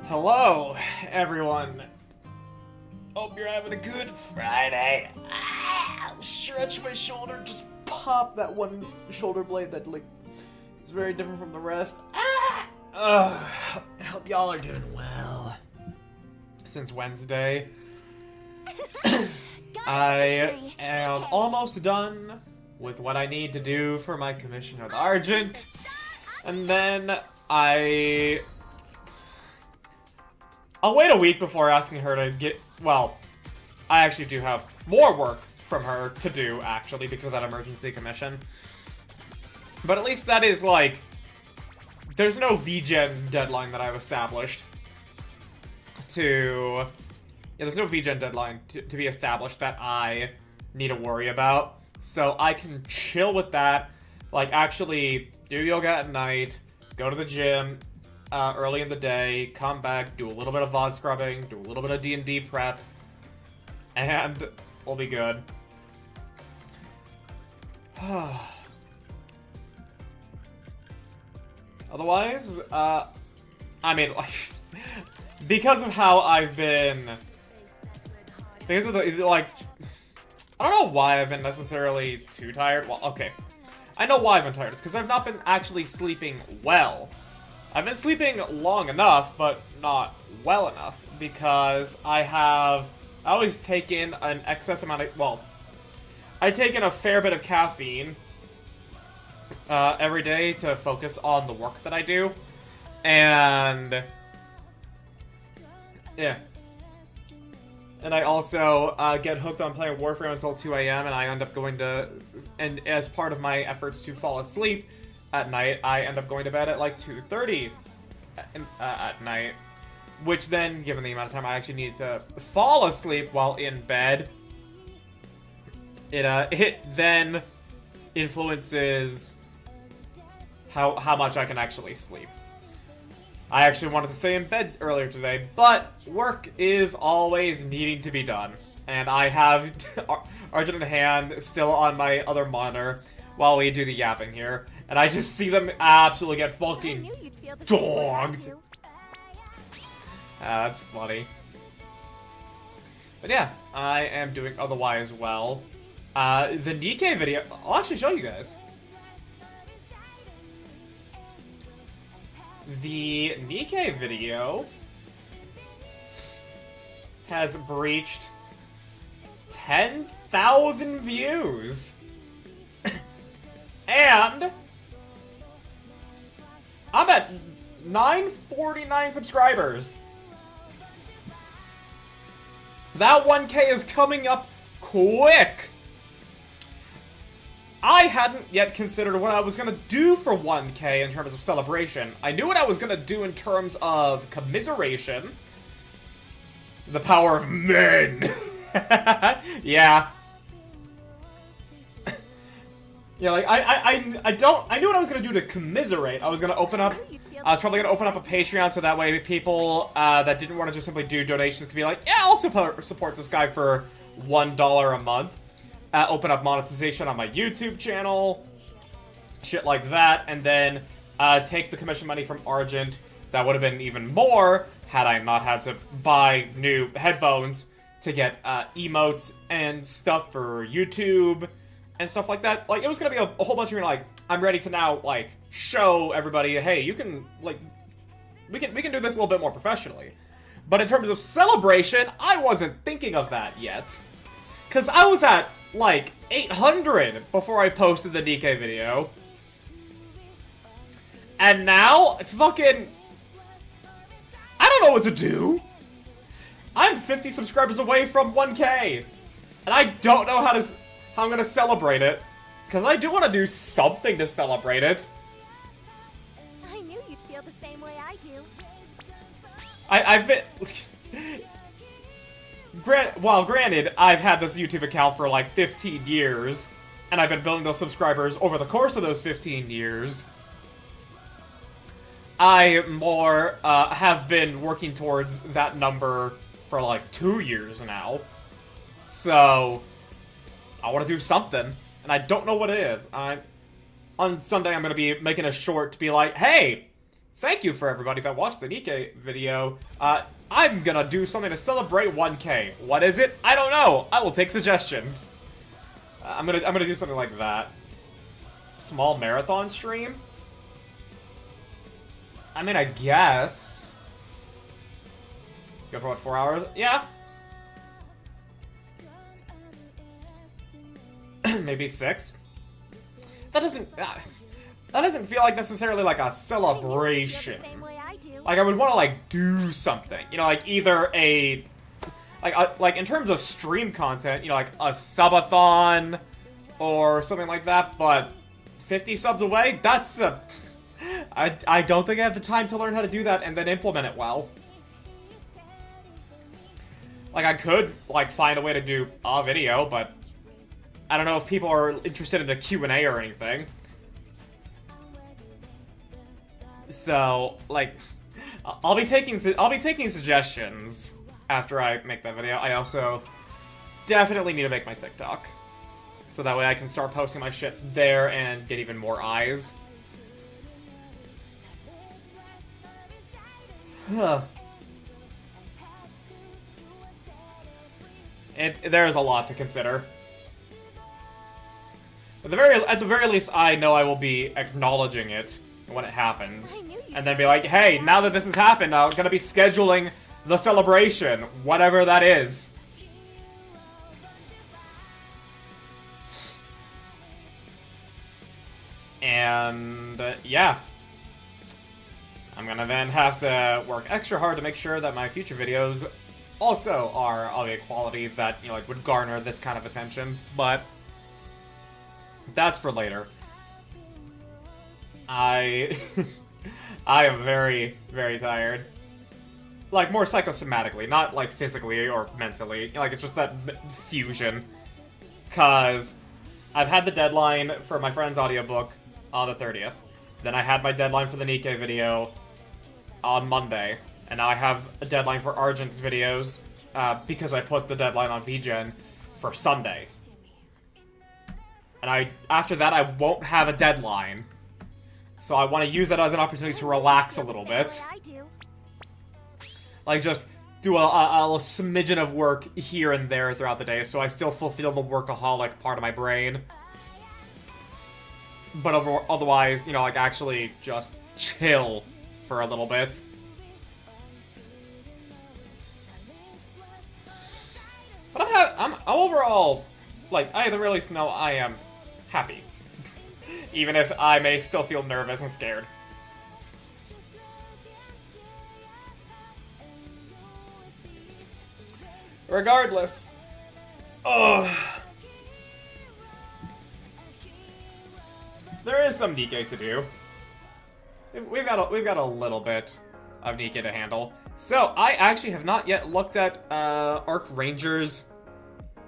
Hello, everyone. Hope you're having a good Friday. Stretch my shoulder, just pop that one shoulder blade that, like, is very different from the rest. I hope y'all are doing well. Since Wednesday, I am almost done with what I need to do for my commission with Argent, and then I'll wait a week before asking her to get, well, I actually do have more work from her to do, actually, because of that emergency commission. But at least that is, like, there's no VGen deadline that I've established to, there's no VGen deadline to be established that I need to worry about. So I can chill with that, like, actually do yoga at night, go to the gym, early in the day, come back, do a little bit of VOD scrubbing, do a little bit of D&D prep, and we'll be good. Otherwise, I mean, like, because of how I've been, because of the, like, I don't know why I've been necessarily too tired. Well, okay, I know why I've been tired. It's because I've not been actually sleeping well. I've been sleeping long enough, but not well enough, because I always take in an excess amount of, well, I take in a fair bit of caffeine every day to focus on the work that I do, and yeah. And I also get hooked on playing Warframe until 2 a.m., and I end up going to, and as part of my efforts to fall asleep at night, I end up going to bed at like 2:30 at night, which then, given the amount of time I actually need to fall asleep while in bed, it then influences how much I can actually sleep. I actually wanted to stay in bed earlier today, but work is always needing to be done, and I have Argent in hand still on my other monitor while we do the yapping here. And I just see them absolutely get fucking dogged. That's funny. But yeah, I am doing otherwise well. The Nikke video, I'll actually show you guys. The Nikke video has breached 10,000 views. And I'm at 949 subscribers. That 1K is coming up quick. I hadn't yet considered what I was gonna do for 1K in terms of celebration. I knew what I was gonna do in terms of commiseration. The power of men. Yeah. Yeah, like, I knew what I was gonna do to commiserate. I was probably gonna open up a Patreon so that way people, that didn't want to just simply do donations could be like, yeah, I'll support this guy for $1 a month, open up monetization on my YouTube channel, shit like that, and then take the commission money from Argent. That would have been even more had I not had to buy new headphones to get emotes and stuff for YouTube and stuff like that. Like, it was gonna be a whole bunch of me like, I'm ready to now, like, show everybody, hey, you can, like, we can do this a little bit more professionally. But in terms of celebration, I wasn't thinking of that yet. Because I was at, like, 800 before I posted the Nikke video. And now, it's fucking... I don't know what to do. I'm 50 subscribers away from 1K. And I don't know how I'm gonna celebrate it. Because I do want to do something to celebrate it. I knew you'd feel the same way I do. I've been... Granted, I've had this YouTube account for like 15 years, and I've been building those subscribers over the course of those 15 years. I more have been working towards that number for like 2 years now. So, I want to do something, and I don't know what it is. On Sunday, I'm going to be making a short to be like, hey, thank you for everybody that watched the Nikke video. I'm gonna do something to celebrate 1K. What is it? I don't know. I will take suggestions. I'm gonna do something like that. Small marathon stream? I mean, I guess. Go for what, 4 hours? Yeah. Maybe 6. That doesn't feel like necessarily like a celebration. Like, I would want to, like, do something. You know, like, either a... Like, in terms of stream content, you know, like, a subathon or something like that, but 50 subs away? That's a... I don't think I have the time to learn how to do that and then implement it well. Like, I could, like, find a way to do a video, but I don't know if people are interested in a Q&A or anything. So, like... I'll be taking suggestions after I make that video. I also definitely need to make my TikTok, so that way I can start posting my shit there and get even more eyes. There's a lot to consider. At the very least, I know I will be acknowledging it when it happens, and then be like, hey, now that this has happened, I'm gonna be scheduling the celebration, whatever that is. And, yeah. I'm gonna then have to work extra hard to make sure that my future videos also are of a quality that, you know, like, would garner this kind of attention, but that's for later. I am very, very tired. Like, more psychosomatically, not, like, physically or mentally. Like, it's just that fusion. Cause I've had the deadline for my friend's audiobook on the 30th. Then I had my deadline for the Nikke video on Monday. And now I have a deadline for Argent's videos, because I put the deadline on VGen for Sunday. And after that, I won't have a deadline. So I want to use that as an opportunity to relax a little bit. Like, just do a smidgen of work here and there throughout the day, so I still fulfill the workaholic part of my brain. But otherwise, you know, like, actually just chill for a little bit. But I'm overall, like, I at the very least know I am happy. Even if I may still feel nervous and scared. Regardless. Ugh. There is some Nikke to do. We've got a little bit of Nikke to handle. So, I actually have not yet looked at Arc Ranger's...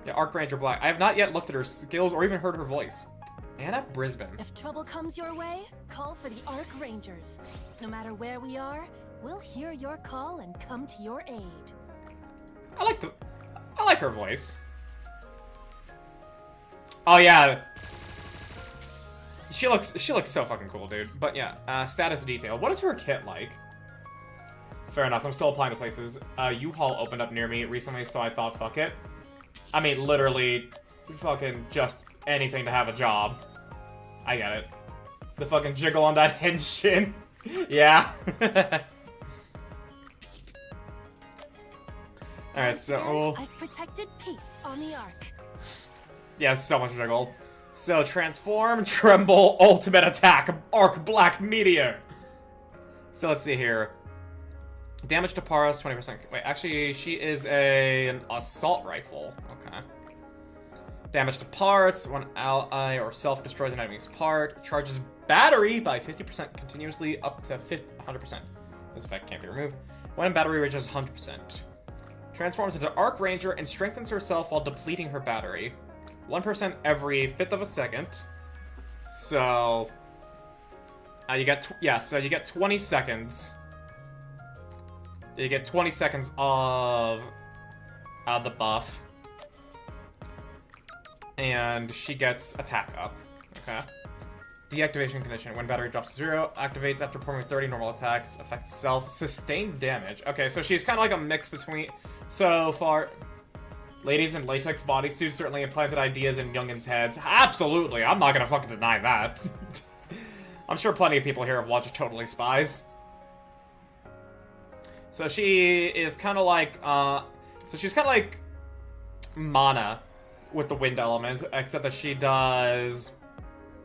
Yeah, Arc Ranger Black. I have not yet looked at her skills or even heard her voice. Anna Brisbane. If trouble comes your way, call for the Arc Rangers. No matter where we are, we'll hear your call and come to your aid. I like her voice. Oh yeah. She looks so fucking cool, dude. But yeah, status detail. What is her kit like? Fair enough, I'm still applying to places. U-Haul opened up near me recently, so I thought, fuck it. I mean, literally, fucking just anything to have a job. I get it. The fucking jiggle on that Henshin. Yeah. Alright, so... I've protected peace on the Ark. Yeah, so much jiggle. So, transform, tremble, ultimate attack, arc black meteor. So let's see here. Damage to Paras, 20%. Wait, actually, she is an assault rifle. Okay. Damage to parts, when ally or self destroys an enemy's part. Charges battery by 50% continuously up to 100%. This effect can't be removed. When battery reaches 100%. Transforms into Arc Ranger and strengthens herself while depleting her battery. 1% every 1/5 of a second. So... you get... so you get 20 seconds. You get 20 seconds of the buff. And she gets attack up. Okay. Deactivation condition. When battery drops to 0, activates after performing 30 normal attacks. Affects self. Sustained damage. Okay, so she's kind of like a mix between... So far... Ladies in latex bodysuits certainly implanted ideas in youngins' heads. Absolutely, I'm not gonna fucking deny that. I'm sure plenty of people here have watched Totally Spies. So she is kind of like, so she's kind of like Mana with the wind element, except that she does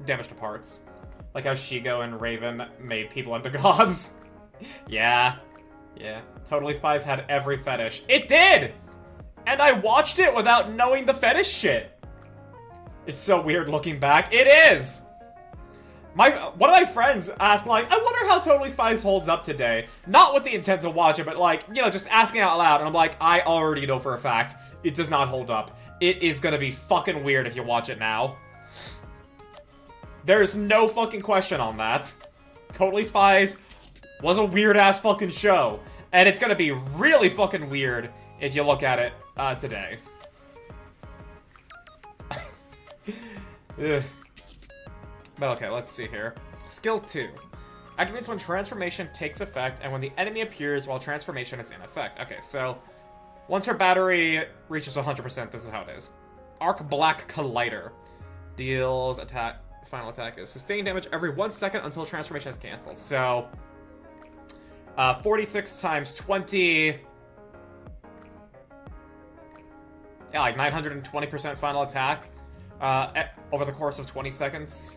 damage to parts. Like how Shigo and Raven made people into gods. Yeah. Totally Spies had every fetish. It did! And I watched it without knowing the fetish shit. It's so weird looking back. It is! One of my friends asked, like, I wonder how Totally Spies holds up today. Not with the intent to watch it, but, like, you know, just asking out loud. And I'm like, I already know for a fact it does not hold up. It is gonna be fucking weird if you watch it now. There's no fucking question on that. Totally Spies was a weird-ass fucking show. And it's gonna be really fucking weird if you look at it today. Ugh. But okay, let's see here. Skill 2. Activates when transformation takes effect and when the enemy appears while transformation is in effect. Okay, so once her battery reaches 100%, this is how it is. Arc Black Collider. Deals final attack is sustained damage every 1 second until transformation is cancelled. So 46 times 20... Yeah, like 920% final attack over the course of 20 seconds.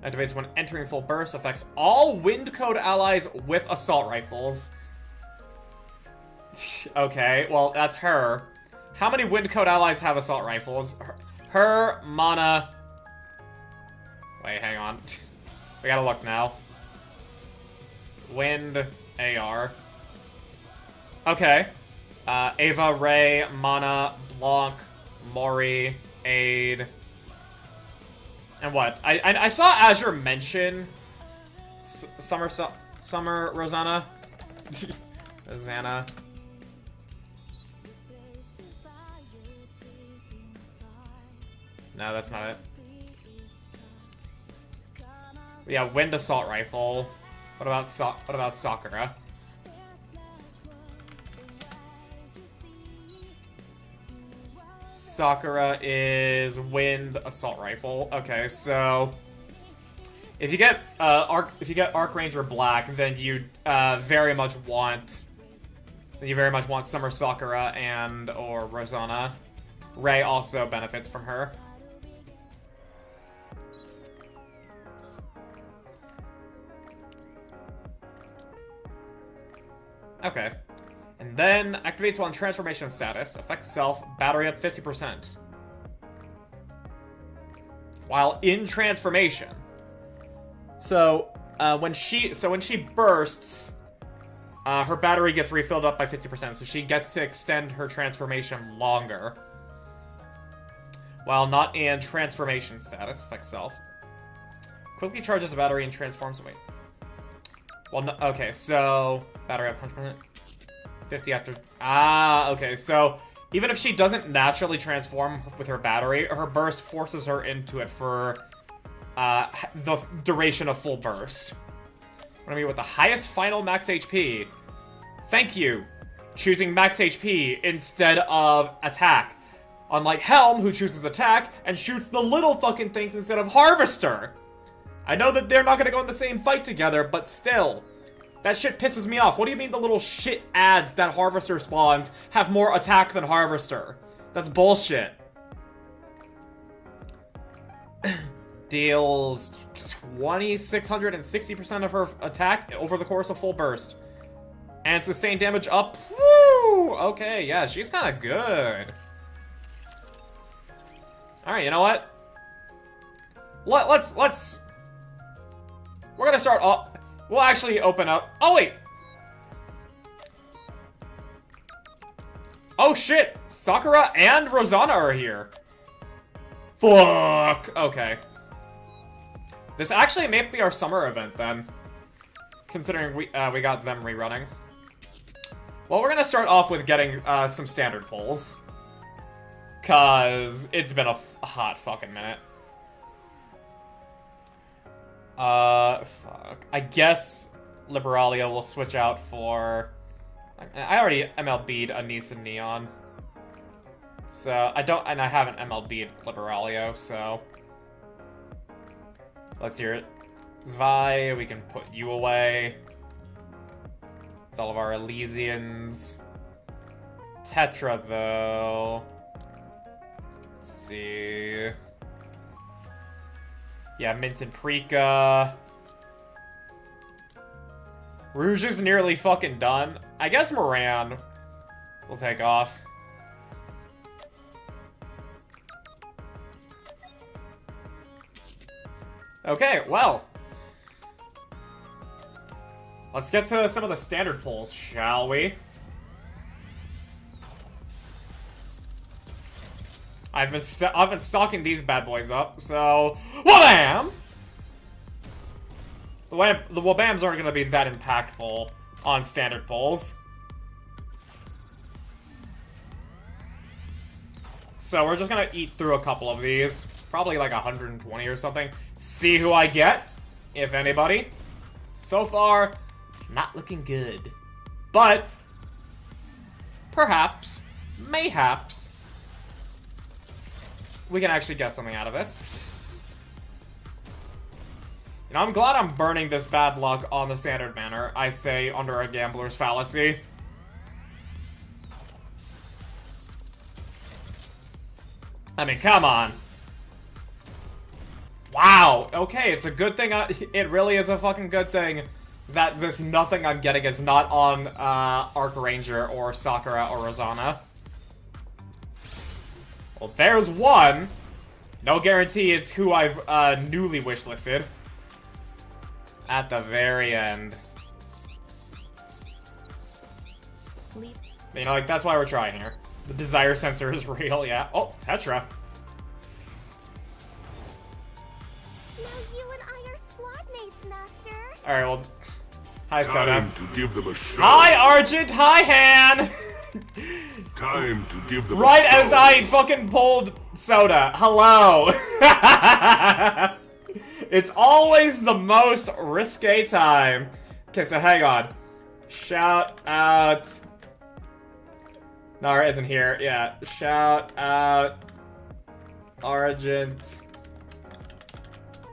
Activates when entering full burst. Affects all Wind Code allies with assault rifles. Okay, well, that's her. How many Wind Code allies have assault rifles? Her, Mana... Wait, hang on. We gotta look now. Wind, AR. Okay. Ava, Ray, Mana, Blanc, Mori, Aid. And what? I saw Azure mention Summer Rosanna. Rosanna. No, that's not it. Yeah, Wind Assault Rifle. What about Sakura? Sakura is Wind Assault Rifle. Okay, so if you get Arc Ranger Black, then you very much want Summer Sakura and or Rosanna. Ray also benefits from her. Okay. And then activates while in transformation status. Affects self. Battery up 50%. While in transformation. So when she bursts, her battery gets refilled up by 50%. So she gets to extend her transformation longer. While not in transformation status. Affects self. Quickly charges the battery and transforms. Wait. Well, no, okay. So battery up 100%. 50 after... okay, so Even if she doesn't naturally transform with her battery, her burst forces her into it for the duration of full burst. We're gonna be with the highest final max HP. Thank you, choosing max HP instead of attack. Unlike Helm, who chooses attack and shoots the little fucking things instead of Harvester. I know that they're not gonna go in the same fight together, but still. That shit pisses me off. What do you mean the little shit ads that Harvester spawns have more attack than Harvester? That's bullshit. Deals 2,660% of her attack over the course of full burst. And sustained damage up. Woo! Okay, yeah, she's kind of good. Alright, you know what? Let's... We're gonna start off... We'll actually open up... Oh, wait! Oh, shit! Sakura and Rosanna are here. Fuck! Okay. This actually may be our summer event, then. Considering we got them rerunning. Well, we're gonna start off with getting some standard pulls. Cause it's been a hot fucking minute. Fuck. I guess Liberalia will switch out for... I already MLB'd Anise and Neon. So, I haven't MLB'd Liberalia, so... Let's hear it. Zwei, we can put you away. It's all of our Elysians. Tetra, though... Let's see... Yeah, Mint and Prika. Rouge is nearly fucking done. I guess Moran will take off. Okay, well. Let's get to some of the standard pulls, shall we? I've been stocking these bad boys up, so... Wabam! The Wabams aren't going to be that impactful on standard pulls. So we're just going to eat through a couple of these. Probably like 120 or something. See who I get, if anybody. So far, not looking good. But, perhaps, mayhaps, we can actually get something out of this. You know, I'm glad I'm burning this bad luck on the standard banner, I say under a gambler's fallacy. I mean, come on. Wow, okay, it's a good thing, it really is a fucking good thing that this nothing I'm getting is not on Arc Ranger or Sakura or Rosanna. Well, there's one. No guarantee it's who I've newly wishlisted. At the very end. You know, like, that's why we're trying here. The desire sensor is real, yeah. Oh, Tetra. Now you and I are squad mates, Master. Alright, well... Hi, Soda. Time to give them a show. Hi, Argent! Hi, Han! Time to give them Right a show. as I fucking pulled Soda. Hello! It's always the most risque time. Okay, so hang on. Shout out... Nara isn't here. Yeah. Shout out Argent.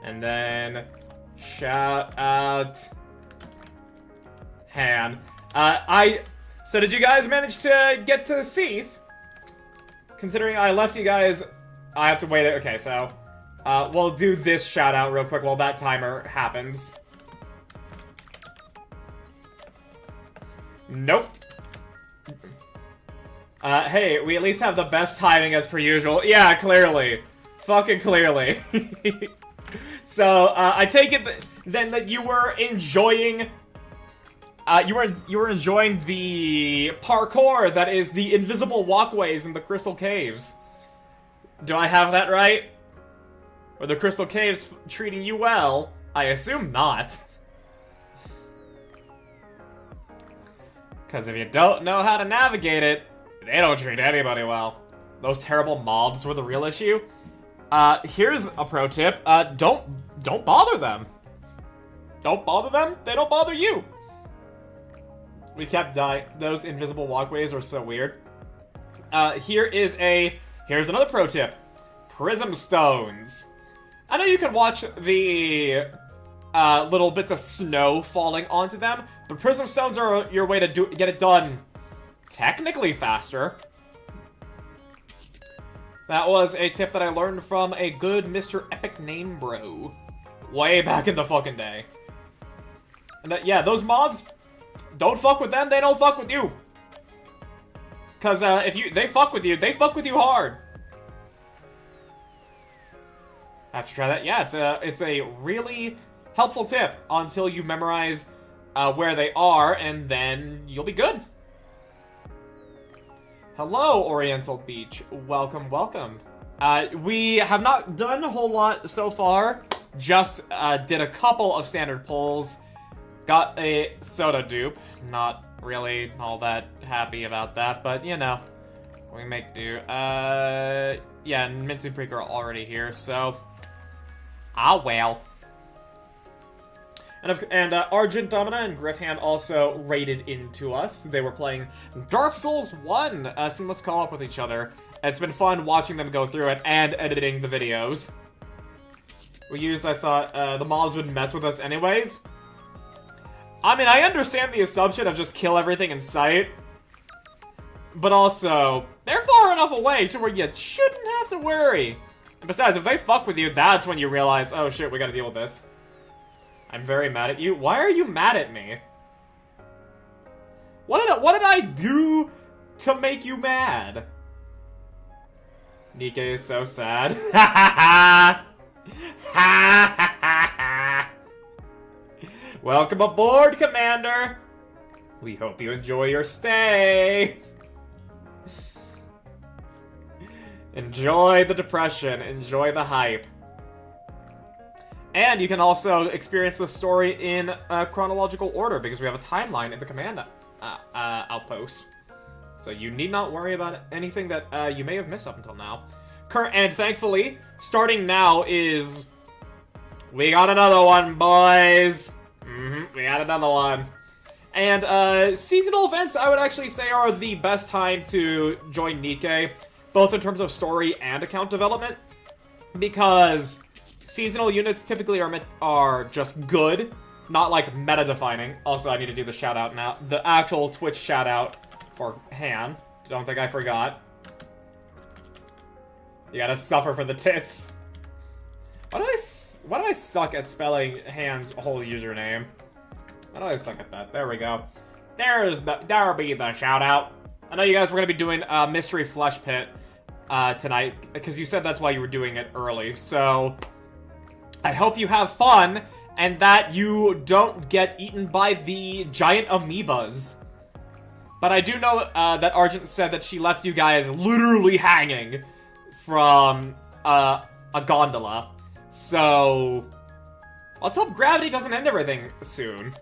And then shout out Han. So did you guys manage to get to Seath? Considering I left you guys, I have to wait. Okay, so we'll do this shout out real quick while that timer happens. Nope. Hey, we at least have the best timing as per usual. Yeah, clearly. Fucking clearly. So, I take it then that you were enjoying... you were enjoying the parkour that is the invisible walkways in the Crystal Caves. Do I have that right? Were the Crystal Caves treating you well? I assume not. Because if you don't know how to navigate it, They don't treat anybody well. Those terrible mobs were the real issue. Here's a pro tip. Don't bother them. Don't bother them, they don't bother you. We kept dying. Those invisible walkways are so weird. Here's another pro tip. Prism stones. I know you can watch the little bits of snow falling onto them, but prism stones are your way to get it done technically faster. That was a tip that I learned from a good Mr. Epic Name Bro way back in the fucking day. And yeah, those mobs, don't fuck with them, they don't fuck with you. Cause if they fuck with you, they fuck with you hard. Have to try that. Yeah, it's a really helpful tip until you memorize where they are, and then you'll be good. Hello, Oriental Beach. Welcome, welcome. We have not done a whole lot so far. Just did a couple of standard pulls. Got a soda dupe. Not really all that happy about that, but you know, we make do. Yeah, and Mint and Preek are already here, so well. And Argent Domina and Griffhand also raided into us. They were playing Dark Souls 1, Seamless Call-Up with each other. It's been fun watching them go through it and editing the videos. I thought, the mobs wouldn't mess with us anyways. I mean, I understand the assumption of just kill everything in sight. But also, they're far enough away to where you shouldn't have to worry. And besides, if they fuck with you, that's when you realize, oh shit, we gotta deal with this. I'm very mad at you. Why are you mad at me? What did I do to make you mad? Nikke is so sad. Ha ha ha! Welcome aboard, Commander! We hope you enjoy your stay! Enjoy the depression, enjoy the hype. And you can also experience the story in chronological order, because we have a timeline in the command outpost. So you need not worry about anything that you may have missed up until now. And thankfully, starting now is... We got another one, boys! We got another one. And seasonal events, I would actually say, are the best time to join Nikke, both in terms of story and account development, because seasonal units typically are just good, not like meta-defining. Also, I need to do the shout-out now. The actual Twitch shout-out for Han. Don't think I forgot. You gotta suffer for the tits. Why do I suck at spelling Han's whole username? Why do I suck at that? There we go. There'll be the shout-out. I know you guys were gonna be doing a Mystery Flesh Pit tonight, because you said that's why you were doing it early, so... I hope you have fun, and that you don't get eaten by the giant amoebas. But I do know that Argent said that she left you guys literally hanging from a gondola. So, let's hope gravity doesn't end everything soon.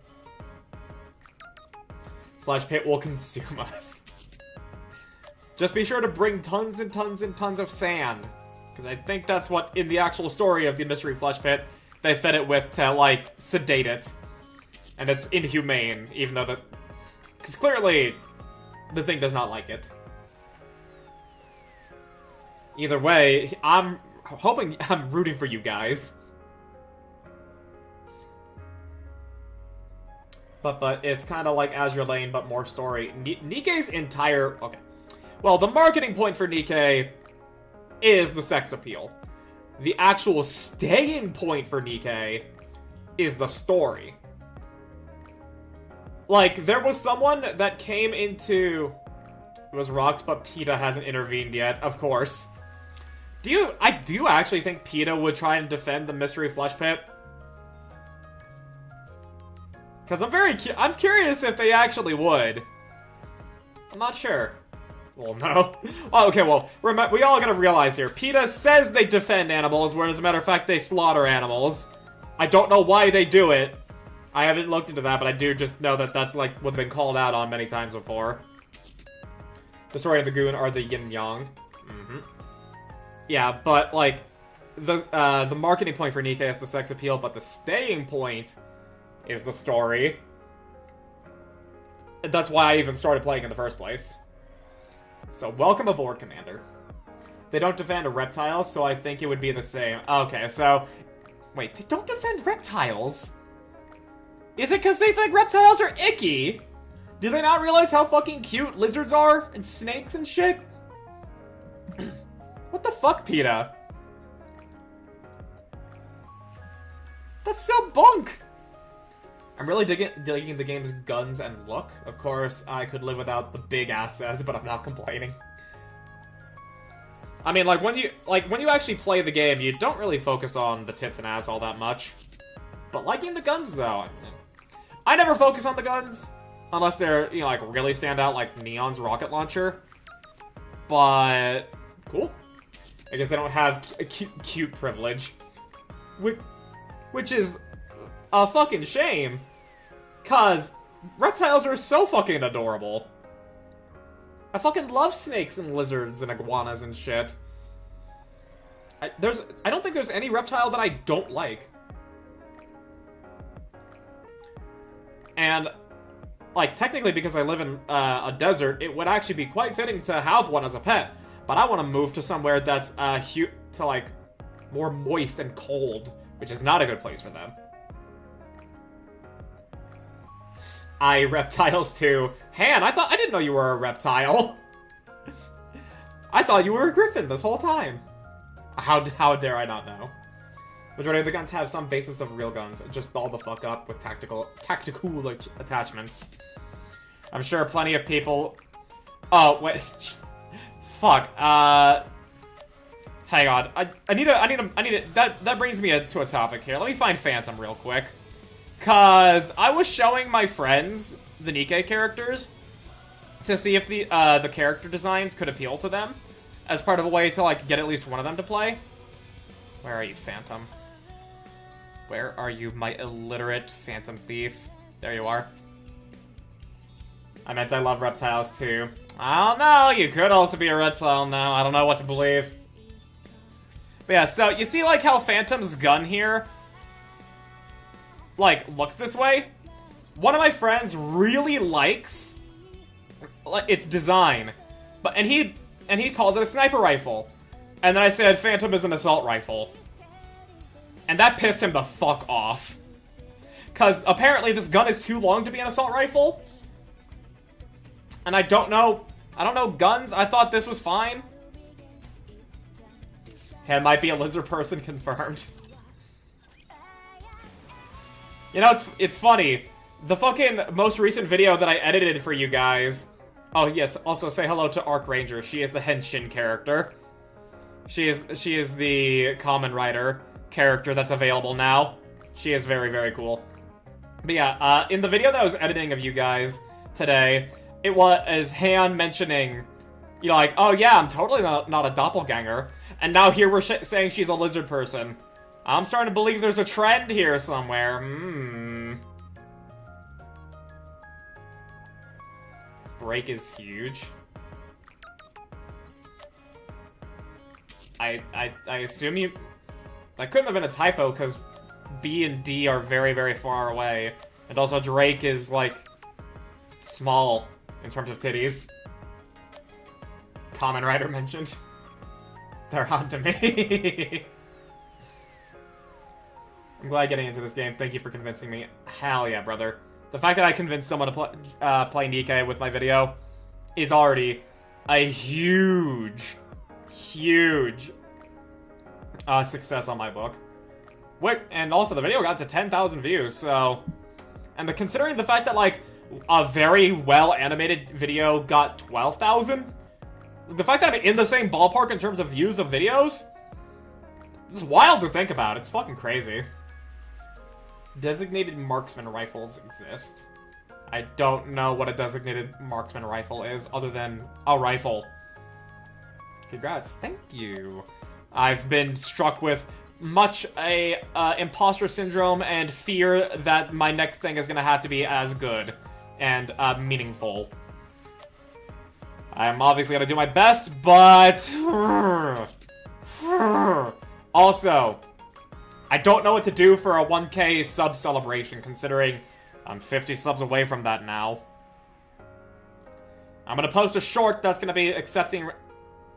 Flesh Pit will consume us. Just be sure to bring tons and tons and tons of sand. Because I think that's what, in the actual story of the Mystery Flesh Pit, they fed it with to, like, sedate it. And it's inhumane, even though the... Because clearly, the thing does not like it. Either way, I'm rooting for you guys. But it's kind of like Azure Lane, but more story. Nikke's entire... Okay. Well, the marketing point for Nikke is the sex appeal. The actual staying point for Nikke is the story. Like, there was someone that came into... It was rocked, but PETA hasn't intervened yet, of course. Do you actually think PETA would try and defend the Mystery Flesh Pit? Because I'm curious if they actually would. I'm not sure. Well, no. Oh, okay, well, we all gotta realize here. PETA says they defend animals, whereas as a matter of fact, they slaughter animals. I don't know why they do it. I haven't looked into that, but I do just know that that's, like, what's been called out on many times before. The story and the goon are the yin-yang. Yeah, but, like, the marketing point for Nikke is the sex appeal, but the staying point is the story. That's why I even started playing in the first place. So, welcome aboard, Commander. They don't defend reptiles, so I think it would be the same. Okay, so... Wait, they don't defend reptiles? Is it because they think reptiles are icky? Do they not realize how fucking cute lizards are? And snakes and shit? What the fuck, PETA? That's so bunk! I'm really digging the game's guns and look. Of course, I could live without the big assets, but I'm not complaining. I mean, when you actually play the game, you don't really focus on the tits and ass all that much. But liking the guns, though, I never focus on the guns unless they're, you know, like really stand out, like Neon's rocket launcher. But cool. I guess they don't have a cute privilege, which is a fucking shame. 'Cause reptiles are so fucking adorable. I fucking love snakes and lizards and iguanas and shit. I don't think there's any reptile that I don't like. And, like, technically because I live in a desert, it would actually be quite fitting to have one as a pet. But I want to move to somewhere that's, like, more moist and cold, which is not a good place for them. Reptiles too. Han, I didn't know you were a reptile. I thought you were a griffin this whole time. How dare I not know? Majority of the guns have some basis of real guns, just all the fuck up with tactical attachments. I'm sure plenty of people... Oh, wait. Fuck. Hang on. I need to... That brings me to a topic here. Let me find Phantom real quick. 'Cause I was showing my friends the Nikke characters to see if the character designs could appeal to them as part of a way to, like, get at least one of them to play. Where are you, Phantom? Where are you, my illiterate Phantom thief? There you are. I meant I love reptiles too. I don't know, you could also be a reptile now. I don't know what to believe. But yeah, so you see, like, how Phantom's gun here, like, looks this way? One of my friends really likes its design, and he calls it a sniper rifle. And then I said Phantom is an assault rifle. And that pissed him the fuck off. 'Cause apparently this gun is too long to be an assault rifle. And I don't know guns. I thought this was fine. And might be a lizard person confirmed. You know, it's funny. The fucking most recent video that I edited for you guys... Oh, yes, also say hello to Arc Ranger. She is the Henshin character. She is the Kamen Rider character that's available now. She is very, very cool. But yeah, in the video that I was editing of you guys today, it was Han mentioning, you know, like, oh yeah, I'm totally not a doppelganger. And now here we're saying she's a lizard person. I'm starting to believe there's a trend here somewhere. Break is huge. I assume you... That couldn't have been a typo, because B and D are very, very far away. And also Drake is, like, small in terms of titties. Kamen Rider mentioned. They're on to me. I'm glad getting into this game. Thank you for convincing me. Hell yeah, brother. The fact that I convinced someone to play Nikke with my video is already a huge success on my book. And also, the video got to 10,000 views, so... And considering the fact that, like, a very well-animated video got 12,000, the fact that I'm in the same ballpark in terms of views of videos, it's wild to think about. It's fucking crazy. Designated marksman rifles exist. I don't know what a designated marksman rifle is, other than a rifle. Congrats. Thank you. I've been struck with much imposter syndrome and fear that my next thing is gonna have to be as good and meaningful. I'm obviously gonna do my best, but... Also, I don't know what to do for a 1K sub celebration, considering I'm 50 subs away from that now. I'm gonna post a short that's gonna be accepting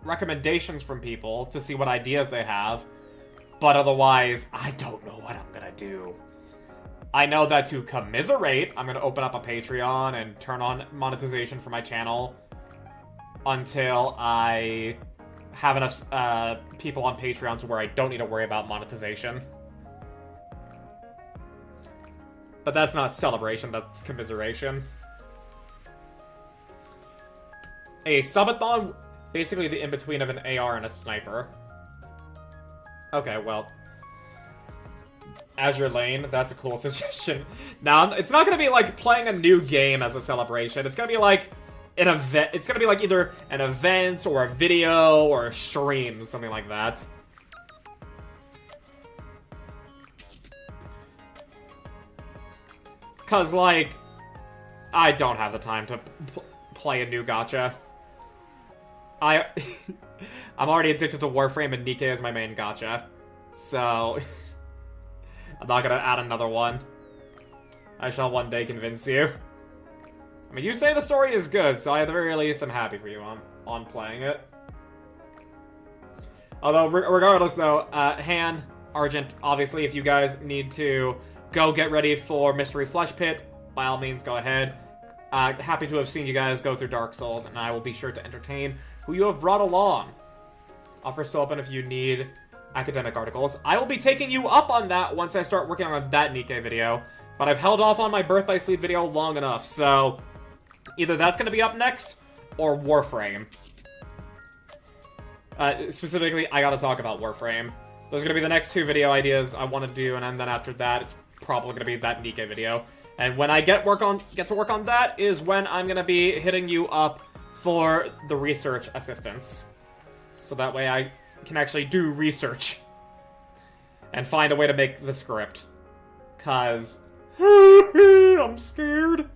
recommendations from people to see what ideas they have. But otherwise, I don't know what I'm gonna do. I know that to commiserate, I'm gonna open up a Patreon and turn on monetization for my channel until I have enough people on Patreon to where I don't need to worry about monetization. But that's not celebration, that's commiseration. A subathon, basically the in-between of an AR and a sniper. Okay, well. Azure Lane, that's a cool suggestion. Now, it's not gonna be like playing a new game as a celebration. It's gonna be like an event. It's gonna be like either an event or a video or a stream, something like that. Cause like, I don't have the time to play a new gacha. I'm already addicted to Warframe and Nikke as my main gacha. So, I'm not gonna add another one. I shall one day convince you. I mean, you say the story is good, so at the very least, I'm happy for you on playing it. Although, regardless though, Han, Argent, obviously, if you guys need to go get ready for Mystery Flesh Pit, by all means, go ahead. Happy to have seen you guys go through Dark Souls, and I will be sure to entertain who you have brought along. Offer still open if you need academic articles. I will be taking you up on that once I start working on that Nikke video, but I've held off on my Birth by Sleep video long enough, so either that's going to be up next, or Warframe. Specifically, I gotta talk about Warframe. Those are going to be the next two video ideas I want to do, and then after that, it's probably going to be that Nikke video. And when I get to work on that is when I'm going to be hitting you up for the research assistance. So that way I can actually do research and find a way to make the script. Cause I'm scared.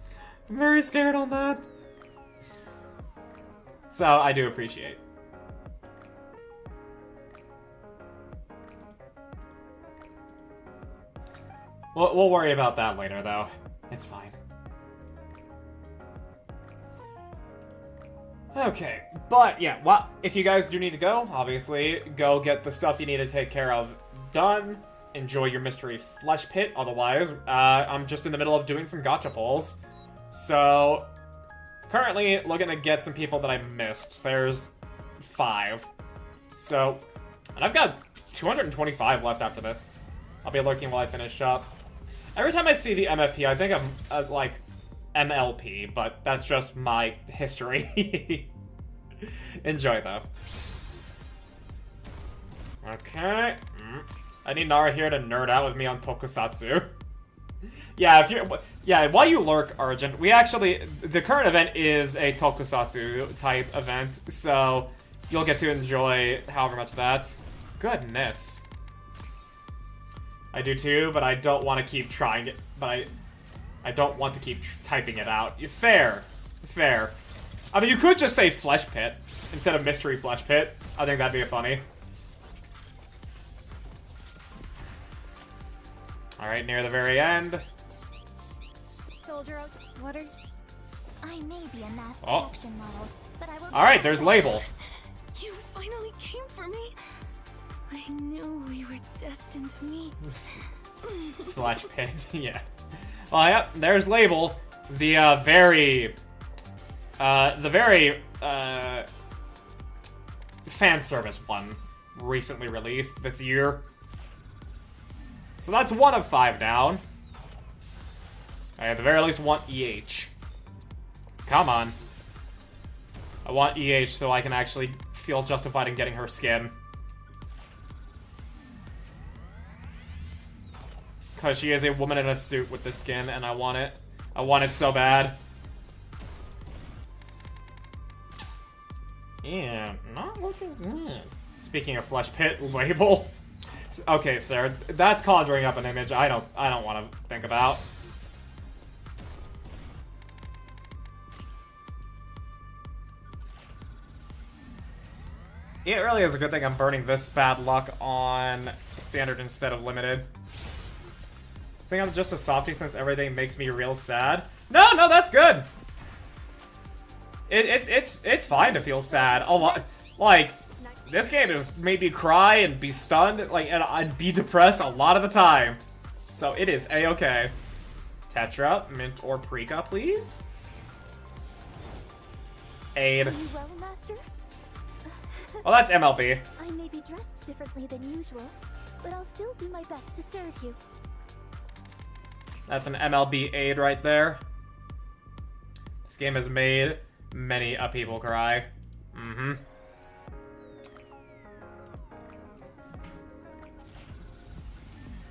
I'm very scared on that. So I do appreciate. We'll worry about that later though. It's fine. Okay, but yeah, well, if you guys do need to go, obviously, go get the stuff you need to take care of done. Enjoy your Mystery Flesh Pit, otherwise, I'm just in the middle of doing some gacha pulls. So, currently looking to get some people that I missed. There's 5. So, and I've got 225 left after this. I'll be lurking while I finish up. Every time I see the MFP, I think I'm, like, MLP, but that's just my history. Enjoy, though. Okay. I need Nara here to nerd out with me on Tokusatsu. Yeah, while you lurk, Argent, the current event is a Tokusatsu type event, so you'll get to enjoy however much of that. Goodness. I do too, but I don't want to keep trying it, but I don't want to keep typing it out. Fair. Fair. I mean, you could just say Flesh Pit instead of Mystery Flesh Pit. I think that'd be funny. Alright, near the very end. Soldier, what are... I may be a mass Oh. production model, but I will... Alright, there's Label. You finally came for me. I knew we were destined to meet. Flesh Pit, yeah. Well, yep, there's Label. The very fan service one recently released this year. So that's 1 of 5 down. I at the very least want EH. Come on. I want EH so I can actually feel justified in getting her skin. Because she is a woman in a suit with the skin, and I want it. I want it so bad. Yeah, not looking good. Speaking of Flesh Pit, Label. Okay, sir, that's conjuring up an image I don't want to think about. It really is a good thing I'm burning this bad luck on standard instead of limited. I think I'm just a softie since everything makes me real sad. No, that's good. It's fine to feel sad. A lot, like, this game has made me cry and be stunned, like, and be depressed a lot of the time. So it is a-okay. Tetra, Mint, or Prika, please. Aid. Are you well, Master? Well, that's MLB. I may be dressed differently than usual, but I'll still do my best to serve you. That's an MLB aid right there. This game has made many people cry. Mm-hmm.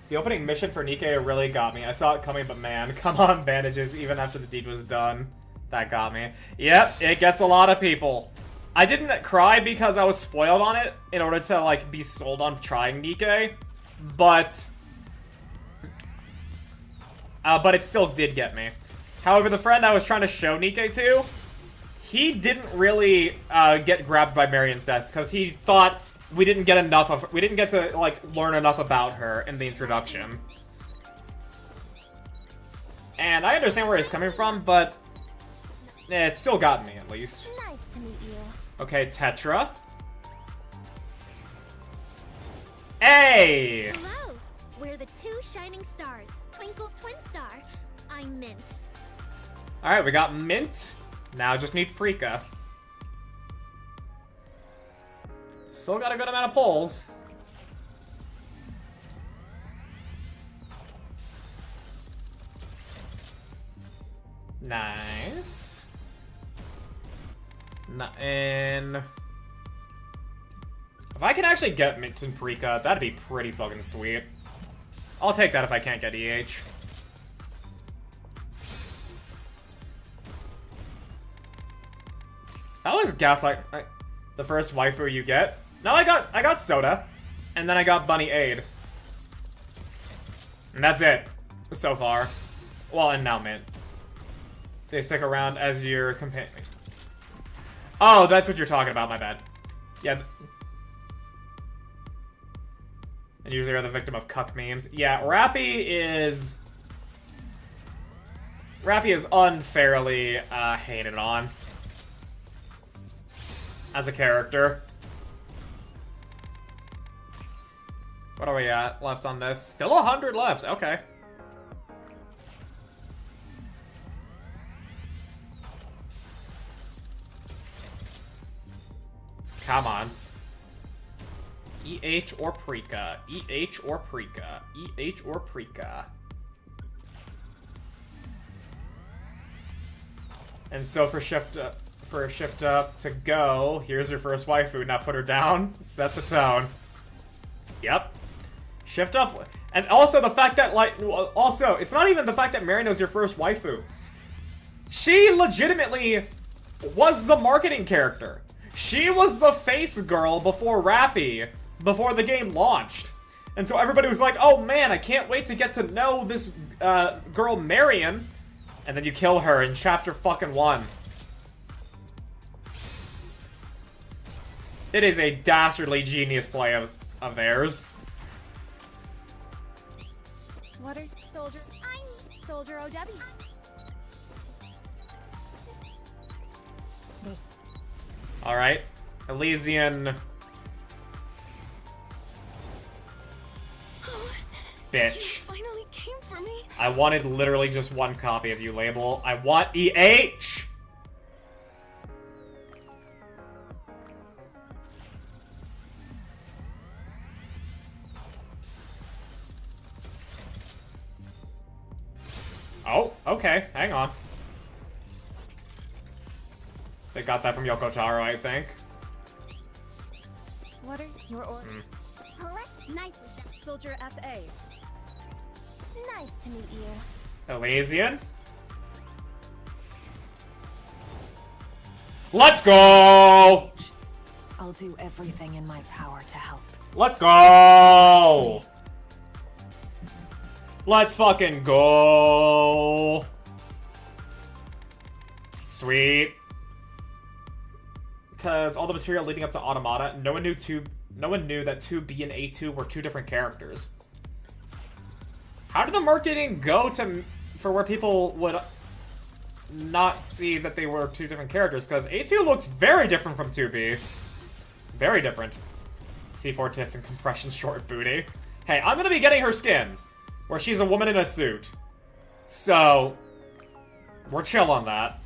The opening mission for Nikke really got me. I saw it coming, but man, come on, bandages, even after the deed was done. That got me. Yep, it gets a lot of people. I didn't cry because I was spoiled on it in order to, like, be sold on trying Nikke, but it still did get me. However, the friend I was trying to show Nikke to, he didn't really get grabbed by Marion's death because he thought we didn't get to, like, learn enough about her in the introduction. And I understand where he's coming from, but it still got me, at least. Nice to meet you. Okay, Tetra. Hey! Hello! We're the two shining stars. Twinkle Twin Star. I'm Mint. Alright, we got Mint. Now just need Prika. Still got a good amount of pulls. Nice. And if I can actually get Mint and Prika, that'd be pretty fucking sweet. I'll take that if I can't get EH. How is Gaslight the first waifu you get? No, I got Soda, and then I got Bunny Aid. And that's it so far. Well, and now Mint. They stick around as your companion. Oh, that's what you're talking about, my bad. Yeah. And usually are the victim of cuck memes. Yeah, Rappy is unfairly hated on as a character. What are we at left on this? Still 100 left. Okay. Come on. EH or Prika. EH or Prika. EH or Prika. And so for shift up to go, here's your first waifu. Now put her down. Sets a tone. Yep. Shift up. And also the fact that, like, also, it's not even the fact that Marino's your first waifu. She legitimately was the marketing character. She was the face girl before Rappy, before the game launched. And so everybody was like, oh man, I can't wait to get to know this girl Marion. And then you kill her in chapter fucking 1. It is a dastardly genius play of theirs. What are Soldier? I'm Soldier OW. This. Alright. Elysian. Bitch. Finally came for me. I wanted literally just one copy of you, Label. I want EH! Oh, okay. Hang on. They got that from Yoko Taro, I think. What are your orders? Nice. Soldier FA. Nice to meet you. Elysian. Let's go! I'll do everything in my power to help. Let's go! Let's fucking go! Sweet. because all the material leading up to Automata, no one knew that 2B and A2 were two different characters. How did the marketing go for where people would not see that they were two different characters? Because A2 looks very different from 2B. Very different. C4 tits and compression short booty. Hey, I'm gonna be getting her skin, where she's a woman in a suit. So, we're chill on that.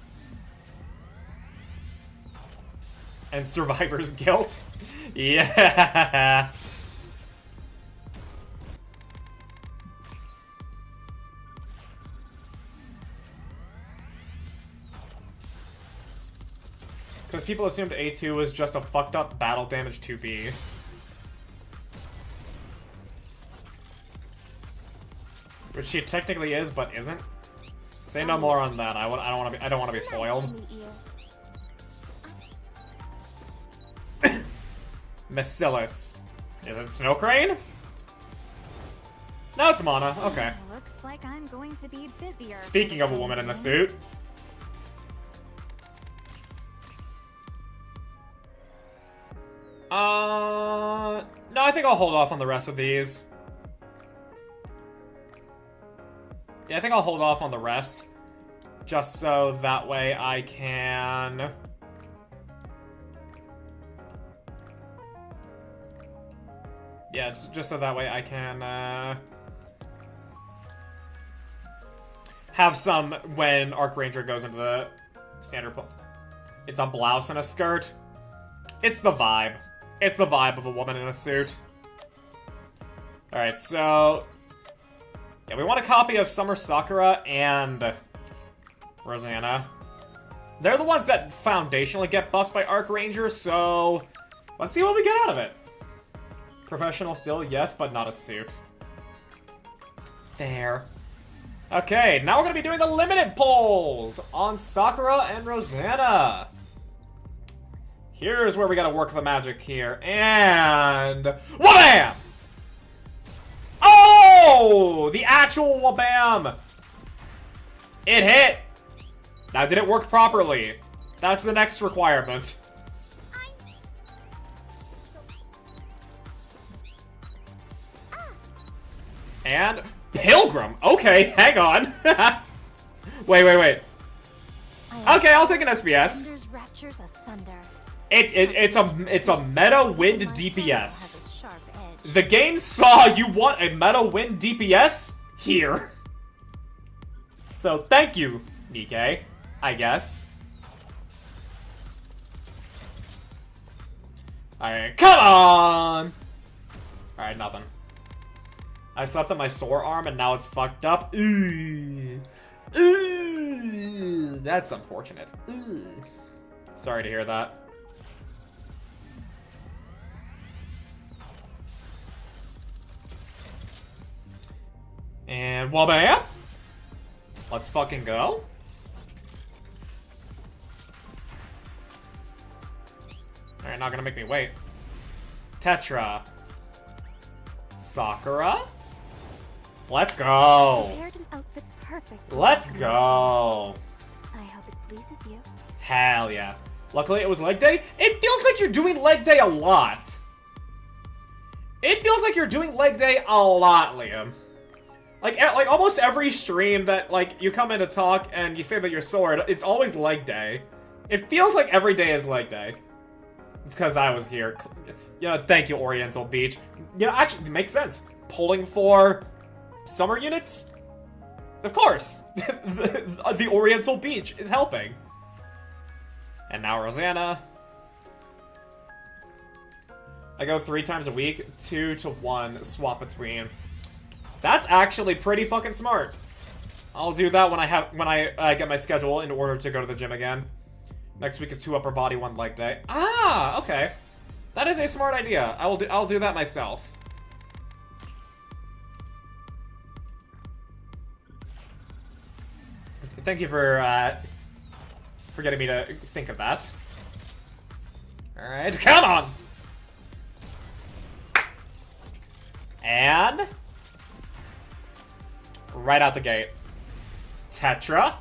And survivor's guilt. Yeah. Because people assumed A2 was just a fucked up battle damage 2B. Which she technically is, but isn't. Say no more on that. I don't want to be spoiled. Macillus. Is it Snow Crane? No, it's Mana. Okay. Looks like I'm going to be busier. Speaking of a woman in a suit. No, I think I'll hold off on the rest of these. Yeah, I think I'll hold off on the rest. Just so that way I can... Yeah, just so that way I can, have some when Archranger goes into the standard... It's a blouse and a skirt. It's the vibe. It's the vibe of a woman in a suit. Alright, so... Yeah, we want a copy of Summer Sakura and Rosanna. They're the ones that foundationally get buffed by Archranger, so... Let's see what we get out of it. Professional still, yes, but not a suit. There. Okay, now we're gonna be doing the limited polls on Sakura and Rosanna. Here's where we gotta work the magic here, and... Whabam! Oh! The actual whabam! It hit! Now, did it work properly? That's the next requirement. And Pilgrim. Okay, hang on. wait. Okay, I'll take an SBS. It's a meta wind DPS. The game saw you want a meta wind DPS here. So thank you, Nikke, I guess. Alright, come on! Alright, nothing. I slept on my sore arm and now it's fucked up. Ooh. Ooh. That's unfortunate. Ooh. Sorry to hear that. And whabam! Let's fucking go. Alright, not gonna make me wait. Tetra. Sakura. Let's go. Let's go. I hope it pleases you. Hell yeah. Luckily it was leg day. It feels like you're doing leg day a lot. It feels like you're doing leg day a lot, Liam. Like almost every stream that, like, you come in to talk and you say that you're sore, it's always leg day. It feels like every day is leg day. It's because I was here. Yeah, thank you, Oriental Beach. Yeah, actually, it makes sense. Polling for summer units? Of course. the Oriental Beach is helping. And now Rosanna. I go 3 times a week, 2 to 1 swap between. That's actually pretty fucking smart. I'll do that when I get my schedule in order to go to the gym again. Next week is 2 upper body, 1 leg day. Ah, okay. That is a smart idea. I'll do that myself. Thank you for getting me to think of that. All right, come on. And right out the gate, Tetra.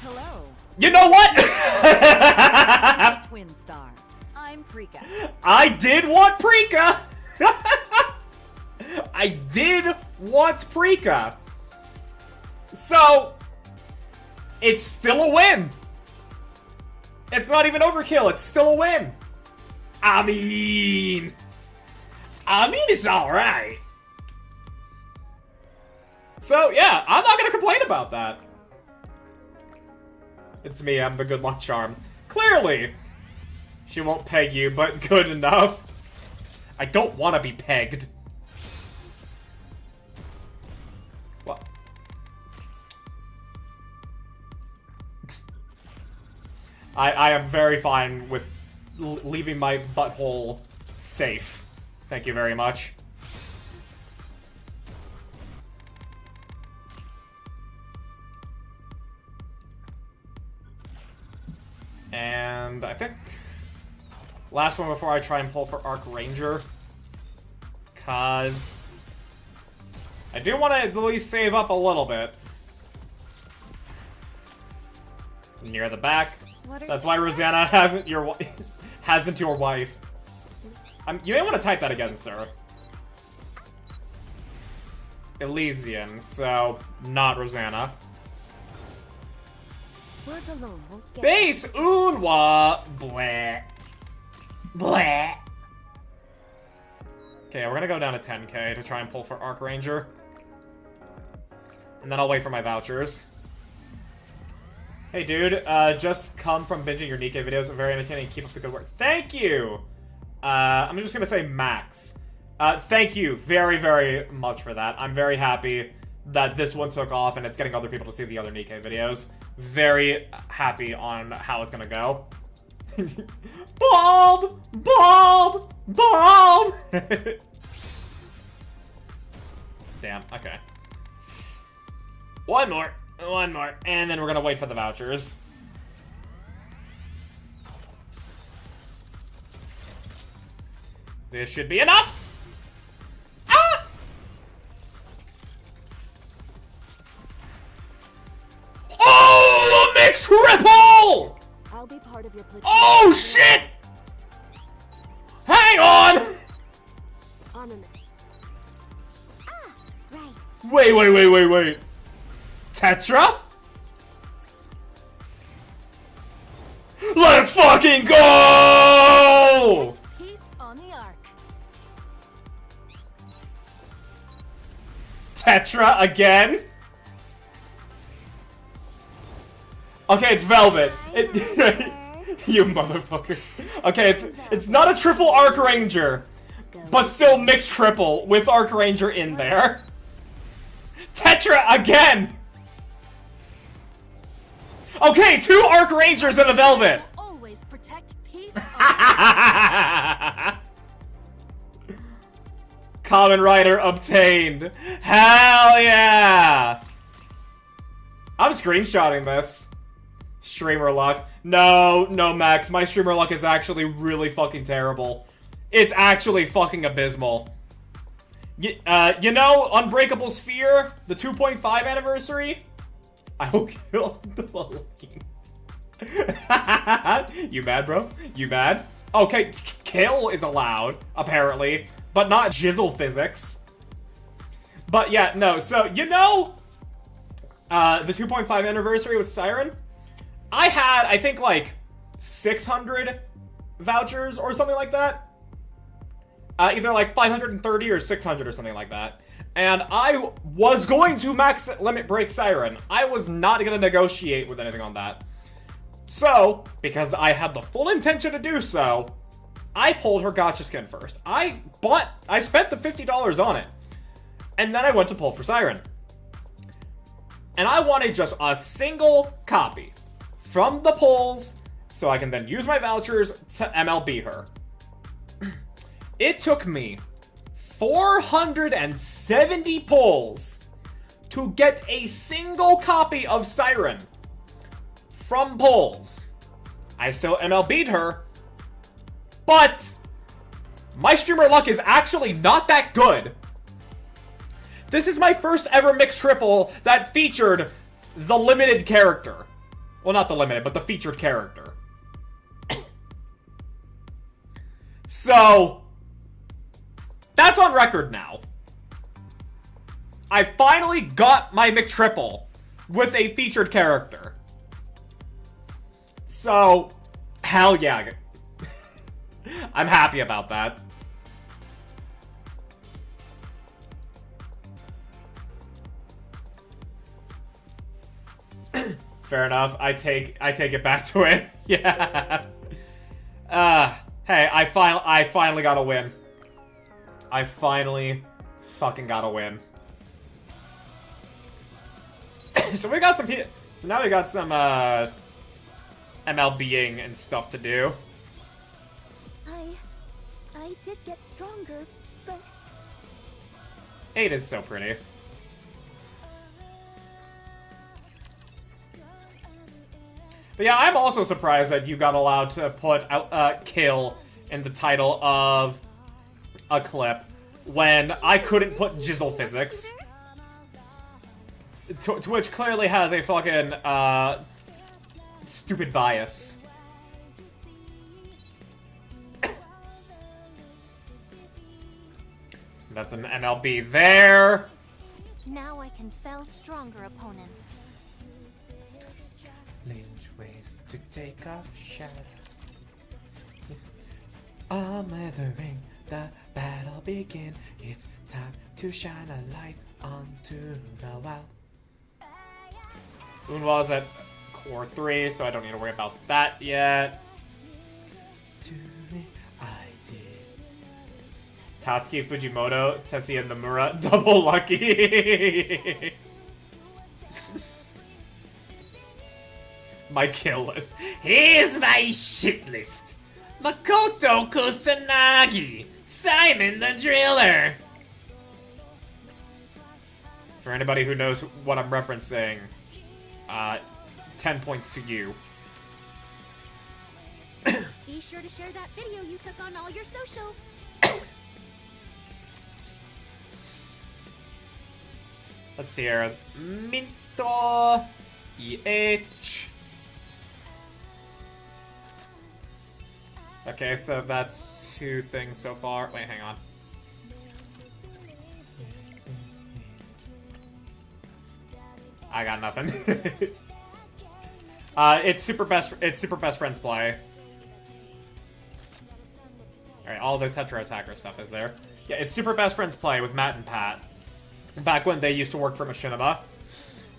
Hello. You know what? Twin star. I'm Prika. I did want Prika! I did want Prika. So, it's still a win. It's not even overkill, it's still a win. I mean, it's alright. So, yeah, I'm not gonna complain about that. It's me, I'm the good luck charm. Clearly! She won't peg you, but good enough. I don't want to be pegged. What? I am very fine with leaving my butthole safe. Thank you very much. And I think last one before I try and pull for Arc Ranger, cause I do want to at least save up a little bit. Near the back. That's why Rosanna hasn't your wife. You may want to type that again, sir. Elysian, so not Rosanna. Words alone won't get Base Unwa bleh. Bleh. Okay, we're gonna go down to 10k to try and pull for Arc Ranger. And then I'll wait for my vouchers. Hey dude, just come from binging your Nikke videos. Very entertaining. Keep up the good work. Thank you! I'm just gonna say Max. Thank you very, very much for that. I'm very happy that this one took off and it's getting other people to see the other Nikke videos. Very happy on how it's gonna go. Bald! Bald! Bald! Damn, okay. One more. One more. And then we're gonna wait for the vouchers. This should be enough! Ah! Oh! A mixed triple! I'll be part of your platoon. Oh, shit! Hang on! Armament. Ah, right. Wait. Tetra? Let's fucking go! Peace on the arc. Tetra again? Okay, it's Velvet. You motherfucker. Okay, it's not a triple Arc Ranger, but still mixed triple with Arc Ranger in there. Tetra again! Okay, 2 Arc Rangers and a Velvet! Always protect peace. Common Rider obtained. Hell yeah! I'm screenshotting this. Streamer luck. No, Max. My streamer luck is actually really fucking terrible. It's actually fucking abysmal. You know Unbreakable Sphere? The 2.5 anniversary? I will kill the fucking... You mad, bro? You mad? Okay, kill is allowed, apparently, but not jizzle physics. But yeah, no, so, you know, the 2.5 anniversary with Siren? I had, I think, like, 600 vouchers or something like that. Either like 530 or 600 or something like that. And I was going to max limit break Siren. I was not going to negotiate with anything on that. So, because I had the full intention to do so, I pulled her gotcha skin first. I spent the $50 on it. And then I went to pull for Siren. And I wanted just a single copy from the pulls so I can then use my vouchers to MLB her. It took me 470 pulls to get a single copy of Siren from pulls. I still MLB'd her, but my streamer luck is actually not that good. This is my first ever mixed triple that featured the limited character. Well, not the limited, but the featured character. So, that's on record now. I finally got my McTriple with a featured character. So, hell yeah. I'm happy about that. Fair enough. I take it back to it. Yeah. Hey, I finally got a win. I finally fucking got a win. So we got some so now we got some MLBing and stuff to do. I did get stronger, but 8 is so pretty. But yeah, I'm also surprised that you got allowed to put kill in the title of a clip when I couldn't put jizzle physics. Twitch clearly has a fucking stupid bias. That's an MLB there. now I can fell stronger opponents. Lynch ways to take off shadow. Weathering, the battle begin. It's time to shine a light onto the wild. Unwa's at core 3, so I don't need to worry about that yet. To me, I did. Tatsuki Fujimoto, Tetsuya Nomura, double lucky. My kill list. Here's my shit list. Makoto Kusanagi, Simon the Driller. For anybody who knows what I'm referencing, 10 points to you. Be sure to share that video you took on all your socials. Let's see here. Minto, EH. Okay, so that's 2 things so far. Wait, hang on. I got nothing. It's super best friends play. Alright, all the Tetra Attacker stuff is there. Yeah, it's super best friends play with Matt and Pat. Back when they used to work for Machinima.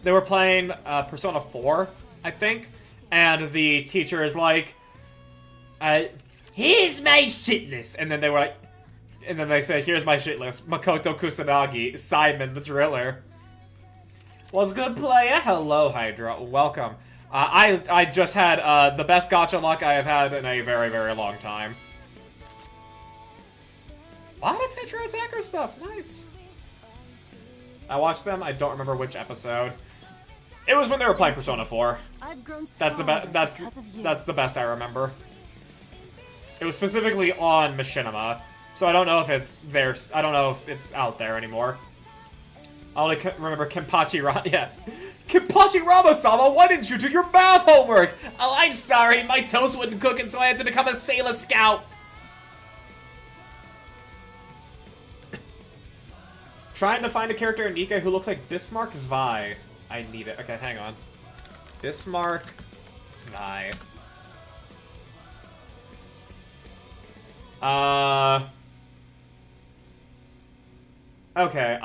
They were playing Persona 4, I think, and the teacher is like, here's my shit list, and then they were like, and then they say, here's my shit list, Makoto Kusanagi, Simon the Driller. Was good player? Hello, Hydra. Welcome. I just had the best gacha luck I have had in a very, very long time. A lot of Tetra Attacker stuff. Nice. I watched them. I don't remember which episode. It was when they were playing Persona 4. I've grown That's the best. That's the best I remember. It was specifically on Machinima, so I don't know if it's there. I don't know if it's out there anymore. I only remember Kenpachi Kenpachi Rama-sama, why didn't you do your math homework? Oh, I'm sorry, my toast wouldn't cook, and so I had to become a Sailor Scout. Trying to find a character in Nikke who looks like Bismarck Zwei. I need it. Okay, hang on. Bismarck Zwei. Okay,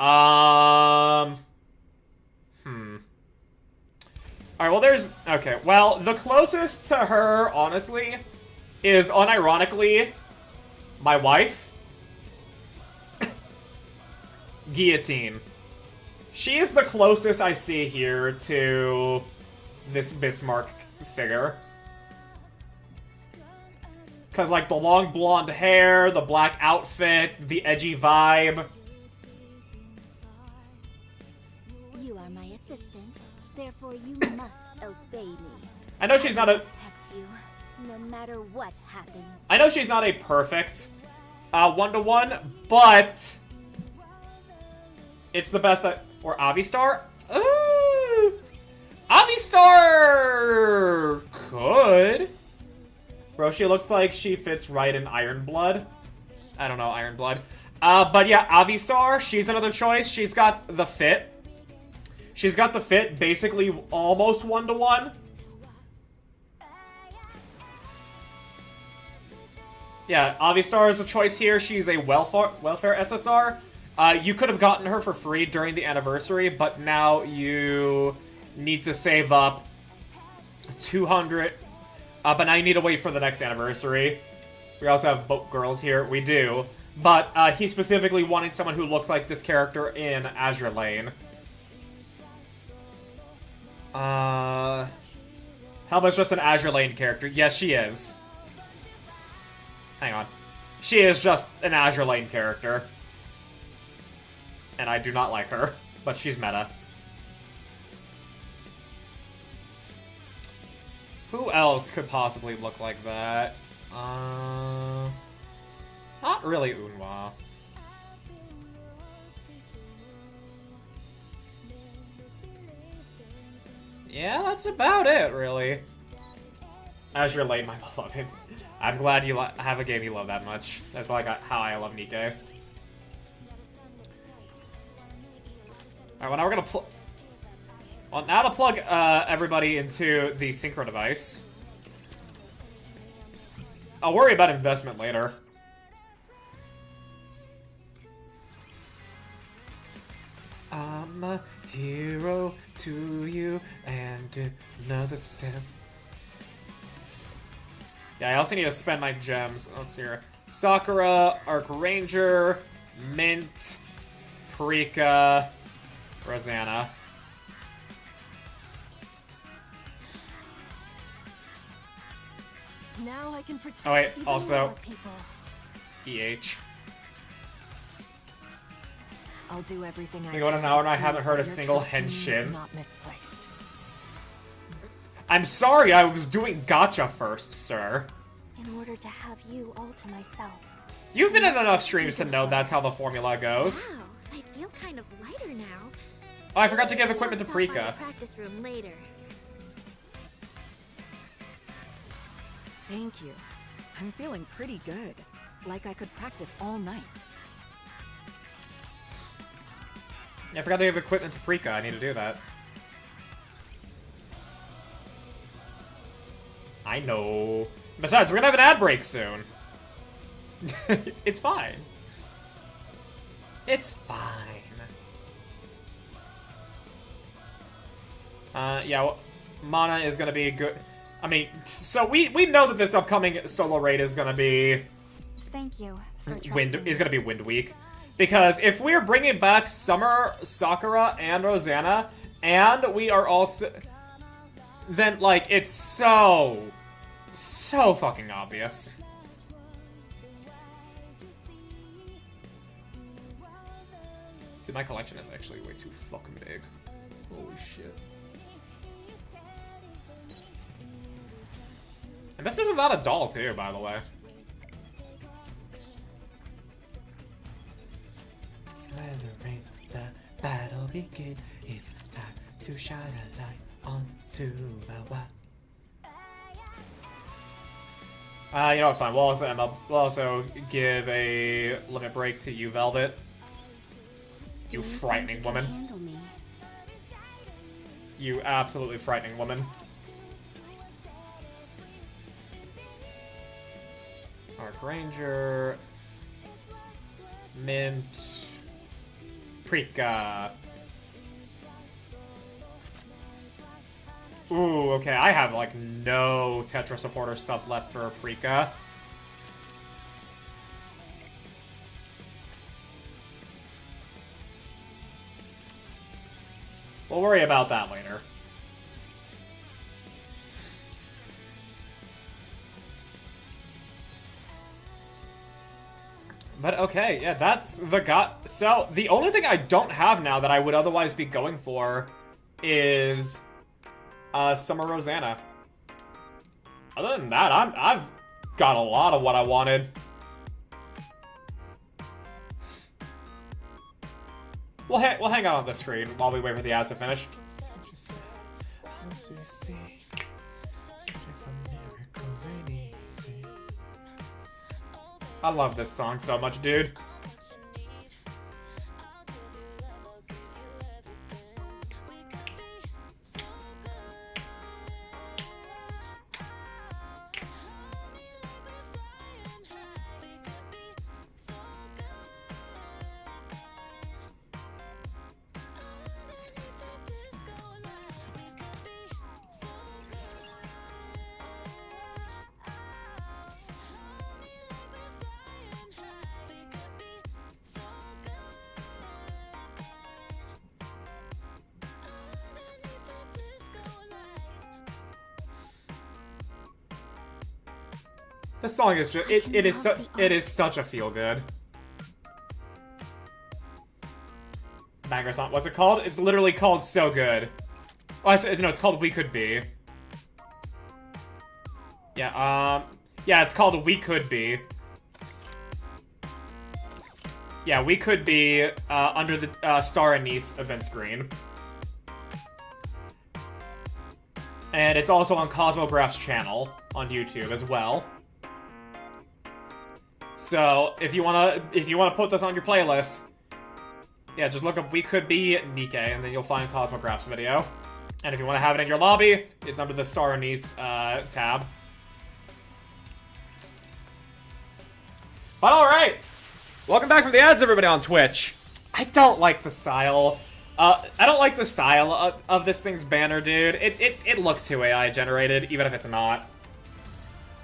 Alright, well there's... Okay, well, the closest to her, honestly, is, unironically, my wife. Guillotine. She is the closest I see here to this Bismarck figure. Because, like, the long blonde hair, the black outfit, the edgy vibe. You are my assistant, therefore you must obey me. I know she's not a... Protect you, no matter what happens. I know she's not a perfect one-to-one, but it's the best. Or Avistar? Ooh! Avistar could. Bro, she looks like she fits right in Iron Blood. I don't know, Iron Blood. But yeah, Avistar, she's another choice. She's got the fit. She's got the fit basically almost 1-to-1. Yeah, Avistar is a choice here. She's a welfare SSR. You could have gotten her for free during the anniversary, but now you need to save up 200. But now you need to wait for the next anniversary. We also have both girls here. We do. But he specifically wanted someone who looks like this character in Azure Lane. Helma's just an Azure Lane character. Yes, she is. Hang on. She is just an Azure Lane character. And I do not like her, but she's meta. Who else could possibly look like that? Not really Unwa. Yeah, that's about it, really. Azure Lane, my beloved. I'm glad you have a game you love that much. That's like how I love Nikke. Alright, well now we're gonna now to plug everybody into the synchro device. I'll worry about investment later. I'm a hero to you and another step. Yeah, I also need to spend my gems. Let's see here. Sakura, Arc Ranger, Mint, Parika, Rosanna. Now I can protect Oh wait, even also more people. EH. I'll do everything I We go on can an hour and I to haven't heard a prove that single your trust in me is Henshin. not misplaced. I'm sorry, I was doing gacha first, sir. In order to have you all to myself. You've been in enough streams to know that's how the formula goes. Wow, I feel kind of lighter now. Oh, I forgot to give equipment to I'll stop by Parika. the practice room later. Thank you. I'm feeling pretty good. Like I could practice all night. Yeah, I forgot to give equipment to Parika. I need to do that. I know. Besides, we're gonna have an ad break soon. It's fine. It's fine. Yeah, well, Mana is gonna be good. I mean, so we know that this upcoming solo raid is gonna be Thank you for Wind Week, because if we're bringing back Summer, Sakura, and Rosanna, and we are also, then like it's so fucking obvious. Dude, my collection is actually way too fucking big. Holy shit. And this is without a doll, too, by the way. When the battle begins, it's time to shine a light onto the world. You know what, fine. We'll also give a limit break to you, Velvet. You frightening woman. You absolutely frightening woman. Arc Ranger. Mint. Parika. Ooh, okay, I have, like, no Tetra supporter stuff left for Parika. We'll worry about that later. But okay, yeah, that's the So, the only thing I don't have now that I would otherwise be going for is Summer Rosanna. Other than that, I've got a lot of what I wanted. We'll hang out on the screen while we wait for the ads to finish. I love this song so much, dude. This song is just it is such a feel good banger song. What's it called? It's literally called So Good. Well, it's called We Could Be. Yeah, yeah, it's called We Could Be. Yeah, We Could Be under the Star Anise event screen. And it's also on Cosmograph's channel on YouTube as well. So, if you wanna put this on your playlist, yeah, just look up We Could Be Nikke, and then you'll find Cosmograph's video. And if you want to have it in your lobby, it's under the Star Anise tab. But alright! Welcome back from the ads, everybody on Twitch. I don't like the style. I don't like the style of this thing's banner, dude. It looks too AI generated, even if it's not.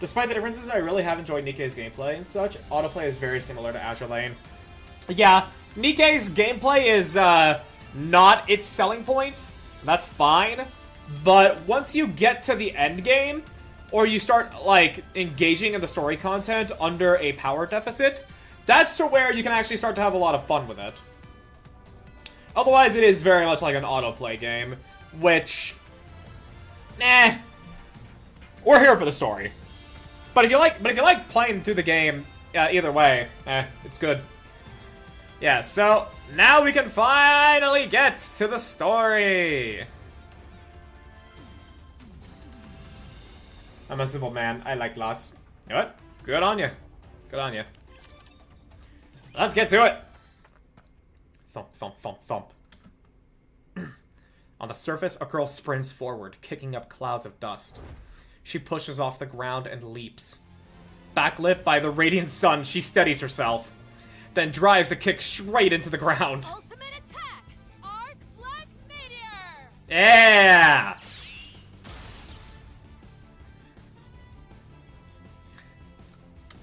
Despite the differences, I really have enjoyed Nikke's gameplay and such. Autoplay is very similar to Azure Lane. Yeah, Nikke's gameplay is not its selling point. That's fine. But once you get to the end game, or you start, like, engaging in the story content under a power deficit, that's to where you can actually start to have a lot of fun with it. Otherwise, it is very much like an autoplay game, which, nah, we're here for the story. But if you like playing through the game, either way, it's good. Yeah, so now we can finally get to the story. I'm a simple man. I like lots. You know what? Good on you. Good on you. Let's get to it. Thump, thump, thump, thump. On the surface, a girl sprints forward, kicking up clouds of dust. She pushes off the ground and leaps. Backlit by the radiant sun, she steadies herself, then drives a kick straight into the ground. Ultimate attack! Arc Black Meteor! Yeah!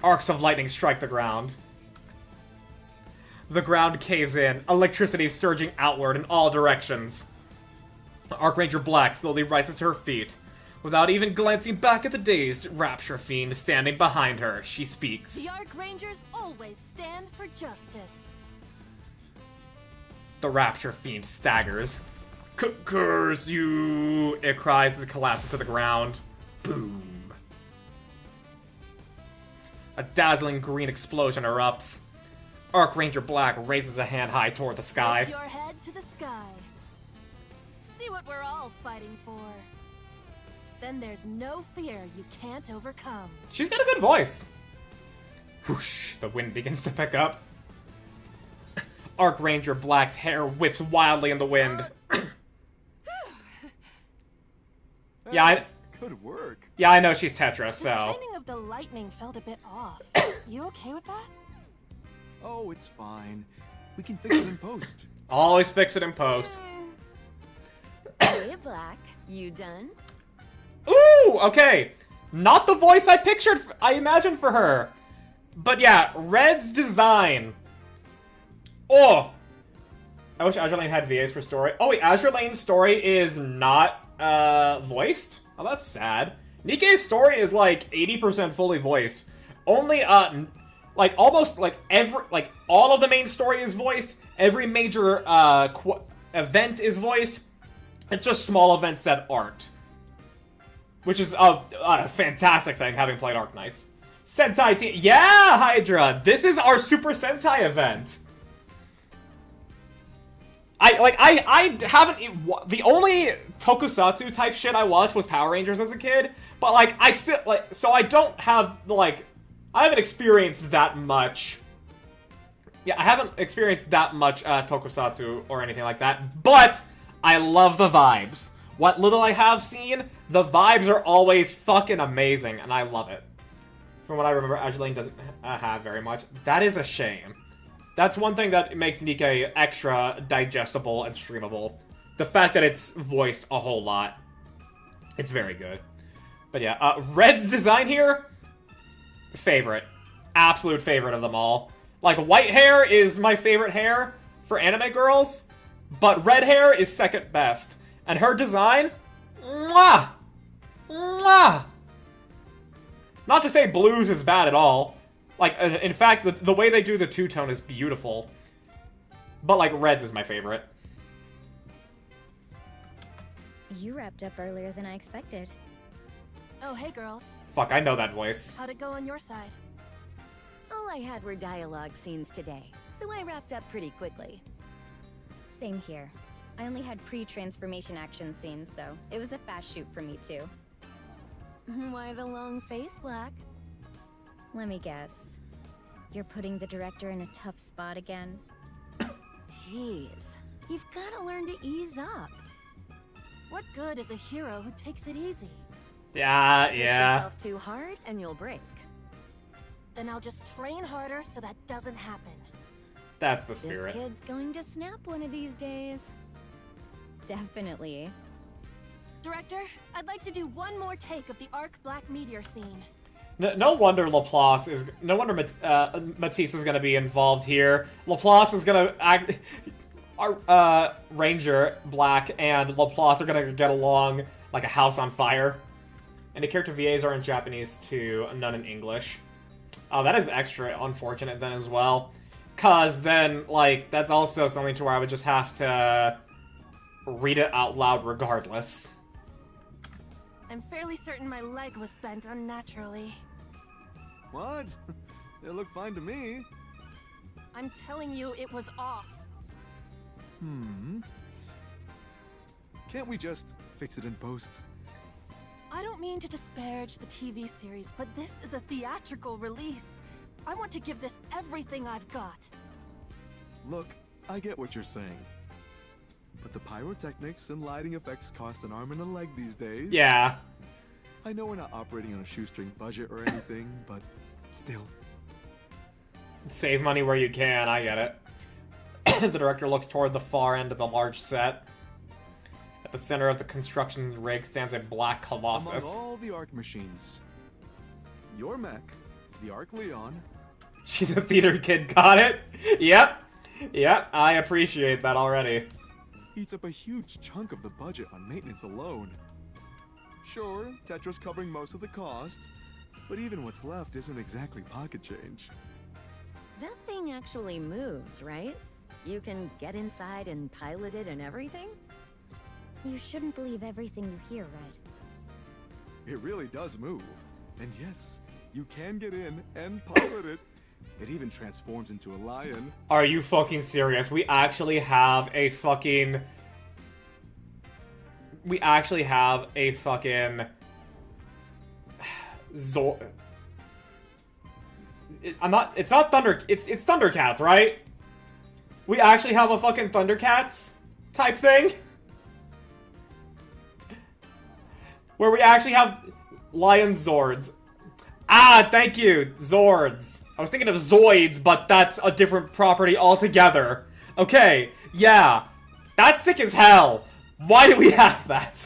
Arcs of lightning strike the ground. The ground caves in, electricity surging outward in all directions. Archranger Black slowly rises to her feet. Without even glancing back at the dazed Rapture Fiend standing behind her, she speaks. The Archrangers always stand for justice. The Rapture Fiend staggers. Curse you! It cries as it collapses to the ground. Boom. A dazzling green explosion erupts. Archranger Black raises a hand high toward the sky. Lift your head to the sky. See what we're all fighting for. Then there's no fear you can't overcome. She's got a good voice. Whoosh, the wind begins to pick up. Archranger Black's hair whips wildly in the wind. Yeah, good work. Yeah, I know she's Tetra, so. The timing of the lightning felt a bit off. You okay with that? Oh, it's fine. We can fix it in post. Always fix it in post. Hey, Black, you done? Ooh, okay. Not the voice I imagined for her. But yeah, Red's design. Oh. I wish Azure Lane had VAs for story. Oh wait, Azure Lane's story is not, voiced? Oh, that's sad. Nikke's story is like 80% fully voiced. Only, like, almost, like, all of the main story is voiced. Every major, event is voiced. It's just small events that aren't. Which is a fantastic thing, having played Arc Knights. Sentai team. Yeah, Hydra! This is our Super Sentai event. I haven't... The only tokusatsu type shit I watched was Power Rangers as a kid. But, like, I still... Like, so I don't have, like... I haven't experienced that much. Yeah, I haven't experienced that much tokusatsu or anything like that, but I love the vibes. What little I have seen, the vibes are always fucking amazing, and I love it. From what I remember, Azuline doesn't have very much. That is a shame. That's one thing that makes Nikke extra digestible and streamable. The fact that it's voiced a whole lot. It's very good. But yeah, Red's design here, favorite. Absolute favorite of them all. Like, white hair is my favorite hair for anime girls, but red hair is second best. And her design, mwah! Mwah! Not to say blues is bad at all. Like, in fact, the way they do the two-tone is beautiful. But, like, red's is my favorite. You wrapped up earlier than I expected. Oh, hey, girls. Fuck, I know that voice. How'd it go on your side? All I had were dialogue scenes today, so I wrapped up pretty quickly. Same here. I only had pre-transformation action scenes, so it was a fast shoot for me too. Why the long face, Black? Let me guess. You're putting the director in a tough spot again? Jeez, you've gotta learn to ease up. What good is a hero who takes it easy? Yeah, Push yeah. yourself too hard and you'll break. Then I'll just train harder so that doesn't happen. That's the This spirit. kid's going to snap one of these days. Definitely. Director, I'd like to do one more take of the Arc Black Meteor scene. No wonder Laplace is. No wonder Matisse is going to be involved here. Laplace is going to act. Our Ranger Black and Laplace are going to get along like a house on fire. And the character VAs are in Japanese too, none in English. Oh, that is extra unfortunate then as well. Cause then, like, that's also something to where I would just have to read it out loud regardless. I'm fairly certain my leg was bent unnaturally. What? It looked fine to me. I'm telling you, it was off. Can't we just fix it in post? I don't mean to disparage the TV series, but this is a theatrical release. I want to give this everything I've got. Look, I get what you're saying. But the pyrotechnics and lighting effects cost an arm and a leg these days. Yeah. I know we're not operating on a shoestring budget or anything, but still. Save money where you can, I get it. The director looks toward the far end of the large set. At the center of the construction rig stands a black colossus. Among all the Arc machines, your mech, the Arc Leon. She's a theater kid, got it? Yep. Yep, I appreciate that already. Eats up a huge chunk of the budget on maintenance alone. Sure, Tetra's covering most of the cost, but even what's left isn't exactly pocket change. That thing actually moves, right? You can get inside and pilot it and everything? You shouldn't believe everything you hear, Red. It really does move. And yes, you can get in and pilot it. It even transforms into a lion. Are you fucking serious? We actually have a fucking... We actually have a fucking... It's not Thunder... It's Thundercats, right? We actually have a fucking Thundercats type thing? Where we actually have Lion Zords. Ah, thank you, Zords. I was thinking of Zoids, but that's a different property altogether. Okay, yeah. That's sick as hell. Why do we have that?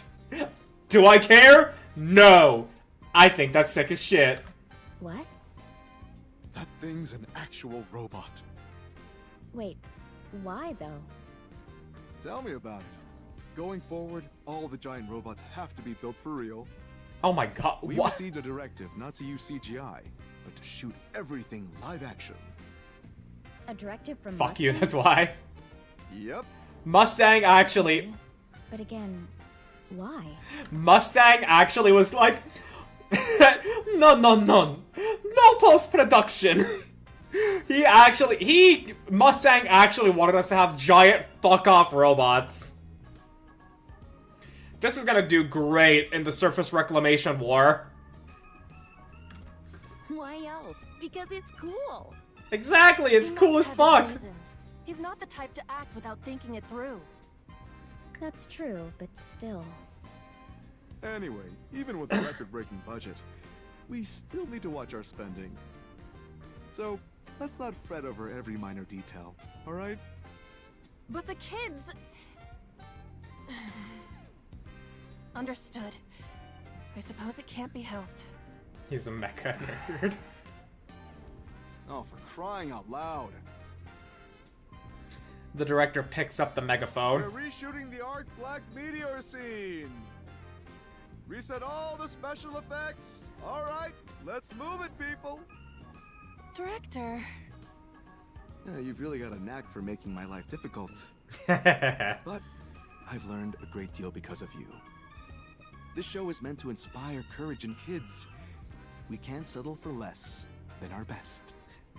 Do I care? No. I think that's sick as shit. What? That thing's an actual robot. Wait, why though? Tell me about it. Going forward, all the giant robots have to be built for real. Oh my god, We what? received a directive not to use CGI, but to shoot everything live action. A directive from Fuck you, Mustang? that's why. Yep. Mustang actually... But again, why? Mustang actually was like... No post-production. Mustang actually wanted us to have giant fuck-off robots. This is gonna do great in the surface reclamation war. Why Why else? Because it's cool. Exactly, it's He cool as must have fuck. his reasons. He's not the type to act without thinking it through. That's true, but still. Anyway, even with a record-breaking budget, we still need to watch our spending. So, let's not fret over every minor detail, alright? But the kids... Understood. I suppose it can't be helped. He's a mecha nerd. Oh, for crying out loud. The director picks up the We're megaphone. reshooting the Arc Black Meteor scene! Reset all the special effects! Alright, let's move it, people! Director... Yeah, you've really got a knack for making my life difficult. That's But I've learned a great deal because of you. This show is meant to inspire courage in kids. We can't settle for less than our best.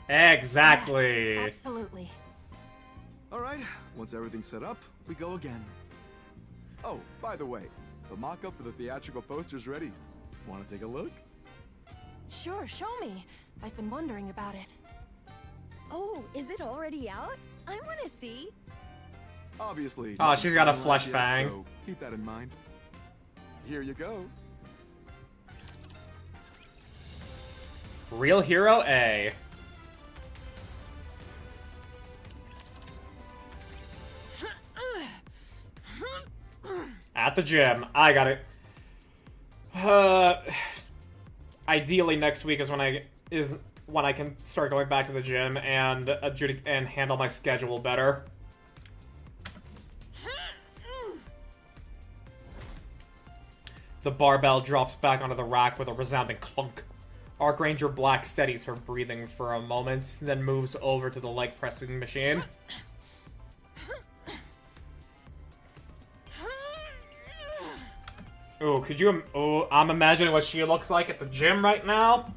exactly. Yes, absolutely. Alright, once everything's set up, we go again. Oh, by the way, the mock-up for the theatrical poster's ready. Want to take a look? Sure, show me. I've been wondering about it. Oh, is it already out? I want to see. Obviously. Oh, she's got a nothing's flesh finalized yet, fang. So keep that in mind. Here you go. Real Hero A. At the gym. I got it. Ideally next week is when I can start going back to the gym and handle my schedule better. The barbell drops back onto the rack with a resounding clunk. Archranger Black steadies her breathing for a moment, then moves over to the leg pressing machine. Ooh, could you... Oh, I'm imagining what she looks like at the gym right now.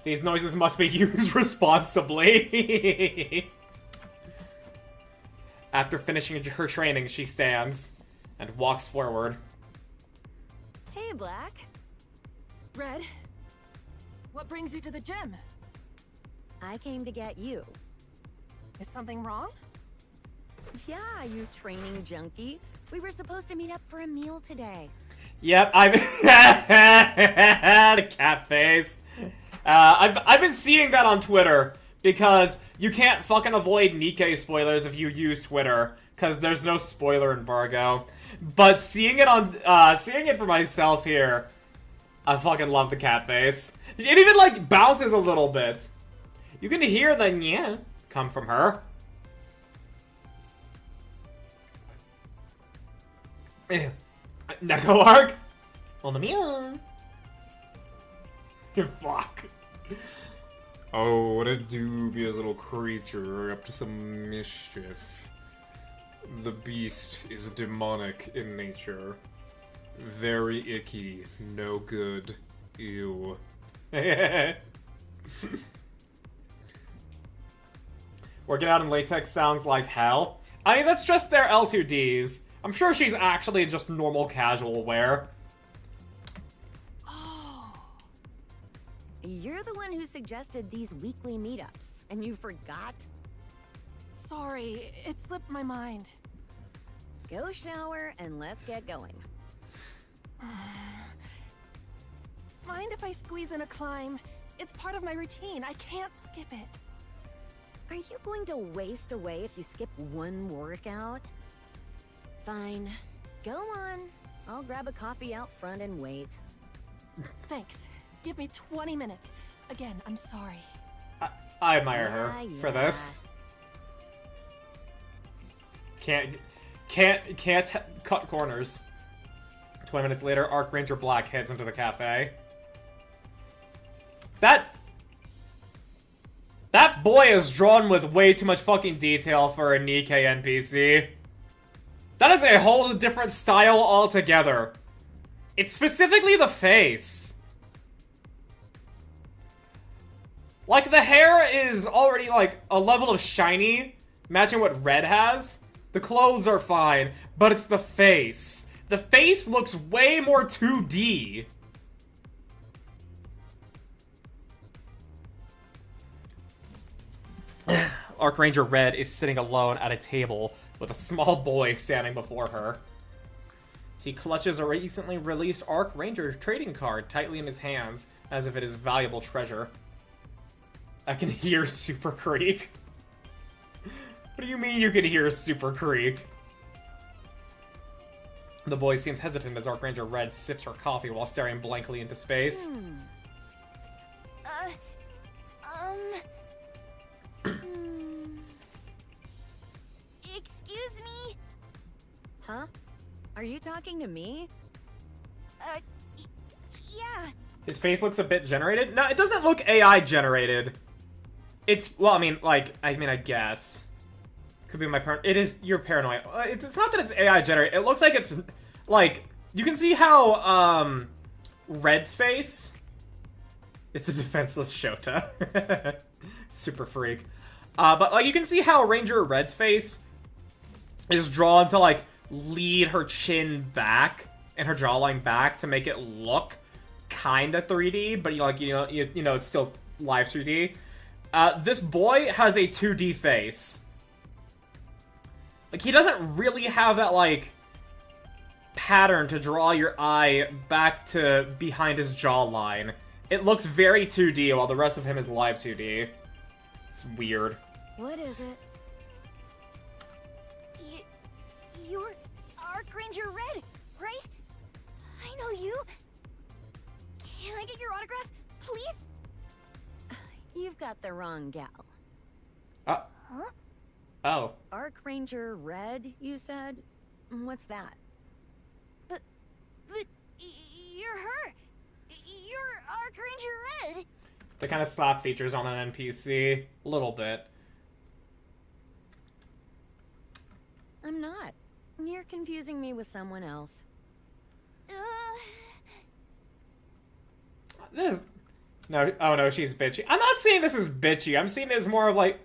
These noises must be used responsibly. After finishing her training, she stands and walks forward. Hey, Black. Red, what brings you to the gym? I came to get you. Is something wrong? Yeah, you training junkie. We were supposed to meet up for a meal today. Yep, I've the cat face. I've been seeing that on Twitter because you can't fucking avoid Nikke spoilers if you use Twitter because there's no spoiler embargo. But seeing it for myself here, I fucking love the cat face. It even like bounces a little bit. You can hear the yeah come from her. Neko arc on the meow. Fuck. Oh, what a dubious little creature up to some mischief. The beast is demonic in nature. Very icky, no good. Ew. Working out in latex sounds like hell. I mean, that's just their L2Ds. I'm sure she's actually just normal casual wear. Oh, You're the one who suggested these weekly meetups, and you forgot? sorry, it slipped my mind. Go shower and let's get going. Mind if I squeeze in a climb? It's part of my routine. I can't skip it. Are you going to waste away if you skip one workout? Fine. Go on. I'll grab a coffee out front and wait. Thanks. Give me 20 minutes. Again, I'm sorry. I admire her Yeah, for yeah. this. Can't cut corners. 20 minutes later, Archranger Black heads into the cafe. That boy is drawn with way too much fucking detail for a Nikke NPC. That is a whole different style altogether. It's specifically the face. Like, the hair is already, like, a level of shiny, matching what Red has. The clothes are fine, but it's the face. The face looks way more 2D. Archranger Red is sitting alone at a table with a small boy standing before her. He clutches a recently released Archranger trading card tightly in his hands, as if it is valuable treasure. I can hear Super Creek. What do you mean you can hear Super Creek? The boy seems hesitant as Archranger Red sips her coffee while staring blankly into space. Excuse me? Huh? Are you talking to me? Yeah. His face looks a bit generated. No, it doesn't look AI generated. It's, well, I guess. Could be my it is, you're paranoid. It's not that it's AI generated. It looks like it's, like, you can see how, Red's face. It's a defenseless Shota. Super freak. But, like, you can see how Ranger Red's face is drawn to, like, lead her chin back and her jawline back to make it look kinda 3D, but, you know, it's still live 2D. This boy has a 2D face. Like, he doesn't really have that, like, pattern to draw your eye back to behind his jawline. It looks very 2D, while the rest of him is live 2D. It's weird. What is it? You're Archranger Red, right? I know you. Can I get your autograph, please? You've got the wrong gal. Huh? Oh. Archranger Red, you said? What's that? But you're her. You're Archranger Red. They kind of slap features on an NPC. A little bit. I'm not. You're confusing me with someone else. This is... No, oh no, she's bitchy. I'm not seeing this as bitchy. I'm seeing it as more of like...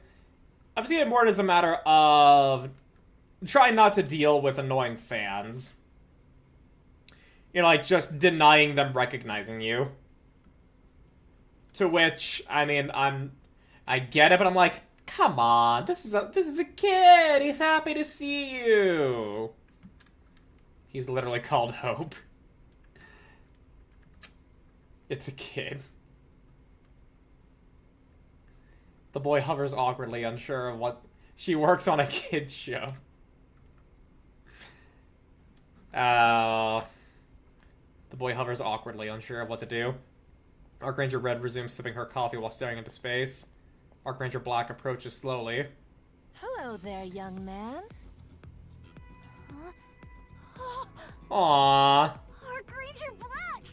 I'm seeing it more as a matter of trying not to deal with annoying fans. You know, like, just denying them recognizing you. To which, I mean, I get it, but I'm like, come on, this is a kid. He's happy to see you. He's literally called Hope. It's a kid. The boy hovers awkwardly, unsure of what... She works on a kid's show. The boy hovers awkwardly, unsure of what to do. Archranger Red resumes sipping her coffee while staring into space. Archranger Black approaches slowly. Hello there, young man. Aww. Archranger Black!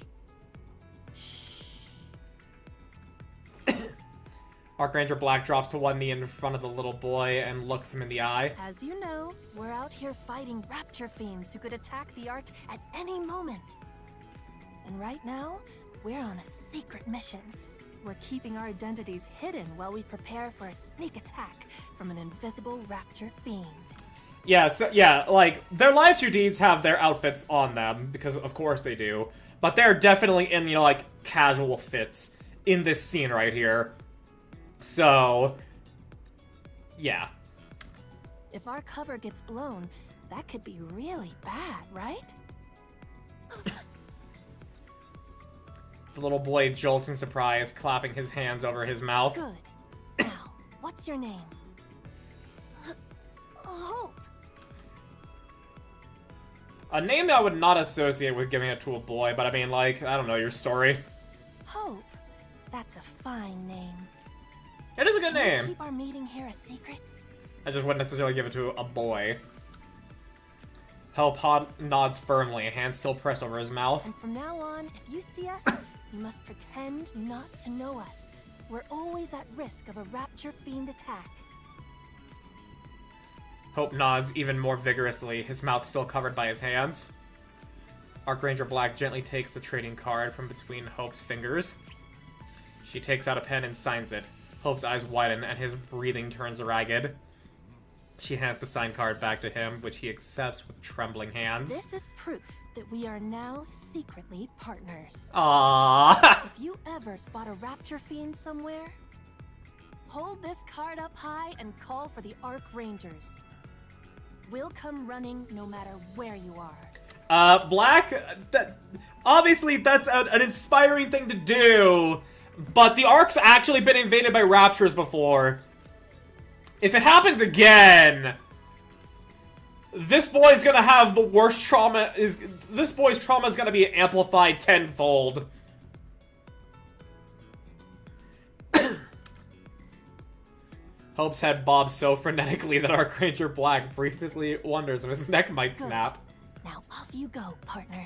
Archranger Black drops to one knee in front of the little boy and looks him in the eye. As you know, we're out here fighting rapture fiends who could attack the Ark at any moment. And right now, we're on a secret mission. We're keeping our identities hidden while we prepare for a sneak attack from an invisible rapture fiend. Yeah, so, yeah, like, their live 2Ds have their outfits on them, because of course they do. But they're definitely in, you know, like, casual fits in this scene right here. So, yeah. If our cover gets blown, that could be really bad, right? The little boy jolts in surprise, clapping his hands over his mouth. Good. Now, what's your name? Hope. A name I would not associate with giving it to a boy, but I mean, like, I don't know your story. Hope. That's a fine name. It is a good Can we name. keep our meeting here a secret? I just wouldn't necessarily give it to a boy. Hope nods firmly, hands still pressed over his mouth. And from now on, if you see us, you must pretend not to know us. We're always at risk of a rapture fiend attack. Hope nods even more vigorously, his mouth still covered by his hands. Archranger Black gently takes the trading card from between Hope's fingers. She takes out a pen and signs it. Hope's eyes widen and his breathing turns ragged. She hands the signed card back to him, which he accepts with trembling hands. This is proof that we are now secretly partners. Aww. If you ever spot a rapture fiend somewhere, hold this card up high and call for the Arc Rangers. We'll come running no matter where you are. Black, obviously that's an inspiring thing to do, but the Ark's actually been invaded by Raptors before. If it happens again, this boy's gonna have the worst trauma. This boy's trauma is gonna be amplified tenfold. Hope's head bobs so frenetically that Archranger Black briefly wonders if his neck might snap. Now off you go, partner.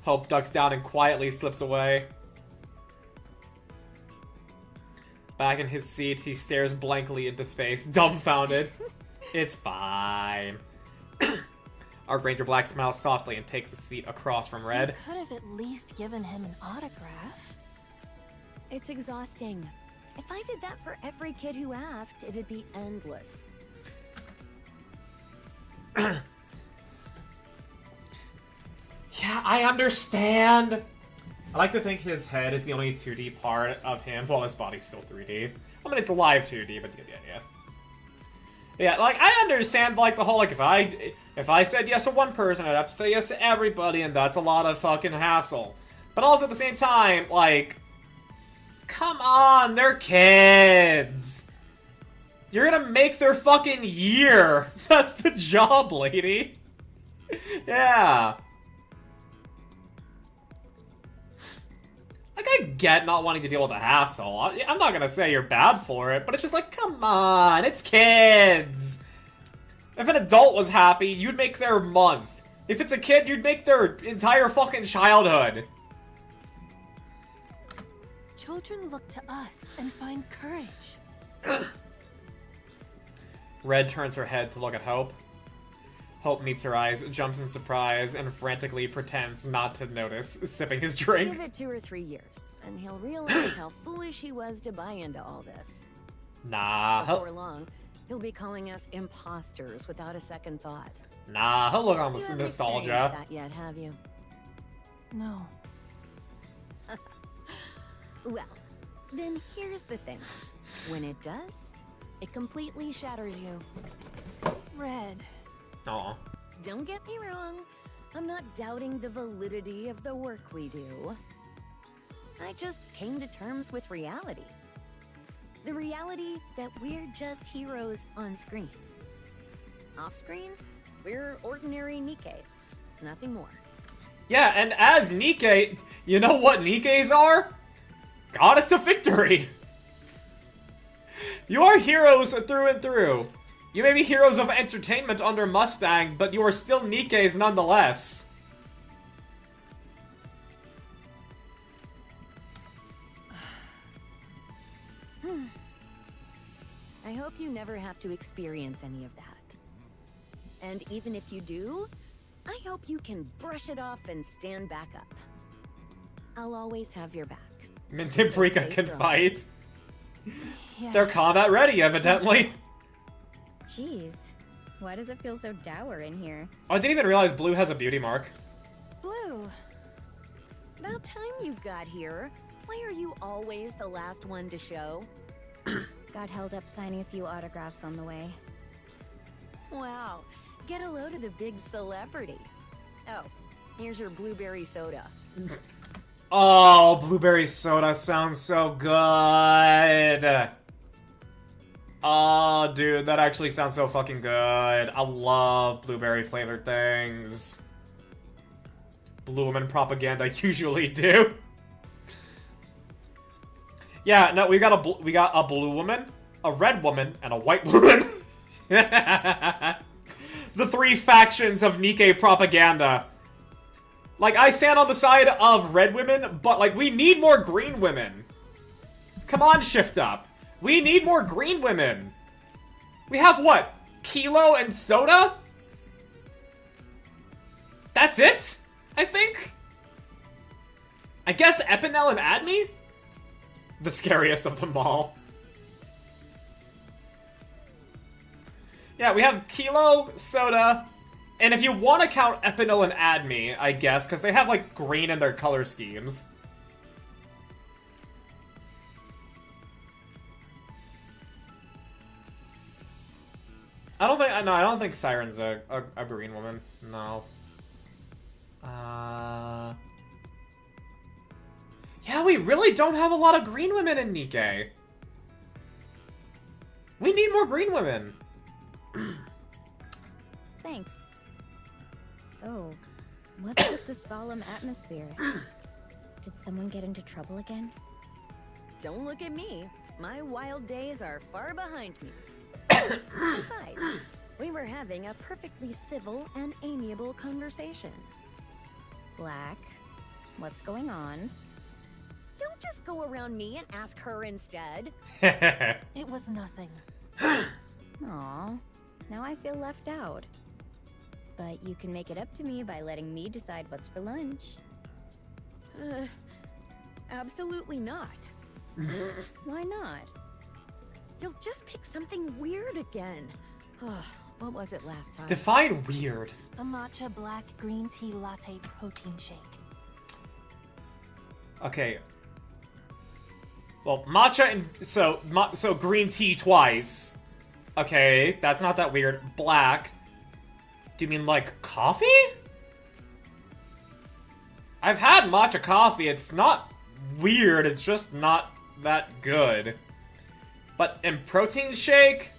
Hope ducks down and quietly slips away. Back in his seat, he stares blankly into space, dumbfounded. It's fine. Archranger Black smiles softly and takes a seat across from Red. You could have at least given him an autograph. It's exhausting. If I did that for every kid who asked, it'd be endless. Yeah, I understand. I like to think his head is the only 2D part of him, while his body's still 3D. I mean, it's live 2D, but you get the idea. Yeah, like, I understand, like, the whole, like, if I said yes to one person, I'd have to say yes to everybody, and that's a lot of fucking hassle. But also, at the same time, like, come on, they're kids. You're gonna make their fucking year. That's the job, lady. Yeah. Like, I get not wanting to deal with the hassle. I'm not gonna say you're bad for it, but it's just like, come on, it's kids. If an adult was happy, you'd make their month. If it's a kid, you'd make their entire fucking childhood. Children look to us and find courage. Red turns her head to look at Hope. Hope meets her eyes, jumps in surprise, and frantically pretends not to notice, sipping his drink. Give it 2 or 3 years, and he'll realize how foolish he was to buy into all this. Nah, Before long, he'll be calling us imposters without a second thought. Nah, he'll look on You with haven't nostalgia. experienced that yet, have you? No. Well, then here's the thing. When it does, it completely shatters you. Red. Aw. Don't get me wrong. I'm not doubting the validity of the work we do. I just came to terms with reality. The reality that we're just heroes on screen. Off screen, we're ordinary Nikkes. Nothing more. Yeah, and as Nikke, you know what Nikkes are? Goddess of Victory! You are heroes through and through. You may be heroes of entertainment under Mustang, but you are still Nikkes nonetheless. I hope you never have to experience any of that. And even if you do, I hope you can brush it off and stand back up. I'll always have your back. Mint and Brika stay can strong. fight. Yeah. They're combat ready, evidently. Jeez, why does it feel so dour in here? Oh, I didn't even realize Blue has a beauty mark. Blue. About time you got here. Why are you always the last one to show? Got held up signing a few autographs on the way. Wow, get a load of the big celebrity. Oh, here's your blueberry soda. Oh, blueberry soda sounds so good. Oh, dude, that actually sounds so fucking good. I love blueberry flavored things. Blue woman propaganda usually do. Yeah, no, we got a blue woman, a red woman, and a white woman. The 3 factions of Nikke propaganda. Like, I stand on the side of red women, but, like, we need more green women. Come on, Shift Up. We need more green women. We have, what? Kilo and Soda? That's it? I think? I guess Epinel and Adme? The scariest of them all. Yeah, we have Kilo, Soda, and if you want to count Epinel and Adme, I guess, because they have, like, green in their color schemes. I don't think, no, I don't think Siren's a green woman. No. Yeah, we really don't have a lot of green women in Nikke. We need more green women. Thanks. So, what's with the solemn atmosphere? Did someone get into trouble again? Don't look at me. My wild days are far behind me. Besides, we were having a perfectly civil and amiable conversation. Black, what's going on? Don't just go around me and ask her instead. It was nothing. Aw, now I feel left out. But you can make it up to me by letting me decide what's for lunch. Absolutely not. Why not? You'll just pick something weird again. What was it last time? Define weird. A matcha black green tea latte protein shake. Okay. Well, matcha and so green tea twice. Okay, that's not that weird. Black. Do you mean like coffee? I've had matcha coffee. It's not weird. It's just not that good. But in protein shake,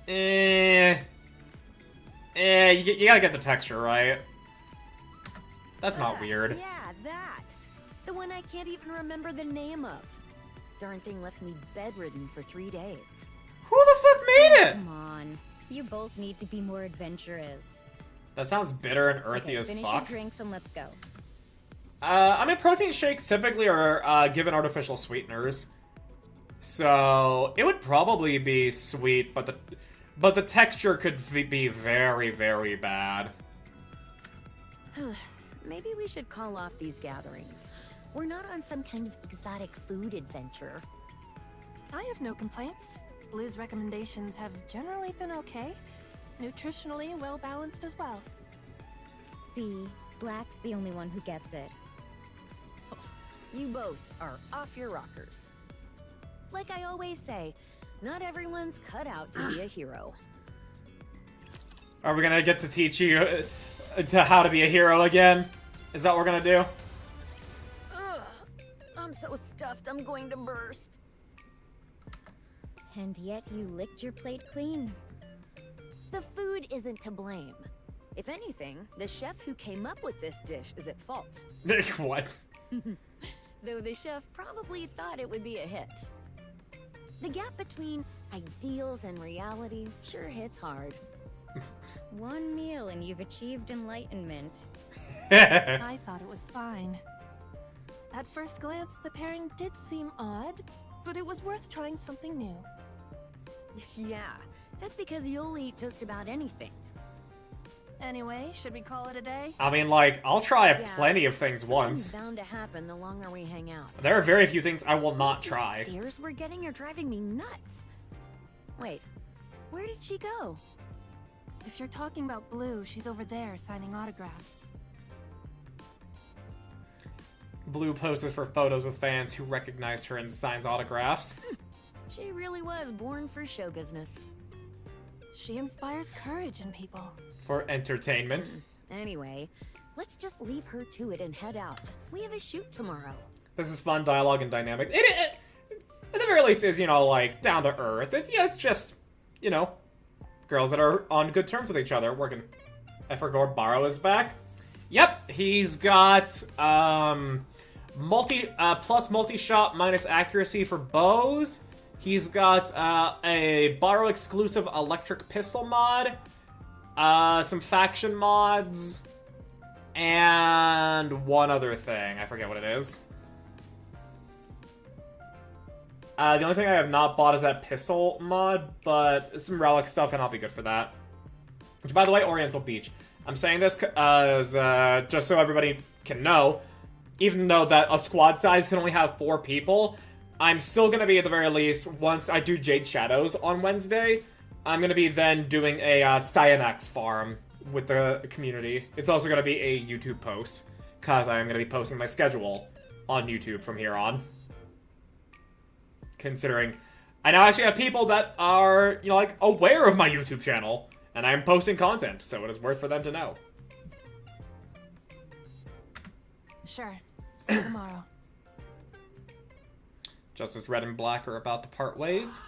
you gotta get the texture right. That's not weird. Yeah, that. The one I can't even remember the name of. Darn thing left me bedridden for 3 days. Who the fuck made it? Come on. You both need to be more adventurous. That sounds bitter and earthy Okay, as finish fuck. your drinks and let's go. I mean, protein shakes typically are given artificial sweeteners, so it would probably be sweet, but the texture could be very, very bad. Maybe we should call off these gatherings. We're not on some kind of exotic food adventure. I have no complaints. Blue's recommendations have generally been okay. Nutritionally well balanced as well. See, Black's the only one who gets it. You both are off your rockers. Like I always say, not everyone's cut out to be a hero. Are we gonna get to teach you to how to be a hero again? Is that what we're gonna do? Ugh, I'm so stuffed I'm going to burst. And yet you licked your plate clean. The food isn't to blame. If anything, the chef who came up with this dish is at fault. What? Though the chef probably thought it would be a hit. The gap between ideals and reality sure hits hard. One meal and you've achieved enlightenment. I thought it was fine. At first glance, the pairing did seem odd, but it was worth trying something new. Yeah, that's because you'll eat just about anything. Anyway, should we call it a day? I mean, like, I'll try Yeah, plenty of things something's once. bound to happen the longer we hang out. There are very few things I will not The try. stares we're getting are driving me nuts. Wait, where did she go? If you're talking about Blue, she's over there signing autographs. Blue poses for photos with fans who recognized her and signs autographs. She really was born for show business. She inspires courage in people. For entertainment. Anyway, let's just leave her to it and head out. We have a shoot tomorrow. This is fun dialogue and dynamic. It at the very least is, you know, like, down to earth. It's just, you know, girls that are on good terms with each other working. I forgot Barrow is back. Yep, he's got plus multi-shot minus accuracy for bows. He's got a Barrow exclusive electric pistol mod, some faction mods, and one other thing. I forget what it is. The only thing I have not bought is that pistol mod, but some relic stuff, and I'll be good for that. Which, by the way, Oriental Beach. I'm saying this as just so everybody can know, even though that a squad size can only have 4 people, I'm still going to be, at the very least, once I do Jade Shadows on Wednesday, I'm going to be then doing a Cyanax farm with the community. It's also going to be a YouTube post, because I'm going to be posting my schedule on YouTube from here on. Considering I now actually have people that are, you know, like, aware of my YouTube channel, and I'm posting content, so it is worth for them to know. Sure. See you tomorrow. Just as Red and Black are about to part ways,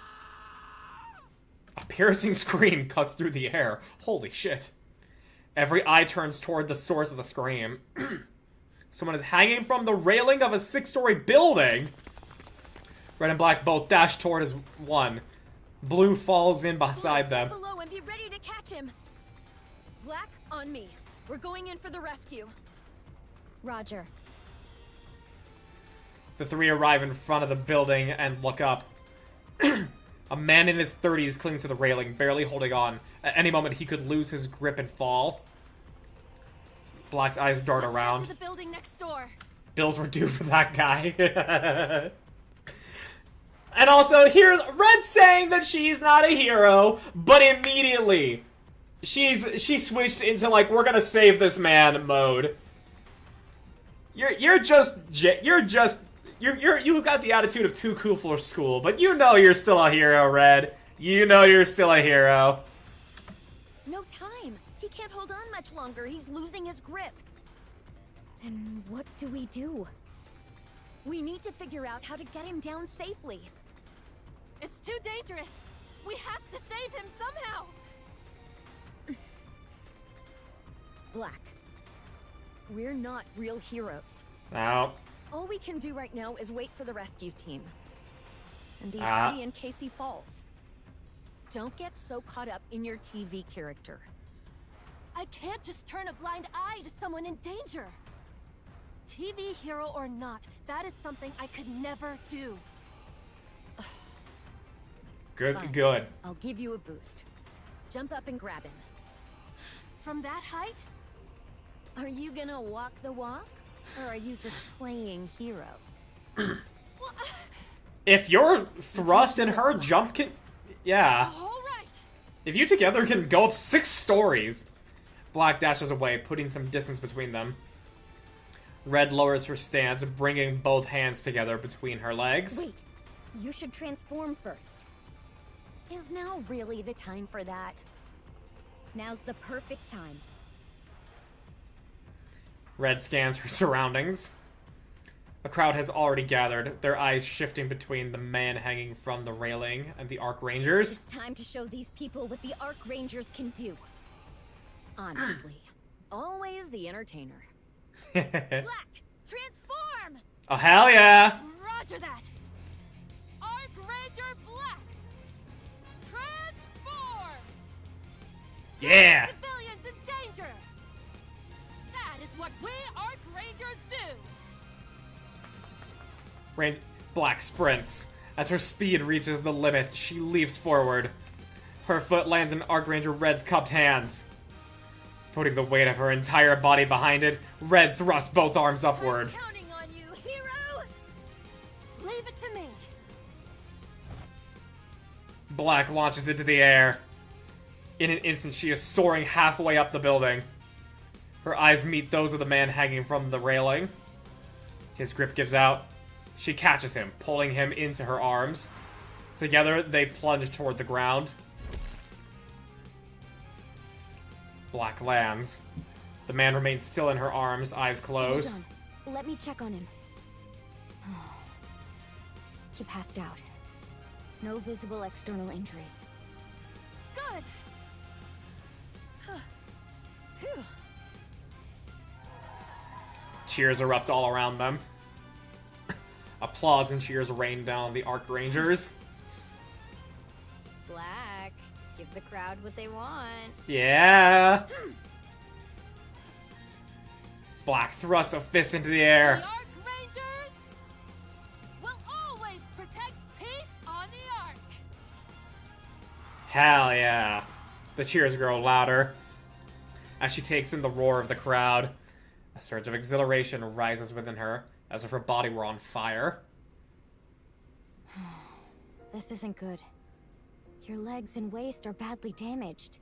a piercing scream cuts through the air. Holy shit. Every eye turns toward the source of the scream. Someone is hanging from the railing of a 6-story building. Red and Black both dash toward as one. Blue falls in beside them. Below and be ready to catch him. Black, on me. We're going in for the rescue. Roger. The three arrive in front of the building and look up. A man in his 30s clings to the railing, barely holding on. At any moment, he could lose his grip and fall. Black's eyes dart Let's around. head to the building next door. Bills were due for that guy. And also, here's Red saying that she's not a hero, but immediately she switched into, like, we're gonna save this man mode. You've got the attitude of too cool for school, but you know you're still a hero, Red. You know you're still a hero. No time. He can't hold on much longer. He's losing his grip. Then what do we do? We need to figure out how to get him down safely. It's too dangerous. We have to save him somehow. Black. We're not real heroes. No. All we can do right now is wait for the rescue team. And be Ah. ready in case he falls. Don't get so caught up in your TV character. I can't just turn a blind eye to someone in danger. TV hero or not, that is something I could never do. Good, Fine. good. I'll give you a boost. Jump up and grab him. From that height? Are you gonna walk the walk? Or are you just playing hero? If your thrust and her jump can... Yeah. All right. If you together can go up 6 stories. Black dashes away, putting some distance between them. Red lowers her stance, bringing both hands together between her legs. Wait, you should transform first. Is now really the time for that? Now's the perfect time. Red scans her surroundings. A crowd has already gathered, their eyes shifting between the man hanging from the railing and the Arc Rangers. It's time to show these people what the Arc Rangers can do. Honestly. Always the entertainer. Black, transform! Oh, hell yeah! Roger that. Arc Ranger Black. Transform. Yeah! Civilians in danger. That is what we Arc Rangers do. Black sprints. As her speed reaches the limit, she leaps forward. Her foot lands in Arc Ranger Red's cupped hands. Putting the weight of her entire body behind it, Red thrusts both arms upward. I'm counting on you, hero! Leave it to me. Black launches into the air. In an instant, she is soaring halfway up the building. Her eyes meet those of the man hanging from the railing. His grip gives out. She catches him, pulling him into her arms. Together, they plunge toward the ground. Black lands. The man remains still in her arms, eyes closed. Hold on. Let me check on him. He passed out. No visible external injuries. Good. Phew. Cheers erupt all around them. Applause and cheers rain down on the Arc Rangers. Black, give the crowd what they want. Yeah! Black thrusts a fist into the air. The Arc Rangers will always protect peace on the Ark. Hell yeah. The cheers grow louder. As she takes in the roar of the crowd, a surge of exhilaration rises within her, as if her body were on fire. This isn't good. Your legs and waist are badly damaged.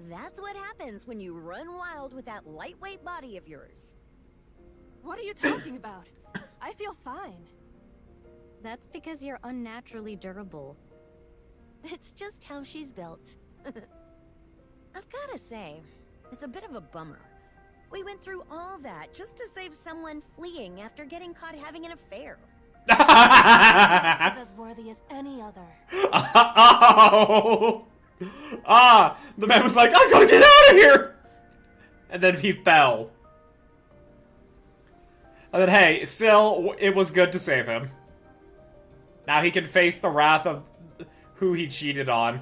That's what happens when you run wild with that lightweight body of yours. What are you talking about? I feel fine. That's because you're unnaturally durable. It's just how she's built. I've gotta say, it's a bit of a bummer. We went through all that just to save someone fleeing after getting caught having an affair. Is as worthy as any other. Oh! Ah! The man was like, I gotta get out of here! And then he fell. And then, hey, still, it was good to save him. Now he can face the wrath of who he cheated on.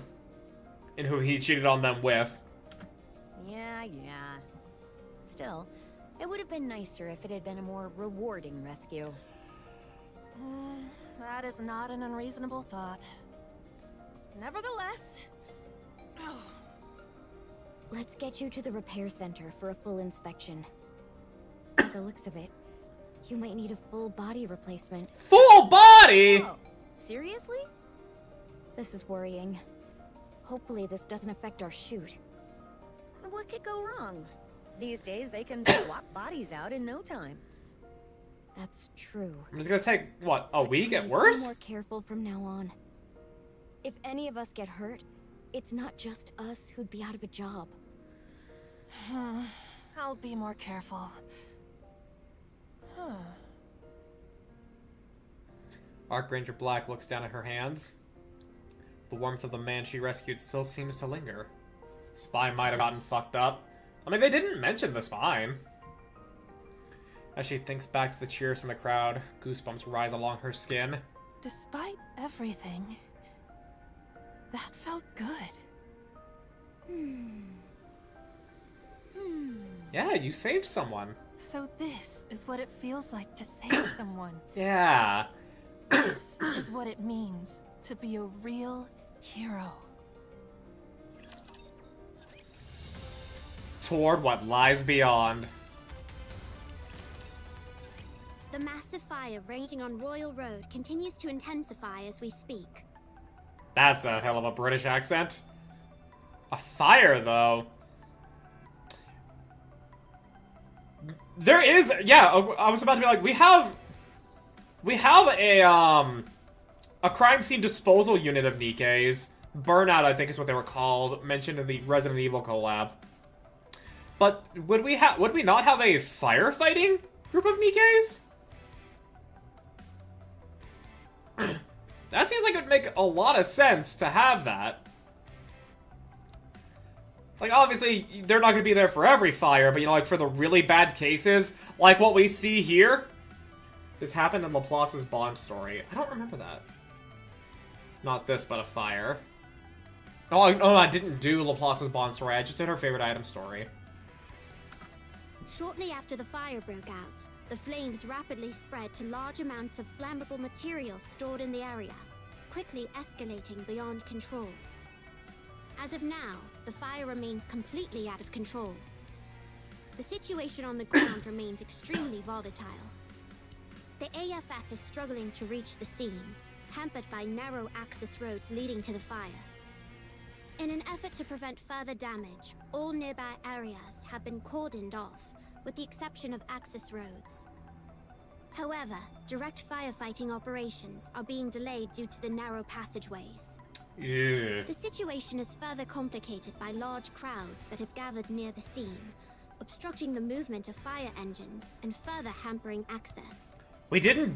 And who he cheated on them with. Yeah. Still, it would have been nicer if it had been a more rewarding rescue. That is not an unreasonable thought. Nevertheless... Oh. Let's get you to the repair center for a full inspection. By the looks of it, you might need a full body replacement. Full body?! Oh, seriously? This is worrying. Hopefully this doesn't affect our shoot. What could go wrong? These days they can swap bodies out in no time. That's true. I'm just gonna take, what, a week at Please worst? be more careful from now on. If any of us get hurt, it's not just us who'd be out of a job. I'll be more careful. Archranger Black looks down at her hands. The warmth of the man she rescued still seems to linger. Spine might have gotten fucked up. I mean, they didn't mention the spine. As she thinks back to the cheers from the crowd, goosebumps rise along her skin. Despite everything, that felt good. Yeah, you saved someone. So this is what it feels like to save someone. Yeah. This is what it means to be a real hero. Toward what lies beyond. The massive fire raging on Royal Road continues to intensify as we speak. That's a hell of a British accent. A fire, though. There is, yeah, I was about to be like, we have a crime scene disposal unit of Nikke's. Burnout, I think is what they were called, mentioned in the Resident Evil collab. But would we not have a firefighting group of Nikke's? That seems like it would make a lot of sense to have that. Like, obviously, they're not going to be there for every fire, but, you know, like, for the really bad cases, like what we see here. This happened in Laplace's Bond story. I don't remember that. Not this, but a fire. No, I didn't do Laplace's Bond story. I just did her favorite item story. Shortly after the fire broke out, the flames rapidly spread to large amounts of flammable material stored in the area, quickly escalating beyond control. As of now, the fire remains completely out of control. The situation on the ground remains extremely volatile. The AFF is struggling to reach the scene, hampered by narrow access roads leading to the fire. In an effort to prevent further damage, all nearby areas have been cordoned off, with the exception of access roads. However, direct firefighting operations are being delayed due to the narrow passageways. Yeah. The situation is further complicated by large crowds that have gathered near the scene, obstructing the movement of fire engines and further hampering access. We didn't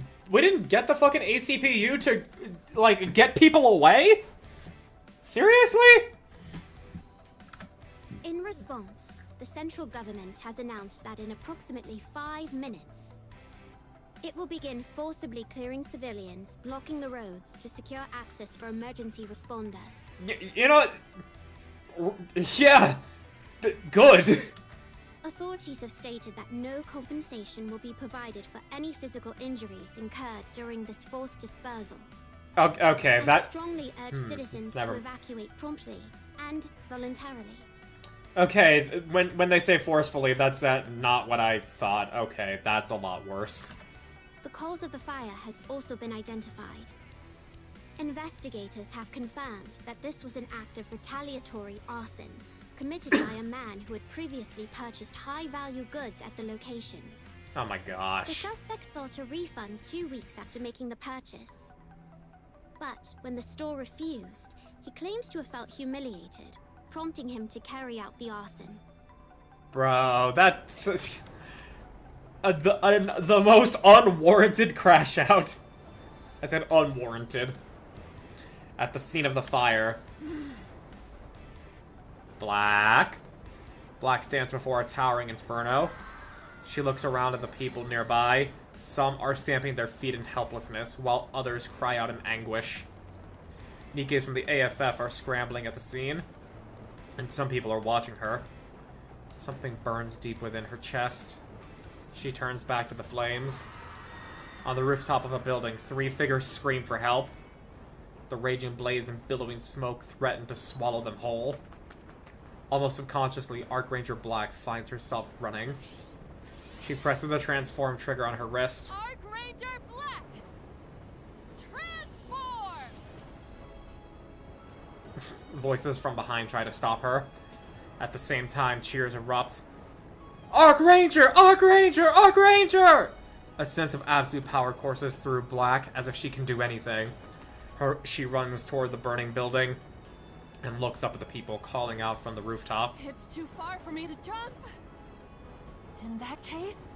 get the fucking ACPU to, like, get people away? Seriously? In response, the central government has announced that in approximately 5 minutes, it will begin forcibly clearing civilians, blocking the roads to secure access for emergency responders. You know, yeah, good. Authorities have stated that no compensation will be provided for any physical injuries incurred during this forced dispersal. Okay, And that... strongly urge citizens to evacuate promptly and voluntarily. Okay, when they say forcefully, that's not what I thought. Okay, that's a lot worse. The cause of the fire has also been identified. Investigators have confirmed that this was an act of retaliatory arson committed by a man who had previously purchased high-value goods at the location. Oh my The gosh. suspect sought a refund 2 weeks after making the purchase. But when the store refused, he claims to have felt humiliated, prompting him to carry out the arson. Bro, that's the most unwarranted crash out. I said unwarranted. At the scene of the fire. Black. Black stands before a towering inferno. She looks around at the people nearby. Some are stamping their feet in helplessness, while others cry out in anguish. Nikkes from the AFF are scrambling at the scene, and some people are watching her. Something burns deep within her chest. She turns back to the flames. On the rooftop of a building, 3 figures scream for help. The raging blaze and billowing smoke threaten to swallow them whole. Almost subconsciously, Archranger Black finds herself running. She presses the transform trigger on her wrist. Archranger Black! Transform! Voices from behind try to stop her. At the same time, cheers erupt. Archranger! Archranger! Archranger! A sense of absolute power courses through Black, as if she can do anything. She runs toward the burning building and looks up at the people calling out from the rooftop. It's too far for me to jump. In that case...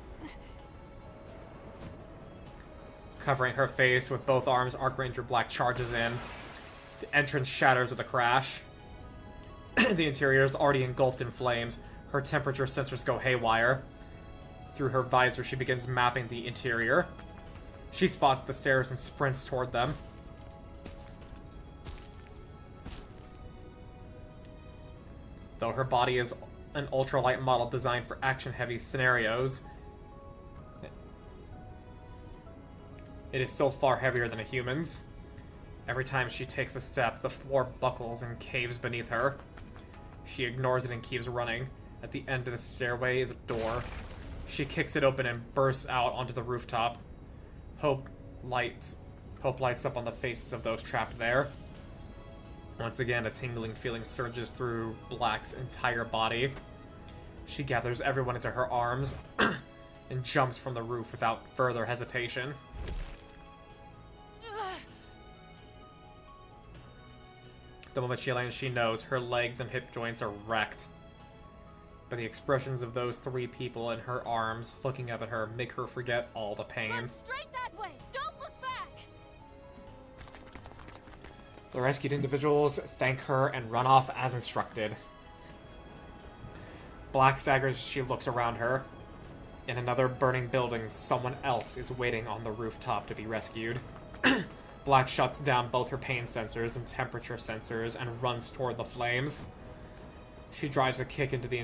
Covering her face with both arms, Archranger Black charges in. The entrance shatters with a crash. The interior is already engulfed in flames. Her temperature sensors go haywire. Through her visor, she begins mapping the interior. She spots the stairs and sprints toward them. Though her body is an ultralight model designed for action-heavy scenarios, it is still far heavier than a human's. Every time she takes a step, the floor buckles and caves beneath her. She ignores it and keeps running. At the end of the stairway is a door. She kicks it open and bursts out onto the rooftop. Hope lights up on the faces of those trapped there. Once again, a tingling feeling surges through Black's entire body. She gathers everyone into her arms and jumps from the roof without further hesitation. The moment she lands, she knows her legs and hip joints are wrecked. But the expressions of those 3 people in her arms looking up at her make her forget all the pain. Run straight that way! Don't look back! The rescued individuals thank her and run off as instructed. Black staggers as she looks around her. In another burning building, someone else is waiting on the rooftop to be rescued. Black shuts down both her pain sensors and temperature sensors and runs toward the flames. She drives a kick into the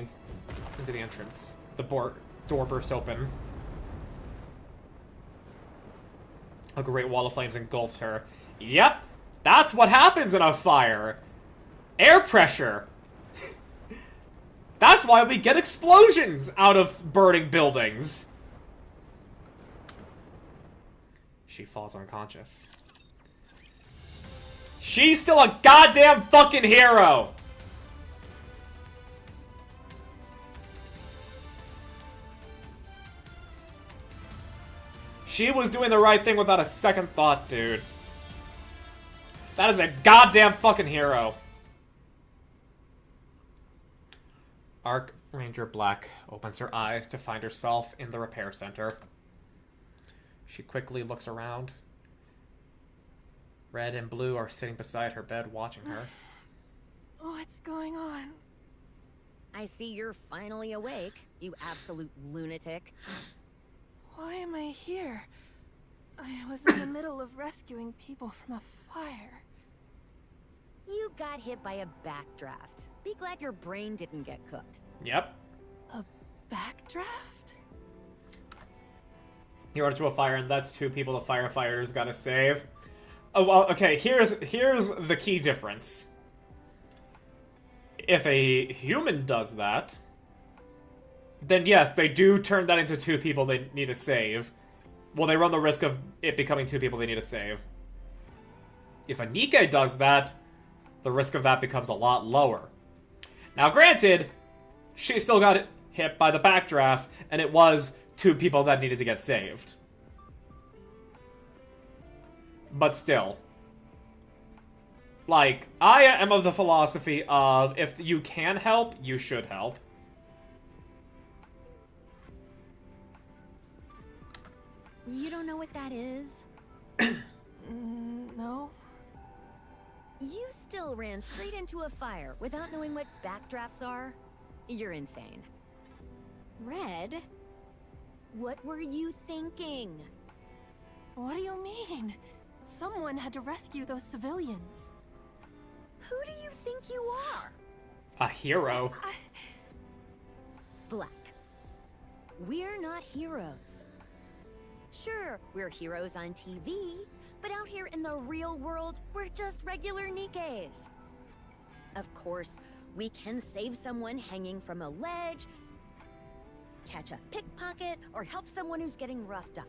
entrance. The door bursts open. A great wall of flames engulfs her. Yep, that's what happens in a fire. Air pressure. That's why we get explosions out of burning buildings. She falls unconscious. She's still a goddamn fucking hero! She was doing the right thing without a second thought, dude. That is a goddamn fucking hero. Archranger Black opens her eyes to find herself in the repair center. She quickly looks around. Red and Blue are sitting beside her bed watching her. What's going on? I see you're finally awake, you absolute lunatic. Why am I here? I was in the middle of rescuing people from a fire. You got hit by a backdraft. Be glad your brain didn't get cooked. Yep. A backdraft? You run into a fire, and that's 2 people the firefighters gotta save. Oh, well, okay, here's the key difference. If a human does that, then yes, they do turn that into 2 people they need to save. Well, they run the risk of it becoming 2 people they need to save. If a Nikke does that, the risk of that becomes a lot lower. Now, granted, she still got hit by the backdraft, and it was 2 people that needed to get saved. But still, like, I am of the philosophy of, if you can help, you should help. You don't know what that is? No. You still ran straight into a fire without knowing what backdrafts are? You're insane. Red? What were you thinking? What do you mean? Someone had to rescue those civilians. Who do you think you are? A hero. Black. We're not heroes. Sure, we're heroes on TV, but out here in the real world, we're just regular Nikkes. Of course, we can save someone hanging from a ledge, catch a pickpocket, or help someone who's getting roughed up.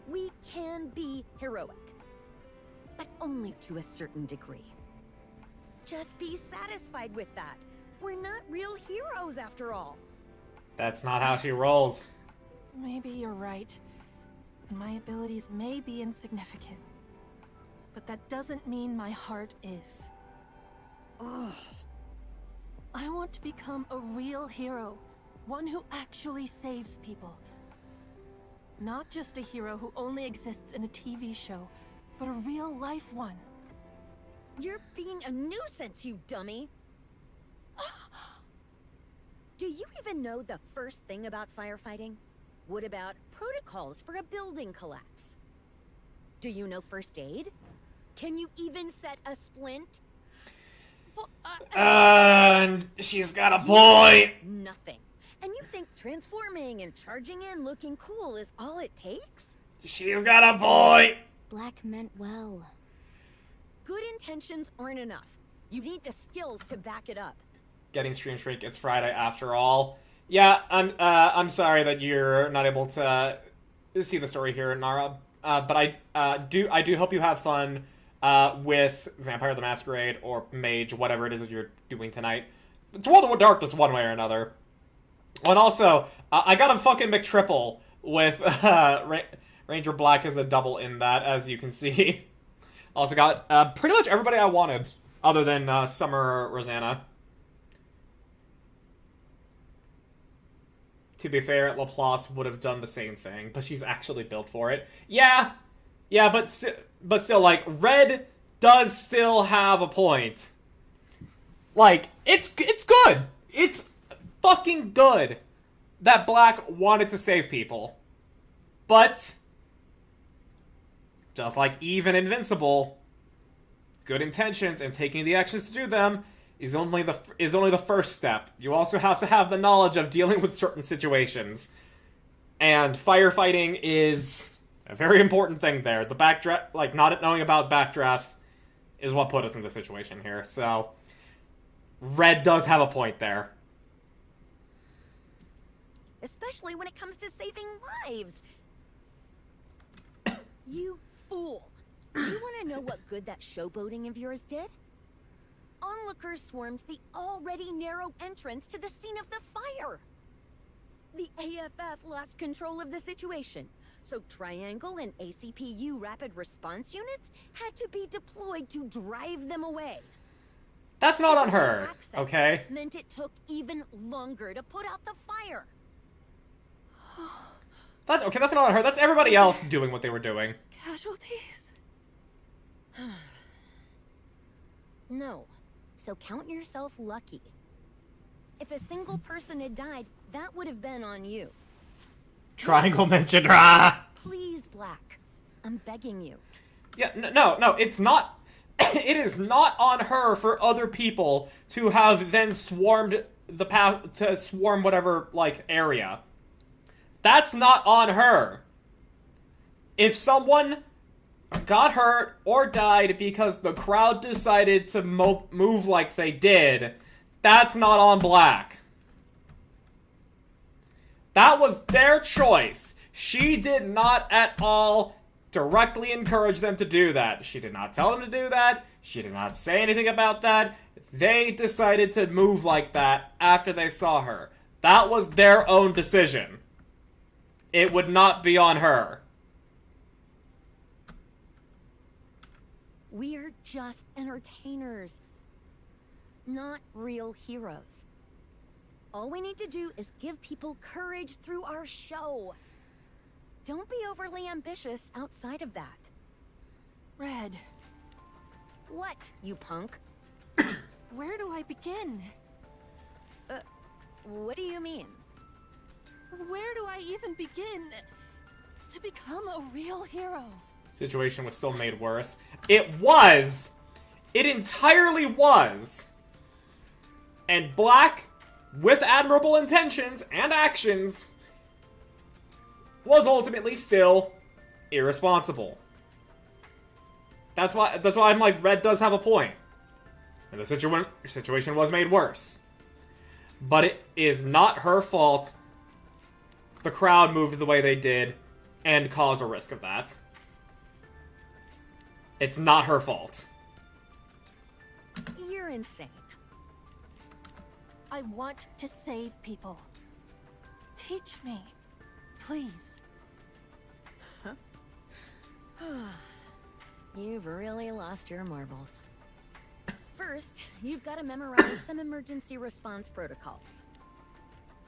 We can be heroic, but only to a certain degree. Just be satisfied with that. We're not real heroes after all. That's not how she rolls. Maybe you're right. And my abilities may be insignificant. But that doesn't mean my heart is. Ugh. I want to become a real hero. One who actually saves people. Not just a hero who only exists in a TV show, but a real-life one. You're being a nuisance, you dummy! Do you even know the first thing about firefighting? What about protocols for a building collapse? Do you know first aid? Can you even set a splint? And she's got a point! Nothing. And you think transforming and charging in looking cool is all it takes? She's got a point! Black meant well. Good intentions aren't enough. You need the skills to back it up. Getting stream shrink, it's Friday after all. Yeah, I'm sorry that you're not able to see the story here, Nara. But I do hope you have fun with Vampire the Masquerade or Mage, whatever it is that you're doing tonight. It's World of Darkness one way or another. And also, I got a fucking McTriple with Ranger Black as a double in that, as you can see. Also got pretty much everybody I wanted, other than Summer Rosanna. To be fair, Laplace would have done the same thing, but she's actually built for it. Yeah, but still, like, Red does still have a point. Like, it's good. It's fucking good that Black wanted to save people. But, just like Eve and Invincible, good intentions and taking the actions to do them is only the first step. You also have to have the knowledge of dealing with certain situations. And firefighting is a very important thing there. The backdraft, like, not knowing about backdrafts is what put us in this situation here. So, Red does have a point there. Especially when it comes to saving lives. You fool. You want to know what good that showboating of yours did? Onlookers swarmed the already narrow entrance to the scene of the fire. The AFF lost control of the situation, so Triangle and ACPU rapid response units had to be deployed to drive them away. That's not on her, Access okay? meant it took even longer to put out the fire. Okay, that's not on her. That's everybody else doing what they were doing. Casualties? No. So count yourself lucky. If a single person had died, that would have been on you. Triangle mentioned her. Please, Black. I'm begging you. Yeah, no, it's not. It is not on her for other people to have then swarmed the path to swarm whatever, like, area. That's not on her. If someone got hurt or died because the crowd decided to move like they did, that's not on Black. That was their choice. She did not at all directly encourage them to do that. She did not tell them to do that. She did not say anything about that. They decided to move like that after they saw her. That was their own decision. It would not be on her. We're just entertainers, not real heroes. All we need to do is give people courage through our show. Don't be overly ambitious outside of that. Red, What, you punk? where do I begin? What do you mean? Where do I even begin to become a real hero? Situation was still made worse. It was! It entirely was! And Black, with admirable intentions and actions, was ultimately still irresponsible. That's why I'm like, Red does have a point. And the situation was made worse. But it is not her fault the crowd moved the way they did and caused a risk of that. It's not her fault. You're insane. I want to save people. Teach me, please. You've really lost your marbles. First, you've got to memorize some emergency response protocols.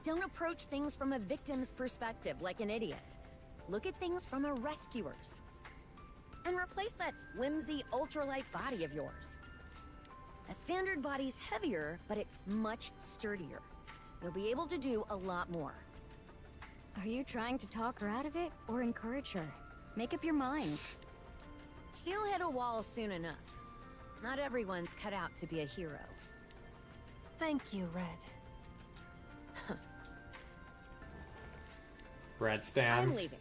Don't approach things from a victim's perspective like an idiot. Look at things from a rescuer's. And replace that flimsy ultralight body of yours. A standard body's heavier, but it's much sturdier. You'll be able to do a lot more. Are you trying to talk her out of it or encourage her? Make up your mind. She'll hit a wall soon enough. Not everyone's cut out to be a hero. Thank you, Red. Red I'm stands. leaving.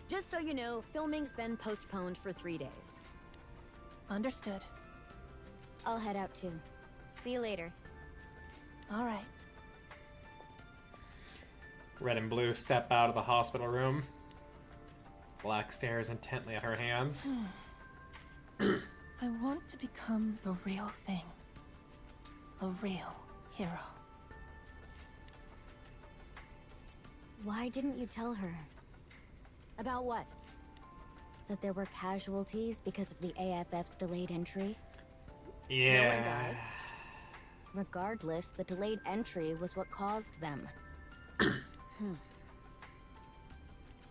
Just so you know, filming's been postponed for 3 days. Understood. I'll head out too. See you later. All right. Red and Blue step out of the hospital room. Black stares intently at her hands. I want to become the real thing. A real hero. Why didn't you tell her About what? that there were casualties because of the AFF's delayed entry? Yeah. died. Regardless, the delayed entry was what caused them.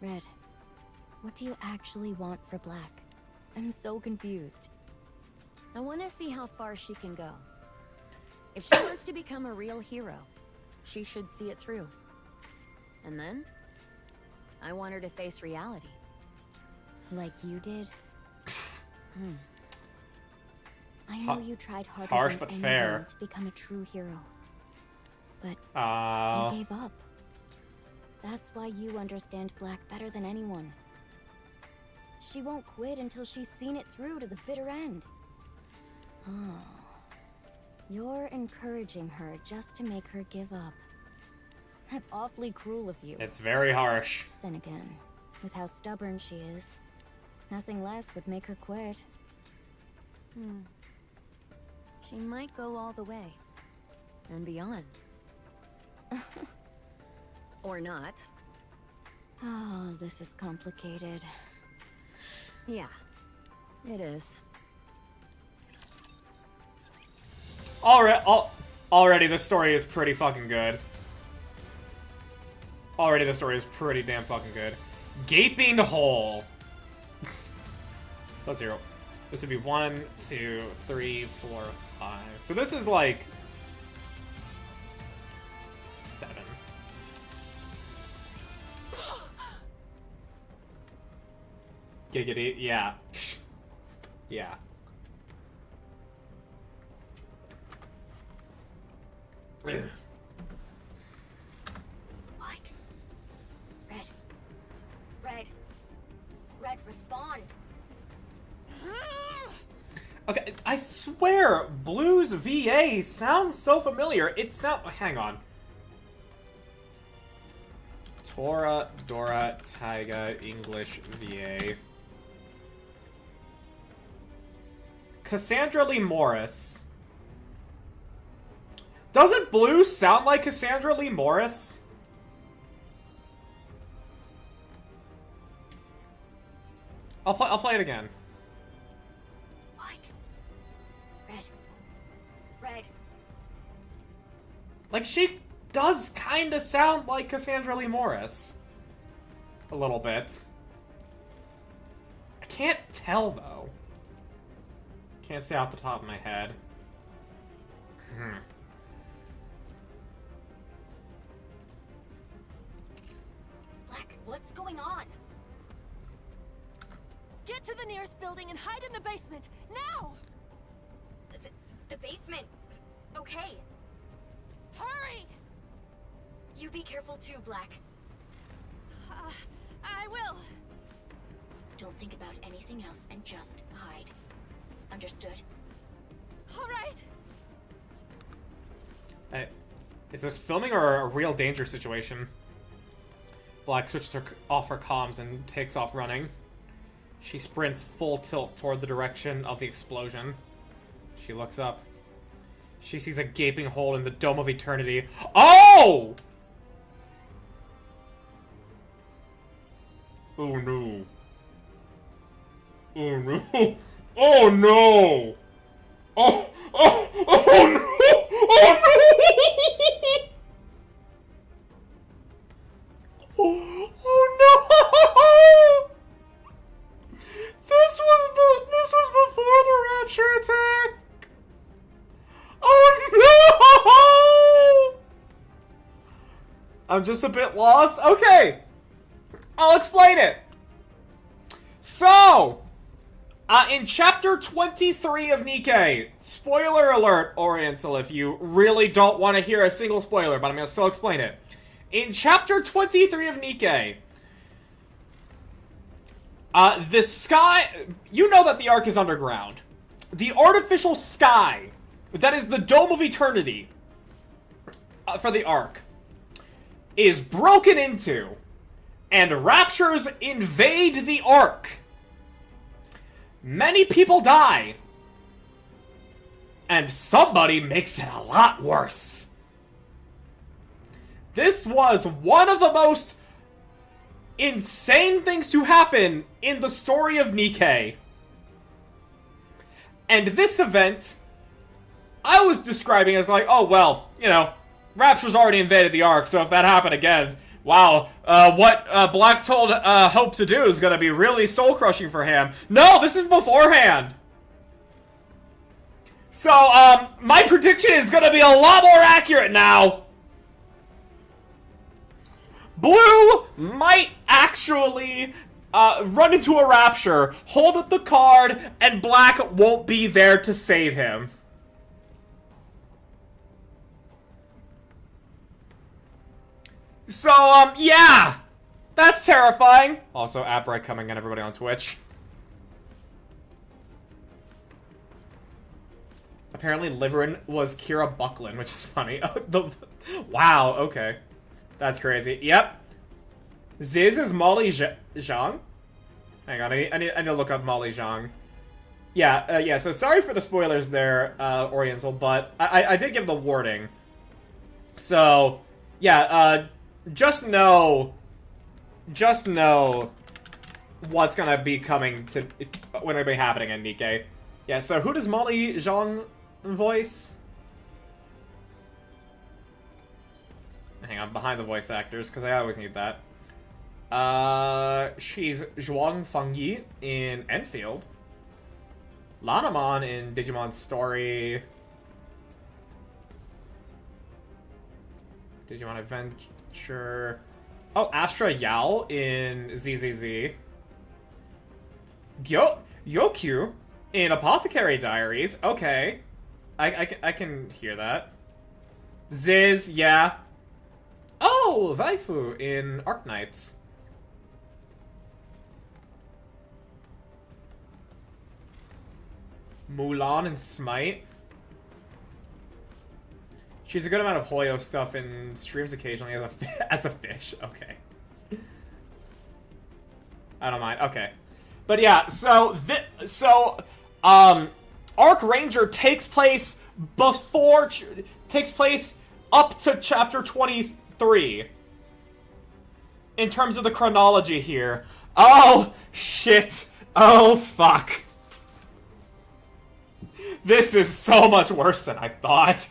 Red, what do you actually want for Black? I'm so confused. I want to see how far she can go. If she wants to become a real hero, she should see it through. And then, I want her to face reality. Like you did? I know you tried harder harsh than but anyone fair. to become a true hero. But Oh. you gave up. That's why you understand Black better than anyone. She won't quit until she's seen it through to the bitter end. Oh. You're encouraging her just to make her give up. That's awfully cruel of you. It's very harsh. Then again, with how stubborn she is, nothing less would make her quit. She might go all the way. And beyond. Or not. Oh, this is complicated. Yeah, it is. Already, this story is pretty fucking good. Already, the story is pretty damn fucking good. Gaping hole. Let's zero. This would be 1, 2, 3, 4, 5. So this is like 7. Giggity, yeah. Yeah. What? Red, respond. Okay, I swear, Blue's VA sounds so familiar. Hang on. Tora, Dora, Taiga, English, VA. Cassandra Lee Morris. Doesn't Blue sound like Cassandra Lee Morris? I'll play it again. What? Like, she does kind of sound like Cassandra Lee Morris. A little bit. I can't tell, though. Can't say off the top of my head. Black, what's going on? Get to the nearest building and hide in the basement, now! The basement. Okay. Hurry! You be careful too, Black. I will. Don't think about anything else and just hide. Understood? All right. Hey, is this filming or a real danger situation? Black switches off her comms and takes off running. She sprints full tilt toward the direction of the explosion. She looks up. She sees a gaping hole in the Dome of Eternity. Oh! Oh no. Oh no. Oh no! Oh no! Oh no! Oh no! This was before the Rapture attack! Oh no! I'm just a bit lost. Okay! I'll explain it! So, in Chapter 23 of Nikke, spoiler alert, Oriental, if you really don't want to hear a single spoiler, but I'm going to still explain it. In Chapter 23 of Nikke, the sky... You know that the Ark is underground. The artificial sky, that is the Dome of Eternity, for the Ark, is broken into, and Raptures invade the Ark. Many people die. And somebody makes it a lot worse. This was one of the most insane things to happen in the story of Nikke. And this event, I was describing as like, oh well, you know, Rapture's already invaded the Ark, so if that happened again, wow, what Black told Hope to do is going to be really soul-crushing for him. No, this is beforehand! So, my prediction is going to be a lot more accurate now! Blue might actually run into a Rapture, hold up the card, and Black won't be there to save him. So, yeah! That's terrifying! Also, Abright coming in, everybody on Twitch. Apparently, Liverin was Kira Buckland, which is funny. Wow, okay. That's crazy. Yep. Ziz is Molly Zhang? Hang on, I need to look up Molly Zhang. Yeah, yeah, so sorry for the spoilers there, Oriental, but I did give the warning. So, yeah, just know what's gonna be coming to, when it'll be happening in Nikke. Yeah, so who does Molly Zhang voice? Hang on, behind the voice actors, because I always need that. She's Zhuang Fengyi in Enfield. Lanamon in Digimon Story. Digimon Adventure. Oh, Astra Yao in ZZZ. Yokyu in Apothecary Diaries. Okay. I can hear that. Ziz, yeah. Oh, Waifu in Arknights. Mulan and Smite. She's a good amount of Hoyo stuff in streams occasionally as a fish. Okay. I don't mind. Okay. But yeah, so Arc Ranger takes place up to chapter 23 in terms of the chronology here. Oh shit. Oh fuck. This is so much worse than I thought.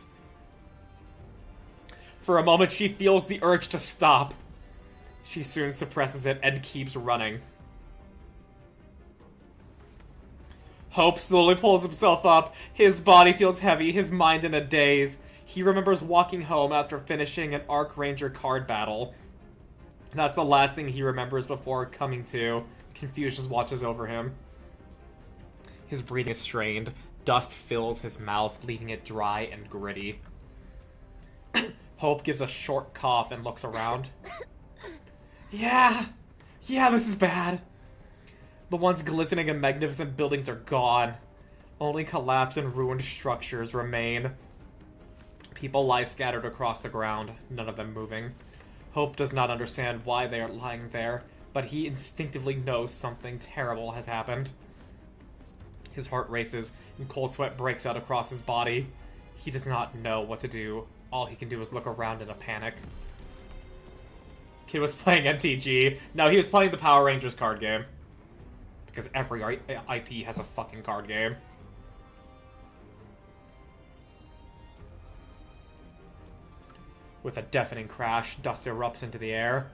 For a moment, she feels the urge to stop. She soon suppresses it and keeps running. Hope slowly pulls himself up. His body feels heavy, his mind in a daze. He remembers walking home after finishing an Archranger card battle. That's the last thing he remembers before coming to. Confusion watches over him. His breathing is strained. Dust fills his mouth, leaving it dry and gritty. Hope gives a short cough and looks around. Yeah, this is bad. The once glistening and magnificent buildings are gone. Only collapsed and ruined structures remain. People lie scattered across the ground, none of them moving. Hope does not understand why they are lying there, but he instinctively knows something terrible has happened. His heart races, and cold sweat breaks out across his body. He does not know what to do. All he can do is look around in a panic. Kid was playing MTG. No, he was playing the Power Rangers card game. Because every IP has a fucking card game. With a deafening crash, dust erupts into the air.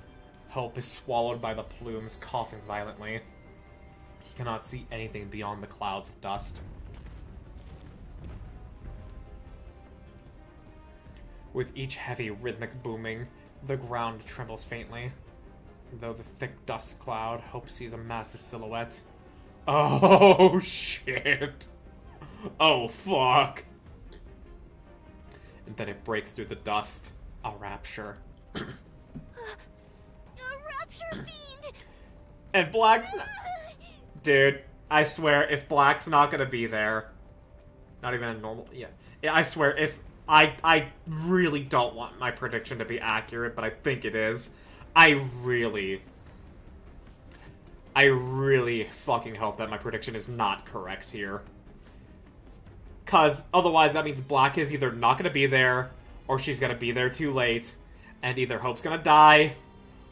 Hope is swallowed by the plumes, coughing violently. He cannot see anything beyond the clouds of dust. With each heavy, rhythmic booming, the ground trembles faintly. Though the thick dust cloud, Hope sees a massive silhouette. Oh, shit. Oh, fuck. And then it breaks through the dust. A rapture. A rapture fiend! And Black's not... Dude, I swear, if Black's not gonna be there... Not even a normal... Yeah, I swear, if... I really don't want my prediction to be accurate, but I think it is. I really fucking hope that my prediction is not correct here. Cause otherwise that means Black is either not gonna be there, or she's gonna be there too late, and either Hope's gonna die,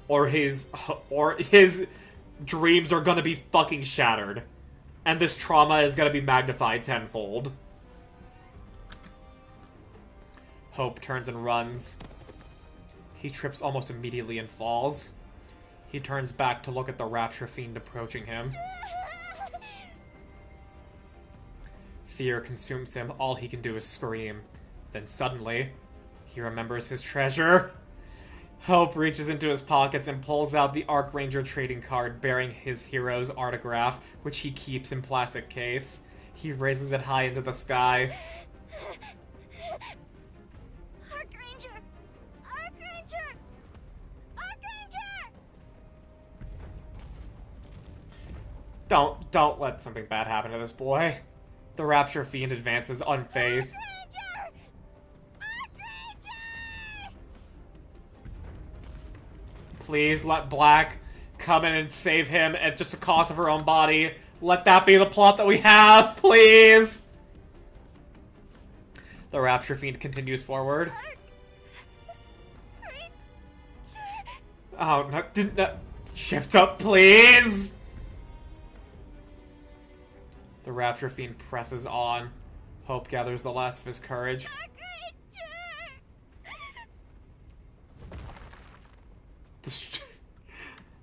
or his dreams are gonna be fucking shattered. And this trauma is gonna be magnified tenfold. Hope turns and runs. He trips almost immediately and falls. He turns back to look at the Rapture Fiend approaching him. Fear consumes him. All he can do is scream. Then suddenly, he remembers his treasure. Hope reaches into his pockets and pulls out the Archranger trading card bearing his hero's autograph, which he keeps in plastic case. He raises it high into the sky. Archranger! Archranger! Archranger! Don't let something bad happen to this boy. The Rapture Fiend advances unfazed. Archranger! Archranger! Please let Black come in and save him at just the cost of her own body. Let that be the plot that we have, please! The Rapture Fiend continues forward. Oh, no, didn't that... Shift up, please! The Rapture Fiend presses on. Hope gathers the last of his courage.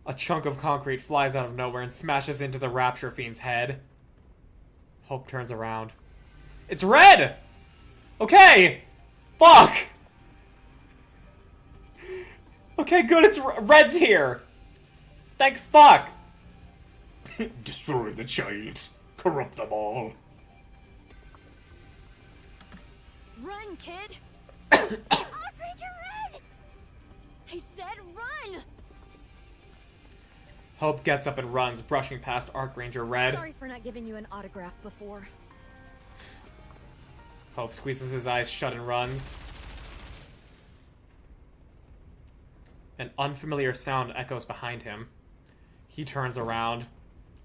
A chunk of concrete flies out of nowhere and smashes into the Rapture Fiend's head. Hope turns around. It's red! Okay! Fuck! Okay, good, it's red's here! Thank fuck! Destroy the child. Corrupt them all. Run, kid! Archranger Red! I said run! Hope gets up and runs, brushing past Archranger Red. Sorry for not giving you an autograph before. Hope squeezes his eyes shut and runs. An unfamiliar sound echoes behind him. He turns around.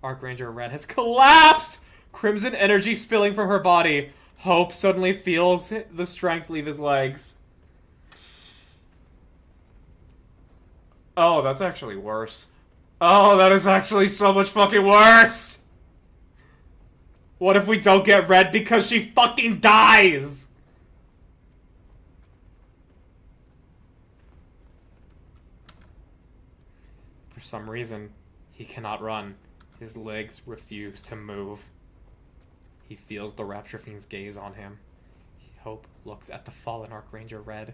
Archranger Red has collapsed! Crimson energy spilling from her body. Hope suddenly feels the strength leave his legs. Oh, that's actually worse. Oh, that is actually so much fucking worse! What if we don't get Red because she fucking dies? some reason, he cannot run. His legs refuse to move. He feels the Rapture Fiend's gaze on him. Hope looks at the fallen Archranger Red.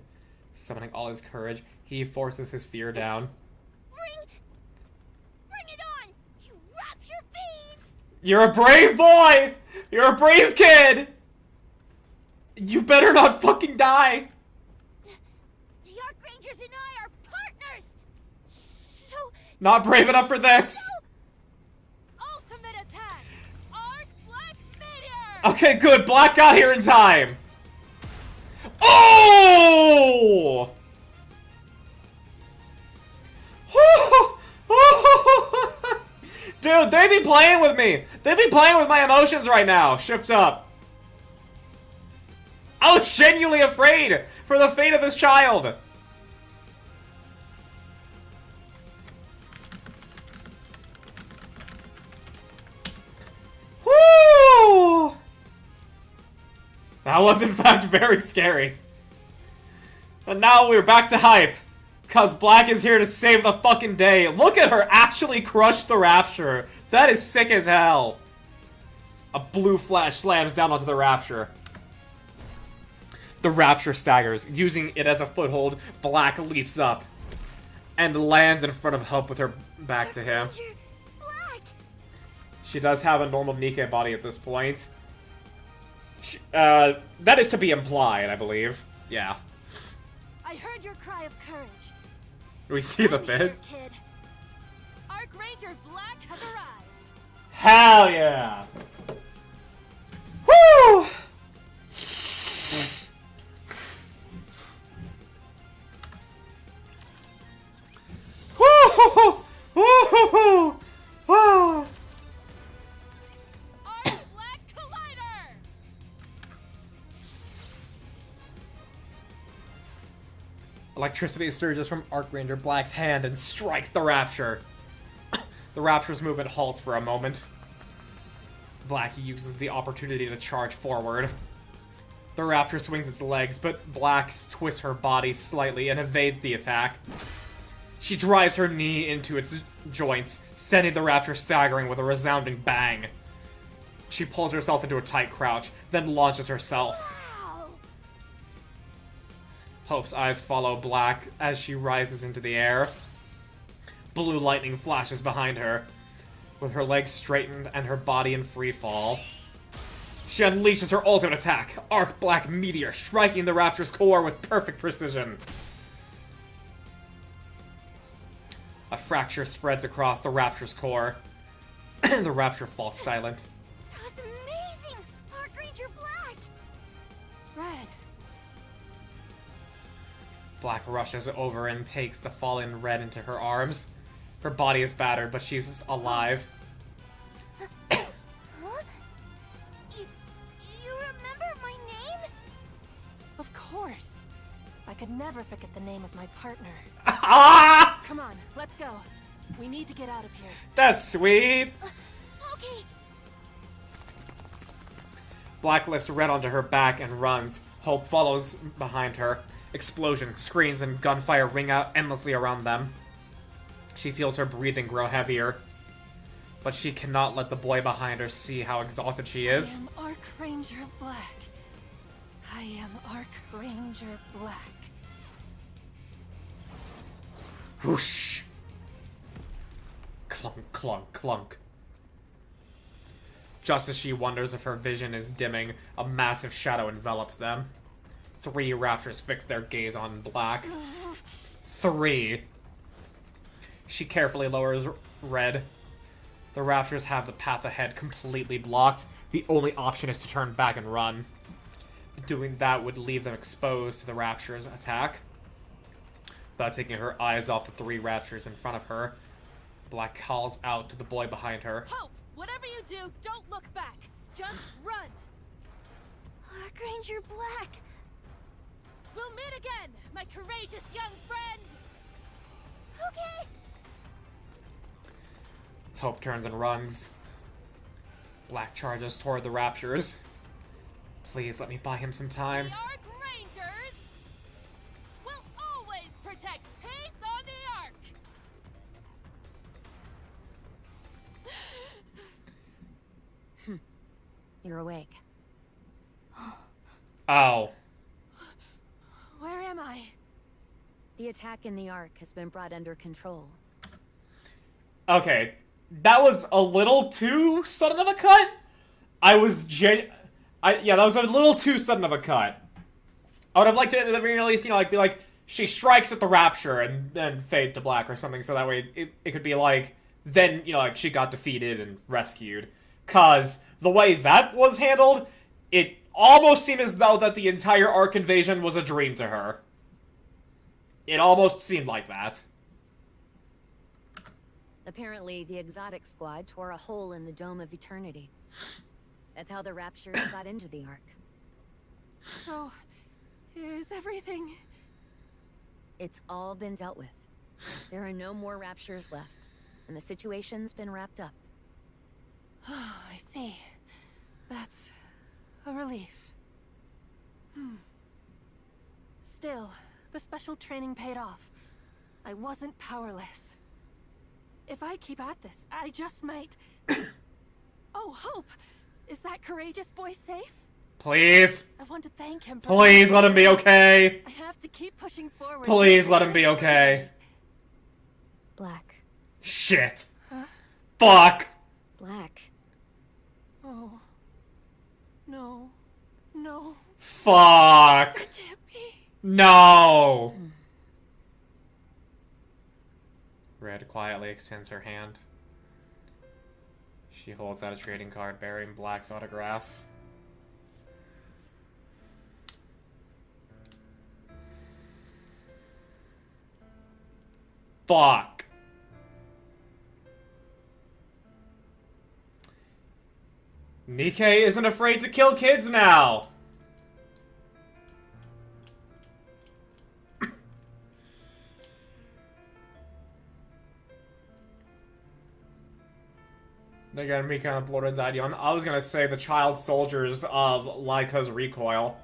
Summoning all his courage, he forces his fear down. Bring it on, you Rapture Fiend! You're a brave boy! You're a brave kid! You better not fucking die! The Archrangers and I are partners! So... Not brave enough for this! Ultimate attack! Arc Black Meteor! Okay, good. Black got here in time. Oh! Dude, they be playing with me. They be playing with my emotions right now. Shift up. I was genuinely afraid for the fate of this child. Woo! That was in fact very scary. And now we're back to hype. Cause Black is here to save the fucking day. Look at her actually crush the Rapture. That is sick as hell. A blue flash slams down onto the Rapture. The Rapture staggers. Using it as a foothold, Black leaps up. And lands in front of Hope with her back to him. Black! She does have a normal Nikke body at this point. That is to be implied, I believe. Yeah. I heard your cry of courage. We see the I'm here, fit. kid. Archranger Black has arrived. Hell yeah! Woo! Woo! Woo! Ah! Arc Black Collider! Electricity surges from Archranger Black's hand and strikes the Rapture. The Rapture's movement halts for a moment. Black uses the opportunity to charge forward. The Rapture swings its legs, but Black twists her body slightly and evades the attack. She drives her knee into its joints, sending the Rapture staggering with a resounding bang. She pulls herself into a tight crouch, then launches herself. Wow! Hope's eyes follow Black as she rises into the air. Blue lightning flashes behind her, with her legs straightened and her body in free fall. She unleashes her ultimate attack, Arc Black Meteor, striking the Rapture's core with perfect precision. A fracture spreads across the Rapture's core. The Rapture falls silent. That was amazing! Archranger Black! Red. Black rushes over and takes the fallen Red into her arms. Her body is battered, but she's alive. Huh? You remember my name? Of course. I could never forget the name of my partner. Ah! Come on, let's go. We need to get out of here. That's sweet! Okay. Black lifts Red onto her back and runs. Hope follows behind her. Explosions, screams, and gunfire ring out endlessly around them. She feels her breathing grow heavier. But she cannot let the boy behind her see how exhausted she is. I am Archranger Black. I am Archranger Black. Whoosh! Clunk, clunk, clunk. Just as she wonders if her vision is dimming, a massive shadow envelops them. 3 Raptors fix their gaze on Black. 3. She carefully lowers Red. The Raptors have the path ahead completely blocked. The only option is to turn back and run. Doing that would leave them exposed to the Raptors' attack. Without taking her eyes off the 3 Raptors in front of her, Black calls out to the boy behind her. Hope, whatever you do, don't look back. Just run. Archranger Black! We'll meet again, my courageous young friend. Okay! Hope turns and runs. Black charges toward the Raptors. Please let me buy him some time. The Archrangers will always protect peace on the Ark. you're awake. Oh. Where am I? The attack in the Ark has been brought under control. Okay. That was a little too sudden of a cut. Yeah, that was a little too sudden of a cut. I would have liked to at the very least, be like, she strikes at the Rapture and then fade to black or something, so that way it could be like, then, she got defeated and rescued. Cause the way that was handled, it almost seemed as though that the entire Ark invasion was a dream to her. It almost seemed like that. Apparently, the Exotic Squad tore a hole in the Dome of Eternity. That's how the Rapture got into the Ark. So, is everything... It's all been dealt with. There are no more Raptures left, and the situation's been wrapped up. Oh, I see. That's a relief. Still, the special training paid off. I wasn't powerless. If I keep at this, I just might... Oh, Hope! Is that courageous boy safe? Please. I want to thank him for... Please let him be okay. I have to keep pushing forward. Please let him be okay. Black. Shit. Huh? Fuck. Black. Oh. No. No. Fuck. It can't be. No. Red quietly extends her hand. She holds out a trading card bearing Black's autograph. Fuck. Nikke isn't afraid to kill kids now. They're gonna be kind of Bloodred's idea. I was gonna say the child soldiers of Laika's recoil.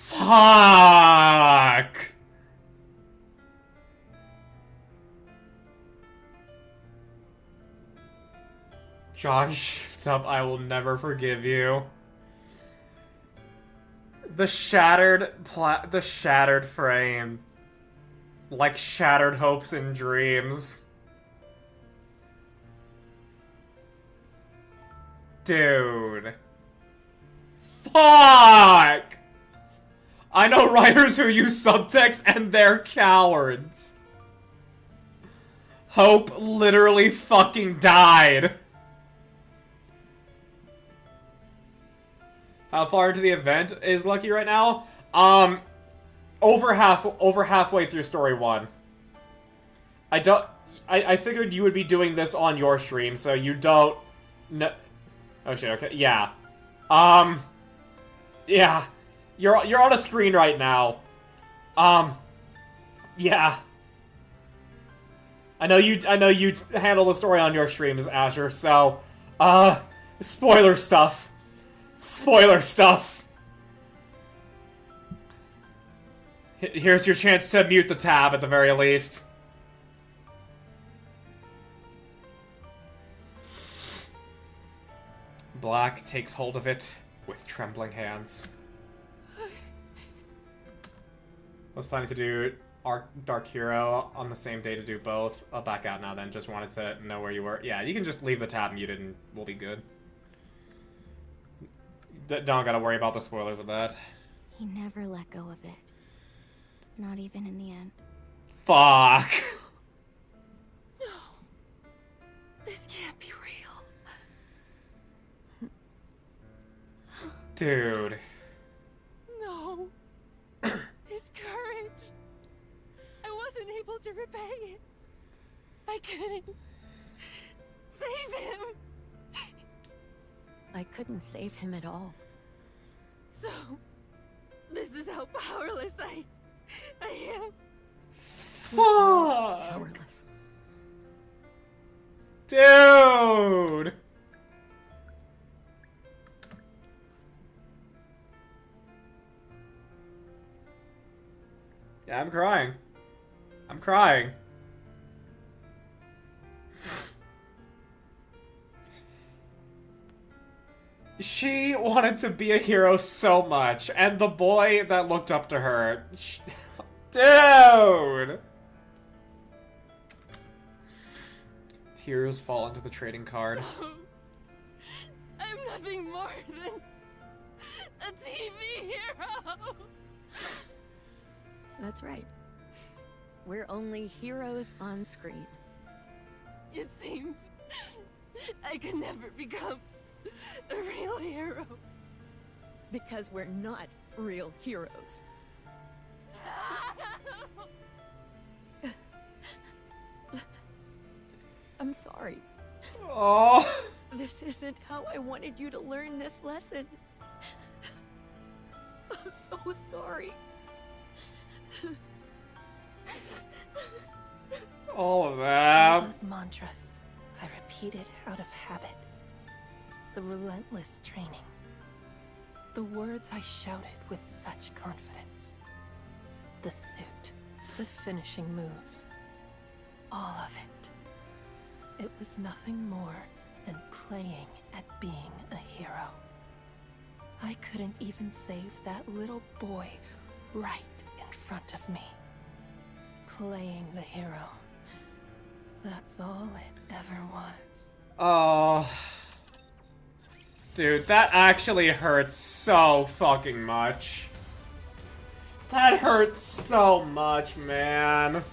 Fuck! John shifts up. I will never forgive you. The shattered frame. Like shattered hopes and dreams. Dude. Fuck! I know writers who use subtext and they're cowards. Hope literally fucking died. How far into the event is Lucky right now? Over halfway through story 1. I figured you would be doing this on your stream, so you don't... No. Oh shit, okay, yeah. Yeah. You're on a screen right now. Yeah. I know you handle the story on your streams, Asher, so, spoiler stuff. Spoiler stuff. Here's your chance to mute the tab at the very least. Black takes hold of it with trembling hands. I was planning to do Dark Hero on the same day to do both. I'll back out now then. Just wanted to know where you were. Yeah, you can just leave the tab muted and we'll be good. Don't gotta worry about the spoilers with that. He never let go of it. Not even in the end. Fuck. No. This can't be real. Dude. No. His courage. I wasn't able to repay it. I couldn't save him. I couldn't save him at all. So, this is how powerless I am. Fuck. Powerless. Dude. Yeah, I'm crying. I'm crying. She wanted to be a hero so much, and the boy that looked up to her... Dude! Tears fall into the trading card. So, I'm nothing more than a TV hero! That's right. We're only heroes on screen. It seems I could never become a real hero. Because we're not real heroes. I'm sorry. Oh. This isn't how I wanted you to learn this lesson. I'm so sorry. All of All that. those mantras I repeated out of habit. The relentless training. The words I shouted with such confidence. The suit. The finishing moves. All of it. It was nothing more than playing at being a hero. I couldn't even save that little boy right in front of me. Playing the hero. That's all it ever was. Oh. Dude, that actually hurts so fucking much. That hurts so much, man.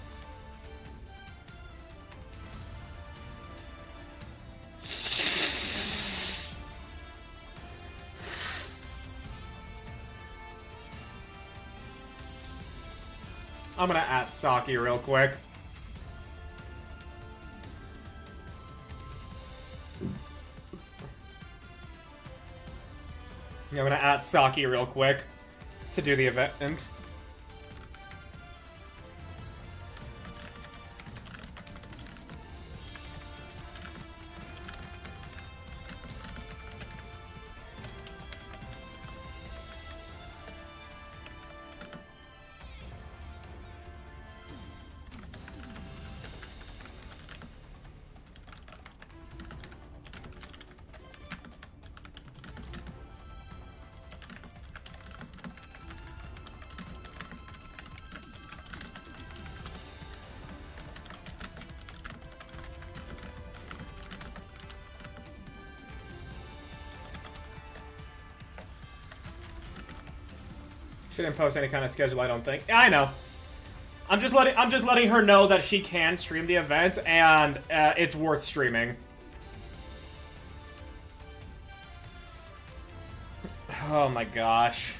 I'm gonna at Saki real quick. Yeah, I'm gonna at Saki real quick to do the event. She didn't post any kind of schedule, I don't think. Yeah, I know. I'm just letting her know that she can stream the event and it's worth streaming. Oh my gosh.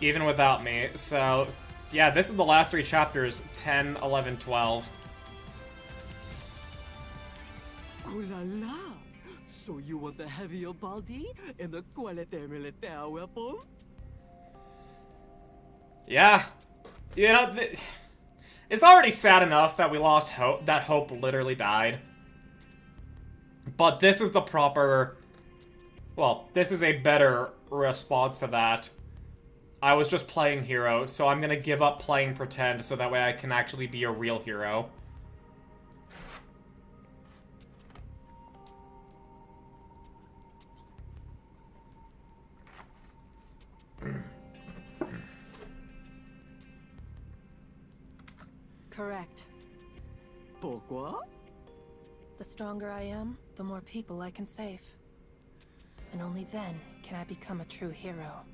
Even without me. So, yeah, this is the last 3 chapters, 10, 11, 12. Oh la la! So you want the heavier body and the quality militaire weapon? Yeah. You know, it's already sad enough that we lost hope, that hope literally died. But this is the proper... Well, this is a better response to that. I was just playing hero, so I'm gonna give up playing pretend so that way I can actually be a real hero. Correct. Pourquoi? The stronger I am, the more people I can save. And only then can I become a true hero.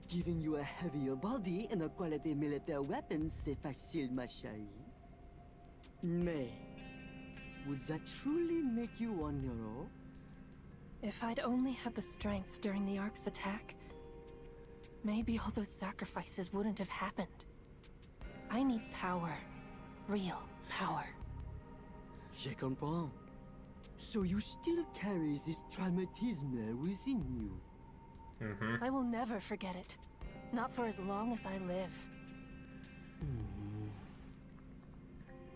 Giving you a heavier body and a quality militaire weapon, c'est facile, ma chérie. Mais, would that truly make you one hero? If I'd only had the strength during the Ark's attack, maybe all those sacrifices wouldn't have happened. I need power. Real power. Je comprends. So you still carry this traumatisme within you. I will never forget it. Not for as long as I live.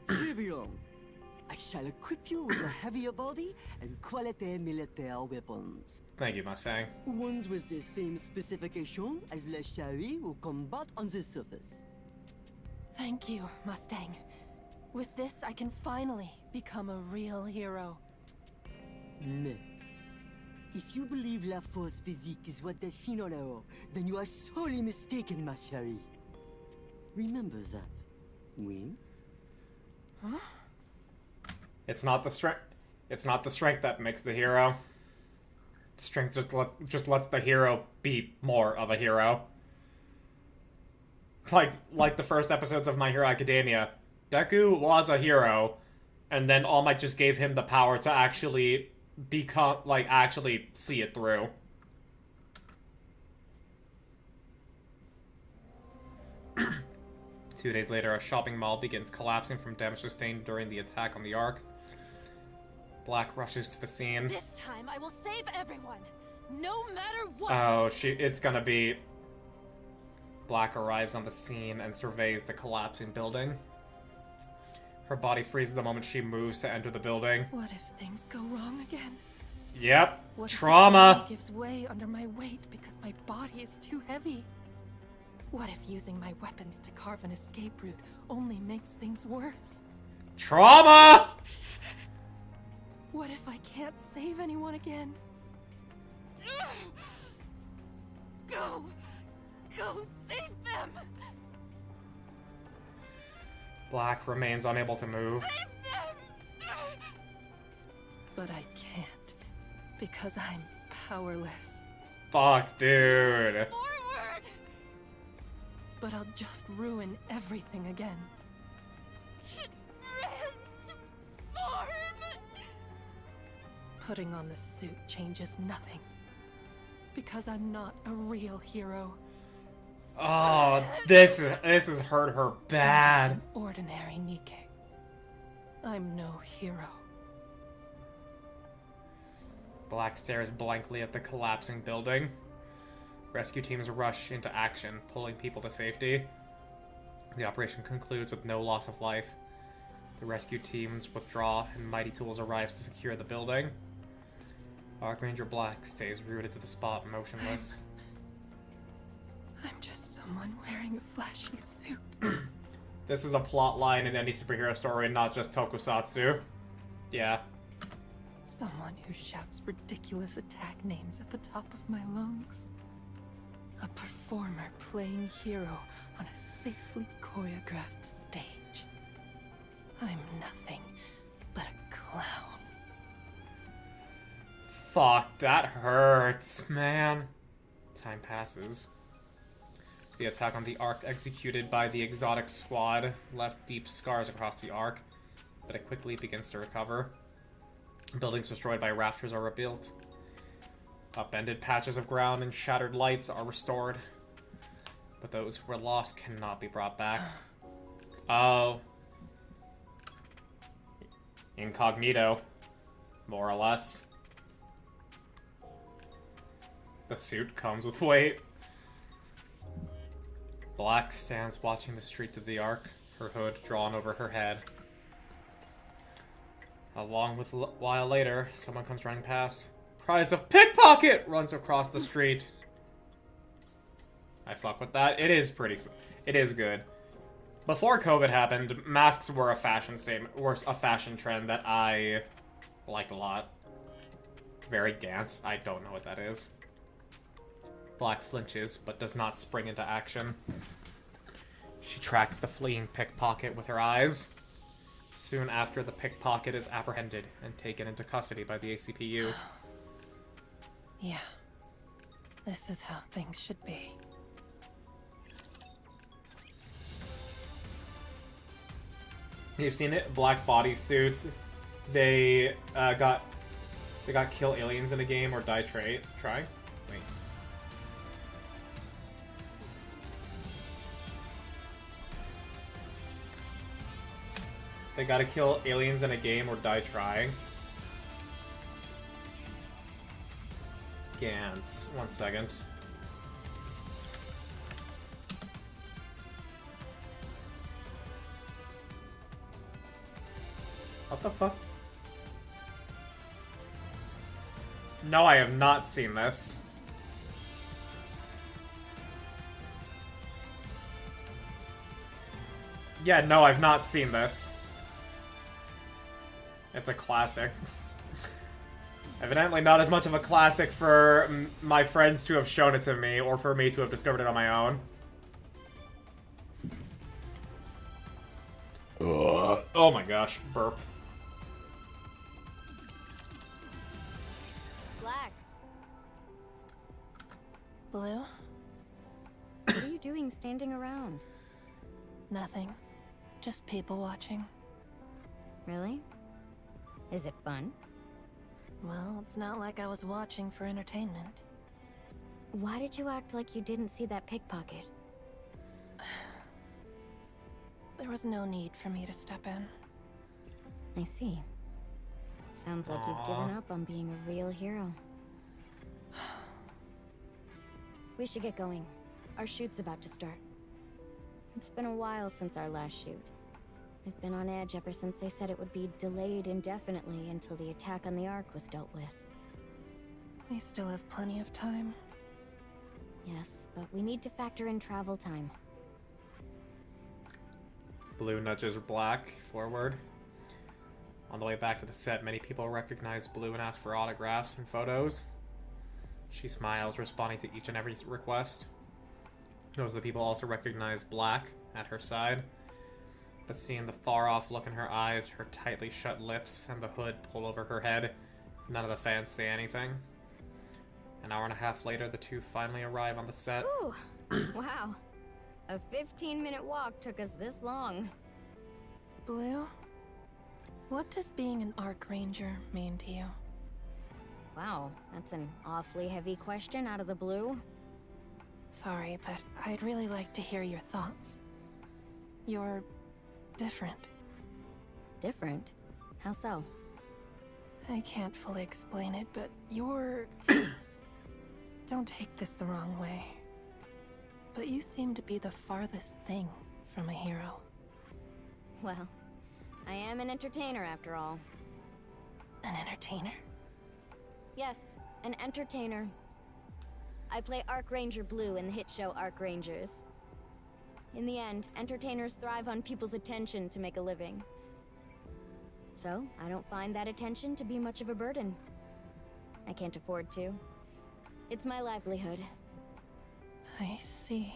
Très bien. I shall equip you with a heavier body and quality militaire weapons. Thank you, Mustang. Ones with the same specification as Le Chari who combat on the surface. Thank you, Mustang. With this, I can finally become a real hero. Mais, if you believe la force physique is what defines un héros, then you are sorely mistaken, ma chérie. Remember that, oui? Huh? It's not the strength. It's not the strength that makes the hero. Strength just lets the hero be more of a hero. Like the first episodes of My Hero Academia, Deku was a hero, and then All Might just gave him the power to actually become, like, actually see it through. Two days later, a shopping mall begins collapsing from damage sustained during the attack on the Ark. Black rushes to the scene. This time, I will save everyone, no matter what. Oh, it's gonna be... Black arrives on the scene and surveys the collapsing building. Her body freezes the moment she moves to enter the building. What if things go wrong again? Yep, What if trauma! the building gives way under my weight because my body is too heavy? What if using my weapons to carve an escape route only makes things worse? Trauma! What if I can't save anyone again? Go! Go save them! Black remains unable to move. Save them! But I can't, because I'm powerless. Fuck, dude. Forward! But I'll just ruin everything again. Transform! Putting on the suit changes nothing. Because I'm not a real hero. Oh, this has hurt her I'm bad. just an ordinary Nikke. I'm no hero. Black stares blankly at the collapsing building. Rescue teams rush into action, pulling people to safety. The operation concludes with no loss of life. The rescue teams withdraw, and Mighty Tools arrives to secure the building. Archranger Black stays rooted to the spot, motionless. I'm just someone wearing a flashy suit. This is a plot line in any superhero story, not just tokusatsu. Yeah. Someone who shouts ridiculous attack names at the top of my lungs. A performer playing hero on a safely choreographed stage. I'm nothing but a clown. Fuck, that hurts, man. Time passes. The attack on the Ark executed by the exotic squad left deep scars across the Ark, but it quickly begins to recover. Buildings destroyed by raptors are rebuilt. Upended patches of ground and shattered lights are restored. But those who were lost cannot be brought back. Oh. Incognito. More or less. The suit comes with weight. Black stands watching the street of the Ark, her hood drawn over her head. A while later, someone comes running past. Prize of pickpocket runs across the street. I fuck with that. It is it is good. Before COVID happened, masks were a fashion statement, were a fashion trend that I liked a lot. Very Gantz. I don't know what that is. Black flinches, but does not spring into action. She tracks the fleeing pickpocket with her eyes. Soon after, the pickpocket is apprehended and taken into custody by the ACPU. Yeah. This is how things should be. You've seen it? Black bodysuits. They got kill aliens in a game or die try. Wait. They gotta kill aliens in a game or die trying. Gantz. 1 second. What the fuck? No, I have not seen this. Yeah, no, I've not seen this. It's a classic. Evidently not as much of a classic for my friends to have shown it to me, or for me to have discovered it on my own. Oh my gosh, burp. Black, Blue? what are you doing standing around? Nothing. Just people watching. Really? Is it fun? Well, it's not like I was watching for entertainment. Why did you act like you didn't see that pickpocket? There was no need for me to step in. I see. Sounds like you've given up on being a real hero. We should get going. Our shoot's about to start. It's been a while since our last shoot. I've been on edge ever since they said it would be delayed indefinitely until the attack on the Ark was dealt with. We still have plenty of time. Yes, but we need to factor in travel time. Blue nudges Black forward. On the way back to the set, many people recognize Blue and ask for autographs and photos. She smiles, responding to each and every request. Knows that people also recognize Black at her side. But seeing the far-off look in her eyes, her tightly shut lips, and the hood pulled over her head, none of the fans say anything. An hour and a half later, the two finally arrive on the set. Whew. Wow. A 15-minute walk took us this long. Blue? What does being an Arc Ranger mean to you? Wow, that's an awfully heavy question out of the blue. Sorry, but I'd really like to hear your thoughts. You're different. Different? How so? I can't fully explain it, but you're... Don't take this the wrong way. But you seem to be the farthest thing from a hero. Well, I am an entertainer after all. An entertainer? Yes, an entertainer. I play Arc Ranger Blue in the hit show Arc Rangers. In the end, entertainers thrive on people's attention to make a living. So, I don't find that attention to be much of a burden. I can't afford to. It's my livelihood. I see.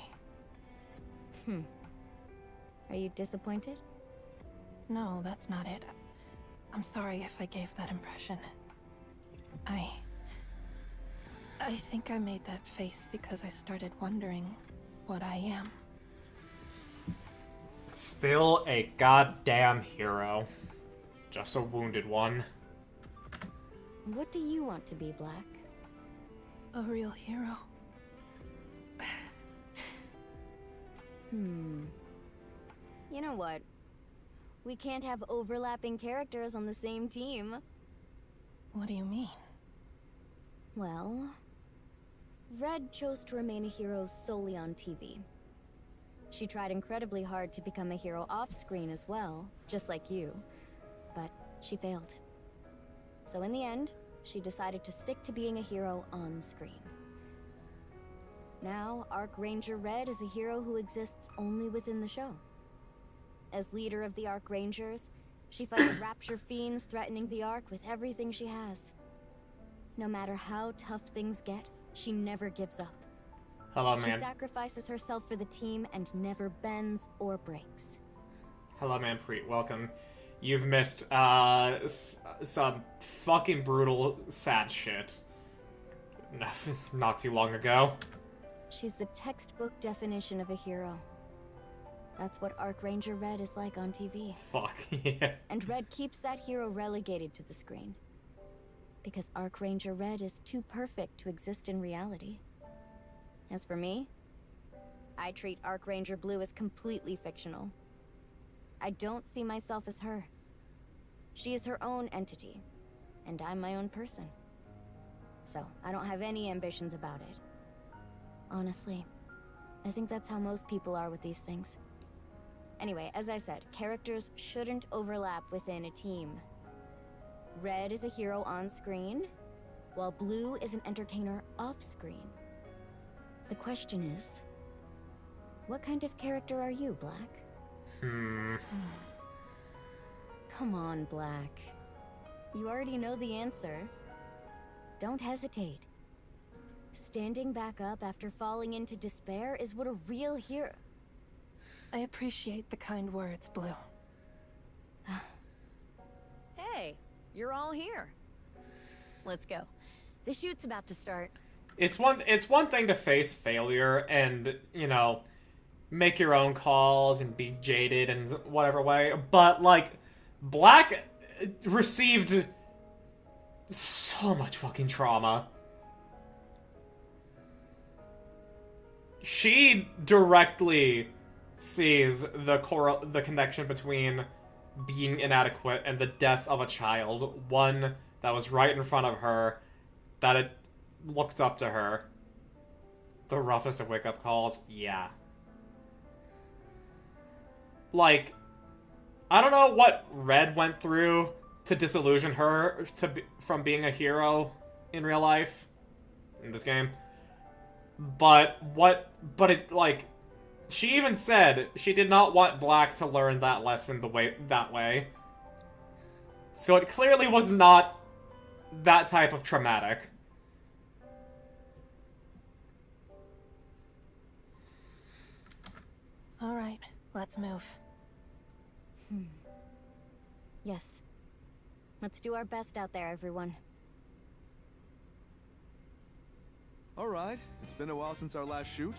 Are you disappointed? No, that's not it. I'm sorry if I gave that impression. I think I made that face because I started wondering what I am. Still a goddamn hero. Just a wounded one. What do you want to be, Black? A real hero. You know what? We can't have overlapping characters on the same team. What do you mean? Well, Red chose to remain a hero solely on TV. She tried incredibly hard to become a hero off-screen as well, just like you, but she failed. So in the end, she decided to stick to being a hero on screen. Now, Arc Ranger Red is a hero who exists only within the show. As leader of the Arc Rangers, she fights Rapture Fiends threatening the Ark with everything she has. No matter how tough things get, she never gives up. Hello, She man. sacrifices herself for the team and never bends or breaks. Hello, Manpreet. Welcome. You've missed some fucking brutal, sad shit. Not too long ago. She's the textbook definition of a hero. That's what Arc Ranger Red is like on TV. Fuck, yeah. And Red keeps that hero relegated to the screen. Because Arc Ranger Red is too perfect to exist in reality. As for me, I treat Arc Ranger Blue as completely fictional. I don't see myself as her. She is her own entity, and I'm my own person. So, I don't have any ambitions about it. Honestly, I think that's how most people are with these things. Anyway, as I said, characters shouldn't overlap within a team. Red is a hero on screen, while Blue is an entertainer off screen. The question is, what kind of character are you, Black? Come on, Black. You already know the answer. Don't hesitate. Standing back up after falling into despair is what a real hero... I appreciate the kind words, Blue. Hey, you're all here. Let's go. The shoot's about to start. It's one thing to face failure and, you know, make your own calls and be jaded in whatever way, but, like, Black received so much fucking trauma. She directly sees the connection between being inadequate and the death of a child, one that was right in front of her, that it looked up to her. The roughest of wake-up calls, yeah. Like, I don't know what Red went through to disillusion her from being a hero in real life, in this game. But it, like, she even said she did not want Black to learn that lesson that way. So it clearly was not that type of traumatic. All right, let's move. Yes. Let's do our best out there, everyone. Alright, it's been a while since our last shoot.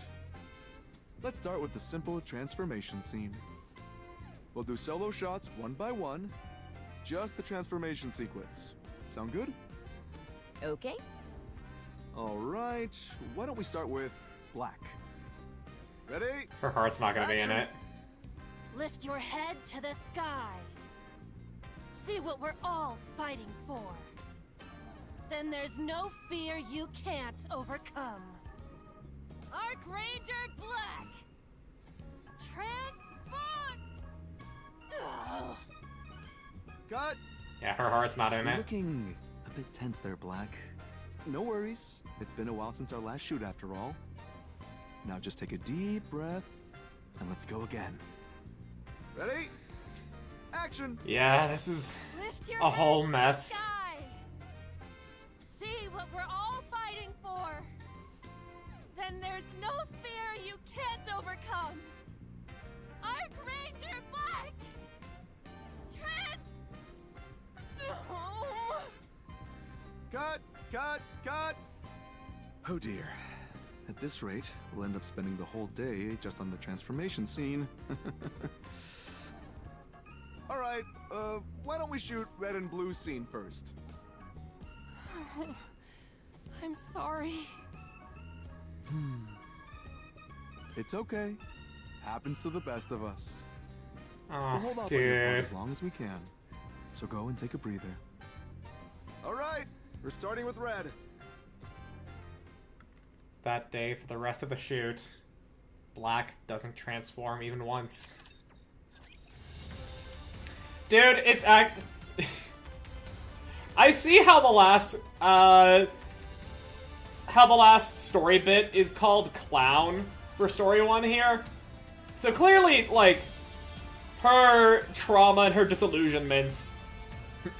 Let's start with the simple transformation scene. We'll do solo shots one by one, just the transformation sequence. Sound good? Okay. Alright, why don't we start with Black? Ready? Her heart's not gonna be in it. Lift your head to the sky. See what we're all fighting for. Then there's no fear you can't overcome. Archranger Black! Transform! Ugh. Cut! Yeah, her heart's not in You're it. looking a bit tense there, Black. No worries. It's been a while since our last shoot after all. Now just take a deep breath, and let's go again. Ready? Action! Yeah, this is Lift your a whole head to mess. the sky. See what we're all fighting for. Then there's no fear you can't overcome. Archranger Black! Cut! Cut! Cut! Oh dear. At this rate, we'll end up spending the whole day just on the transformation scene. Alright, why don't we shoot red and blue scene first? I'm sorry. It's okay. Happens to the best of us. We'll Oh, hold off on your part dude. as long as we can. So go and take a breather. Alright, we're starting with red. That day, for the rest of the shoot, Black doesn't transform even once. Dude, it's I see how the last story bit is called Clown for story 1 here. So clearly, like, her trauma and her disillusionment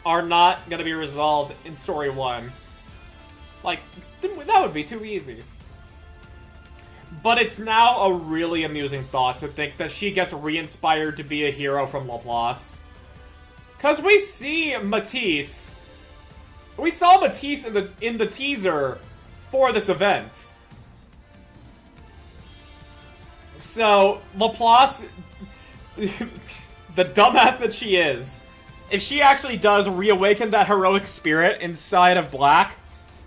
are not gonna be resolved in story 1. Like, that would be too easy. But it's now a really amusing thought to think that she gets re-inspired to be a hero from Laplace. Cause we see Matisse. We saw Matisse in the teaser for this event. So Laplace, the dumbass that she is, if she actually does reawaken that heroic spirit inside of Black,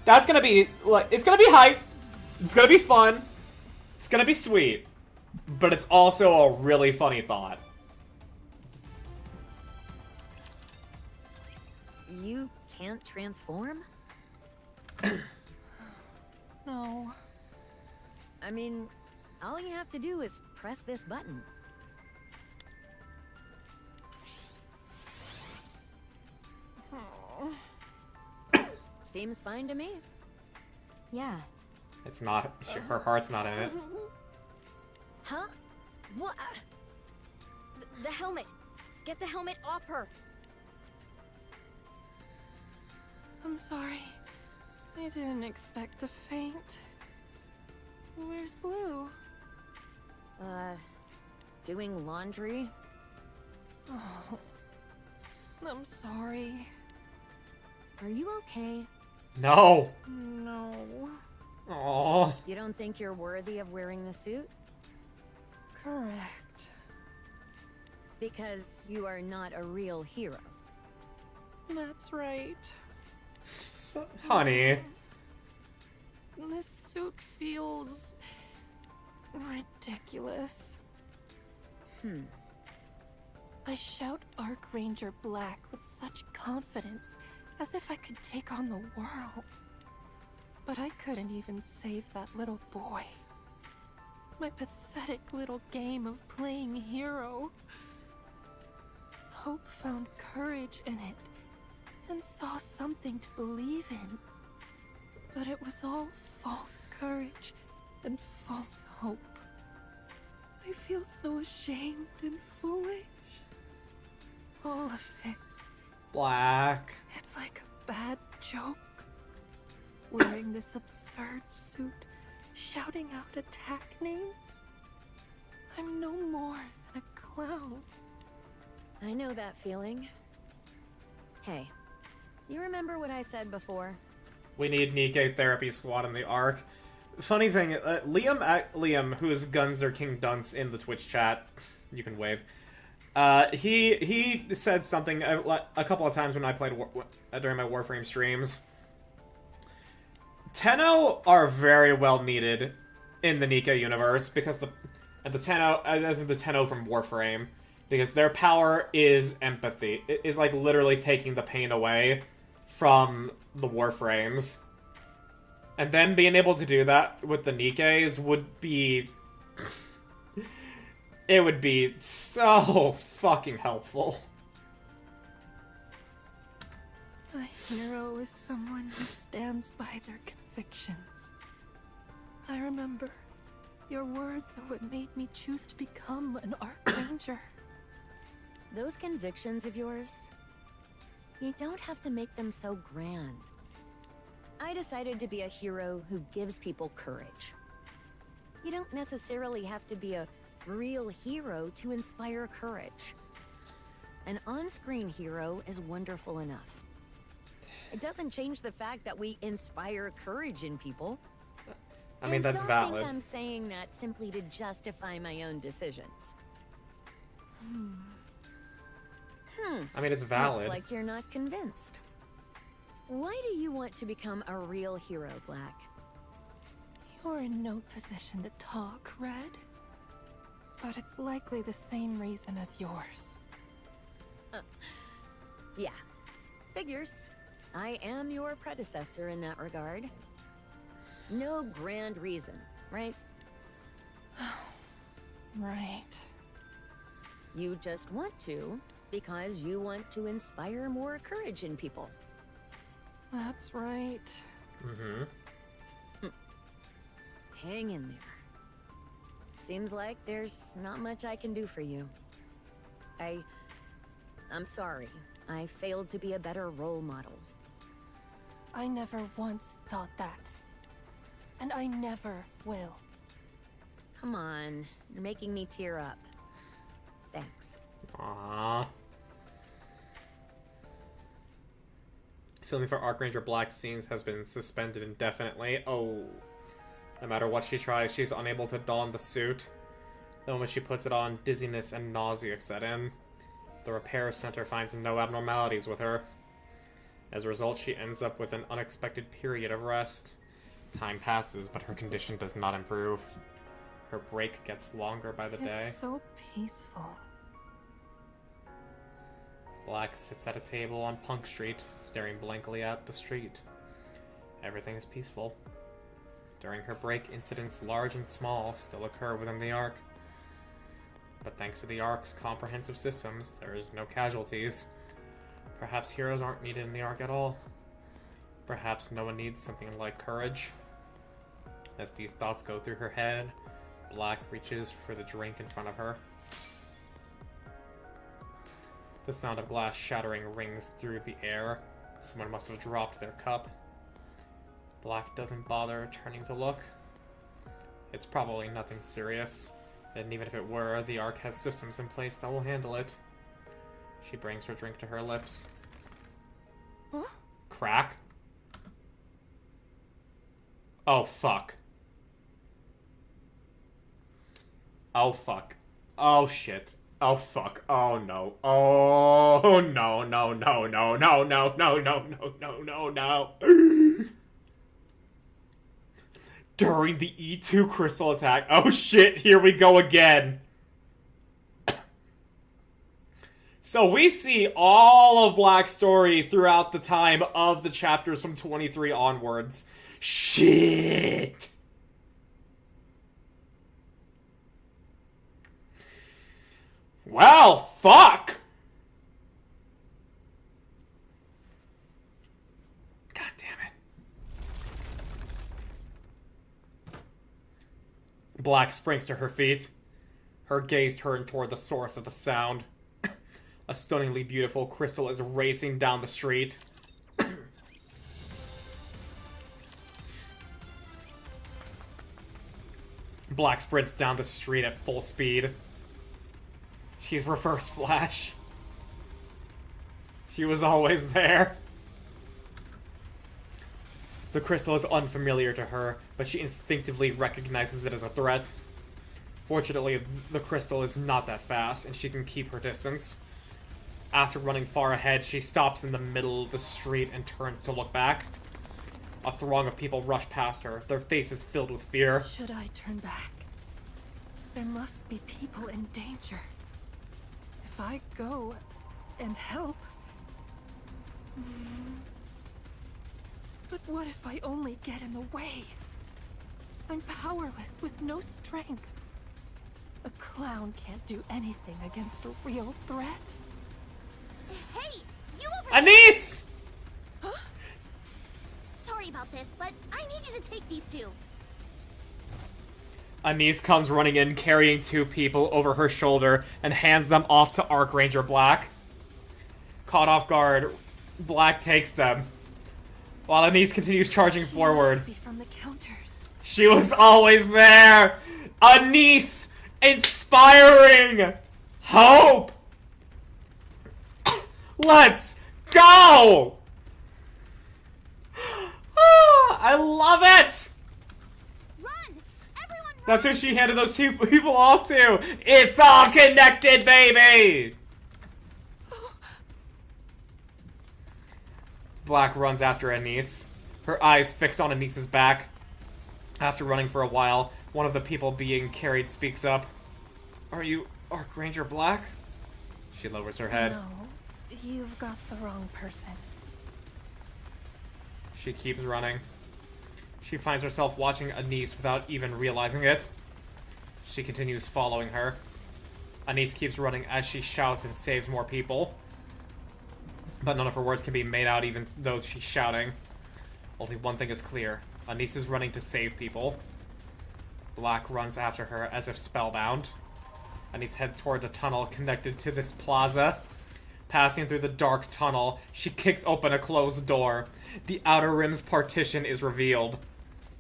that's gonna be like, it's gonna be hype. It's gonna be fun. It's gonna be sweet. But it's also a really funny thought. You can't transform? No. I mean, all you have to do is press this button. Seems fine to me. Yeah. It's not. Her heart's not in it. Huh? What? The helmet! Get the helmet off her! I'm sorry. I didn't expect to faint. Where's Blue? Doing laundry? Oh, I'm sorry. Are you okay? No. No. Aww. You don't think you're worthy of wearing the suit? Correct. Because you are not a real hero. That's right. Honey. This suit feels ridiculous. I shout Archranger Black with such confidence, as if I could take on the world. But I couldn't even save that little boy. My pathetic little game of playing hero. Hope found courage in it, and saw something to believe in. But it was all false courage and false hope. I feel so ashamed and foolish. All of this, Black. it's like a bad joke. Wearing this absurd suit, shouting out attack names. I'm no more than a clown. I know that feeling. Hey, you remember what I said before? We need Nikke Therapy Squad in the arc. Funny thing, Liam, who is Gunzer King Dunce in the Twitch chat, you can wave. He said something a couple of times when I played during my Warframe streams. Tenno are very well needed in the Nikke universe because the Tenno, as in the Tenno from Warframe, because their power is empathy. It is like literally taking the pain away from the Warframes. And then being able to do that with the Nikkes would be... it would be so fucking helpful. A hero is someone who stands by their convictions. I remember your words are what made me choose to become an Archranger. Those convictions of yours, you don't have to make them so grand. I decided to be a hero who gives people courage. You don't necessarily have to be a real hero to inspire courage. An on-screen hero is wonderful enough. It doesn't change the fact that we inspire courage in people. I mean, that's don't valid. think I'm saying that simply to justify my own decisions. I mean, it's valid. Looks like you're not convinced. Why do you want to become a real hero, Black? You're in no position to talk, Red. But it's likely the same reason as yours. Yeah, figures. I am your predecessor in that regard. No grand reason, right? Right. You just want to, because you want to inspire more courage in people. That's right. Hang in there. Seems like there's not much I can do for you. I'm sorry. I failed to be a better role model. I never once thought that. And I never will. Come on, you're making me tear up. Thanks. Aww. Filming for Archranger Black scenes has been suspended indefinitely. Oh. No matter what she tries, she's unable to don the suit. The moment she puts it on, dizziness and nausea set in. The repair center finds no abnormalities with her. As a result, she ends up with an unexpected period of rest. Time passes, but her condition does not improve. Her break gets longer by the day. It's so peaceful. Black sits at a table on Punk Street, staring blankly at the street. Everything is peaceful. During her break, incidents large and small still occur within the Ark. But thanks to the Ark's comprehensive systems, there is no casualties. Perhaps heroes aren't needed in the Ark at all. Perhaps no one needs something like courage. As these thoughts go through her head, Black reaches for the drink in front of her. The sound of glass shattering rings through the air. Someone must have dropped their cup. Black doesn't bother turning to look. It's probably nothing serious, and even if it were, the Ark has systems in place that will handle it. She brings her drink to her lips. Huh? Crack? Oh, fuck. Oh, fuck. Oh, shit. Oh, fuck. Oh, no. Oh, no, no, no, no, no, no, no, no, no, no, no, no. During the E2 crystal attack. Oh, shit. Here we go again. So we see all of Black's story throughout the time of the chapters from 23 onwards. Shit. Well, fuck! God damn it. Black springs to her feet. Her gaze turned toward the source of the sound. A stunningly beautiful crystal is racing down the street. Black sprints down the street at full speed. She's Reverse Flash. She was always there. The crystal is unfamiliar to her, but she instinctively recognizes it as a threat. Fortunately, the crystal is not that fast, and she can keep her distance. After running far ahead, she stops in the middle of the street and turns to look back. A throng of people rush past her, their faces filled with fear. Should I turn back? There must be people in danger. If I go and help... But what if I only get in the way? I'm powerless with no strength. A clown can't do anything against a real threat. Hey, you over there! Anise! Huh? Sorry about this, but I need you to take these two. Anise comes running in, carrying two people over her shoulder, and hands them off to Archranger Black. Caught off guard, Black takes them, while Anise continues charging forward. Must be from the counters. She was always there! Anise! Inspiring! Hope! Let's go! I love it! That's who she handed those two people off to! It's all connected, baby! Black runs after Anise, her eyes fixed on Anise's back. After running for a while, one of the people being carried speaks up. Are you Archranger Black? She lowers her head. No, you've got the wrong person. She keeps running. She finds herself watching Anise without even realizing it. She continues following her. Anise keeps running as she shouts and saves more people. But none of her words can be made out even though she's shouting. Only one thing is clear. Anise is running to save people. Black runs after her as if spellbound. Anise heads toward the tunnel connected to this plaza. Passing through the dark tunnel, she kicks open a closed door. The Outer Rim's partition is revealed.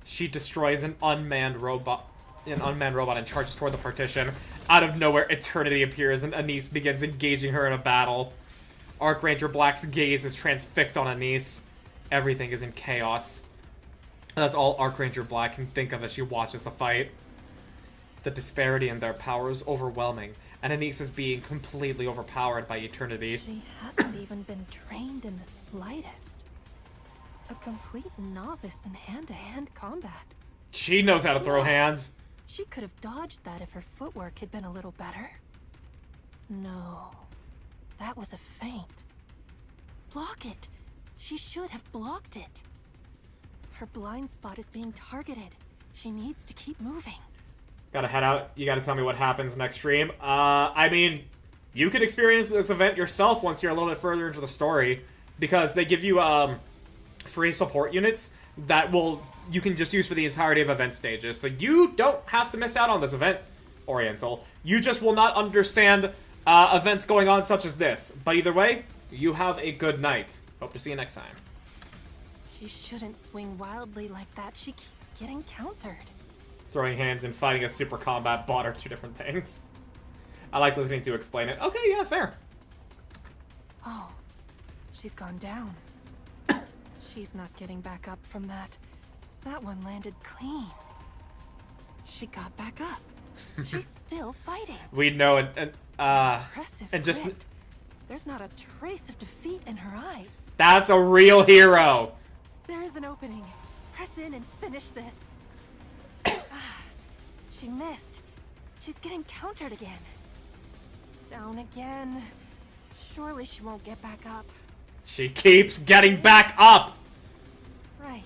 She destroys an unmanned robot and charges toward the partition. Out of nowhere, Eternity appears and Anise begins engaging her in a battle. Archranger Black's gaze is transfixed on Anise. Everything is in chaos. That's all Archranger Black can think of as she watches the fight. The disparity in their power is overwhelming, and Anise is being completely overpowered by Eternity. She hasn't even been trained in the slightest. A complete novice in hand-to-hand combat. She knows how to throw hands. She could have dodged that if her footwork had been a little better. No, that was a feint. Block it. She should have blocked it. Her blind spot is being targeted. She needs to keep moving. Gotta head out. You gotta tell me what happens next stream. I mean, you could experience this event yourself once you're a little bit further into the story, because they give you, free support units that you can just use for the entirety of event stages. So you don't have to miss out on this event, Oriental. You just will not understand events going on such as this. But either way, you have a good night. Hope to see you next time. She shouldn't swing wildly like that. She keeps getting countered. Throwing hands and fighting a super combat bot are two different things. I like listening to explain it. Okay, yeah, fair. Oh, she's gone down. She's not getting back up from that. That one landed clean. She got back up. She's still fighting. We know Impressive and just grit. There's not a trace of defeat in her eyes. that's a real hero. There is an opening. Press in and finish this. She missed. She's getting countered again. Down again. Surely she won't get back up. She keeps getting back up. Right.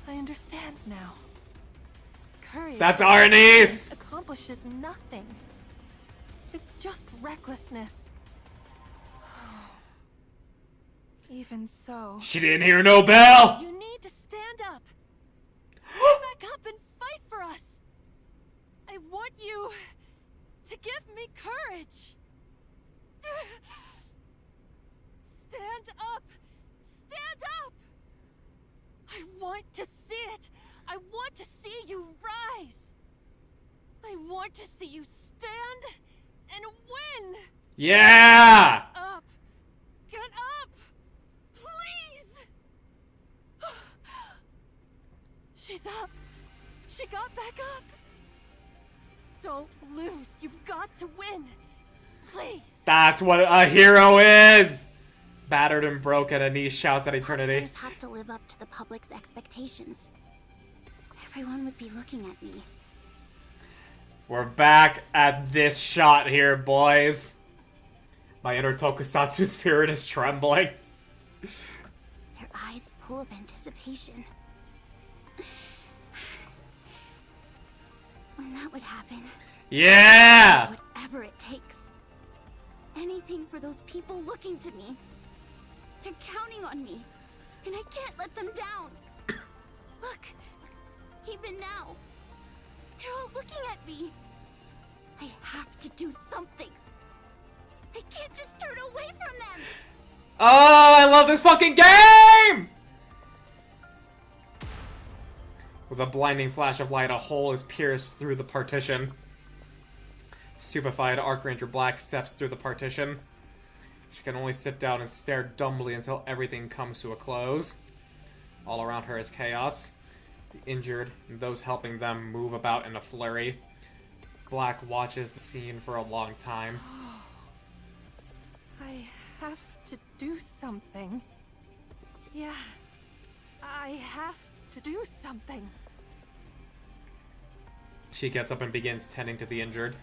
I understand now. Courage. That's our niece. Accomplishes nothing. It's just recklessness. Even so, She didn't hear no bell. you need to stand up. Get back up and fight for us. I want you to give me courage. Stand up. Stand up. I want to see it. I want to see you rise. I want to see you stand and win. Yeah. Up. Get up. Please. She's up. She got back up. Don't lose. You've got to win. Please. That's what a hero is. Battered and broken, Anise shouts at eternity. Popstars have to live up to the public's expectations. Everyone would be looking at me. We're back at this shot here, boys. My inner tokusatsu spirit is trembling. Their eyes full of anticipation. When that would happen, Yeah! whatever it takes. Anything for those people looking to me. They're counting on me, and I can't let them down. Look, even now, they're all looking at me. I have to do something. I can't just turn away from them. Oh, I love this fucking game! With a blinding flash of light, a hole is pierced through the partition. Stupefied, Archranger Black steps through the partition. She can only sit down and stare dumbly until everything comes to a close. All around her is chaos. The injured and those helping them move about in a flurry. Black watches the scene for a long time. I have to do something. Yeah. I have to do something. She gets up and begins tending to the injured.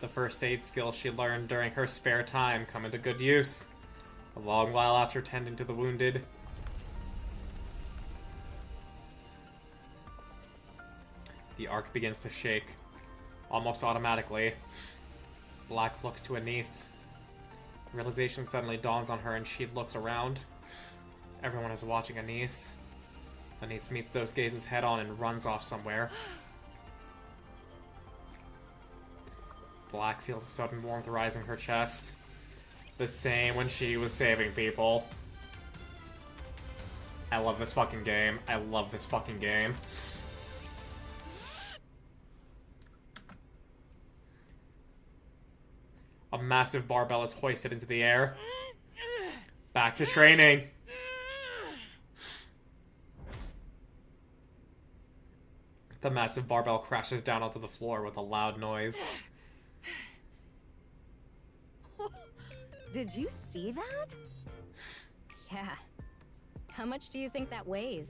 The first aid skills she learned during her spare time come into good use. A long while after tending to the wounded. The arc begins to shake, almost automatically. Black looks to Anise. Realization suddenly dawns on her and she looks around. Everyone is watching Anise. Anise meets those gazes head on and runs off somewhere. Black feels a sudden warmth rise in her chest. The same when she was saving people. I love this fucking game. I love this fucking game. A massive barbell is hoisted into the air. Back to training. The massive barbell crashes down onto the floor with a loud noise. Did you see that? Yeah. How much do you think that weighs?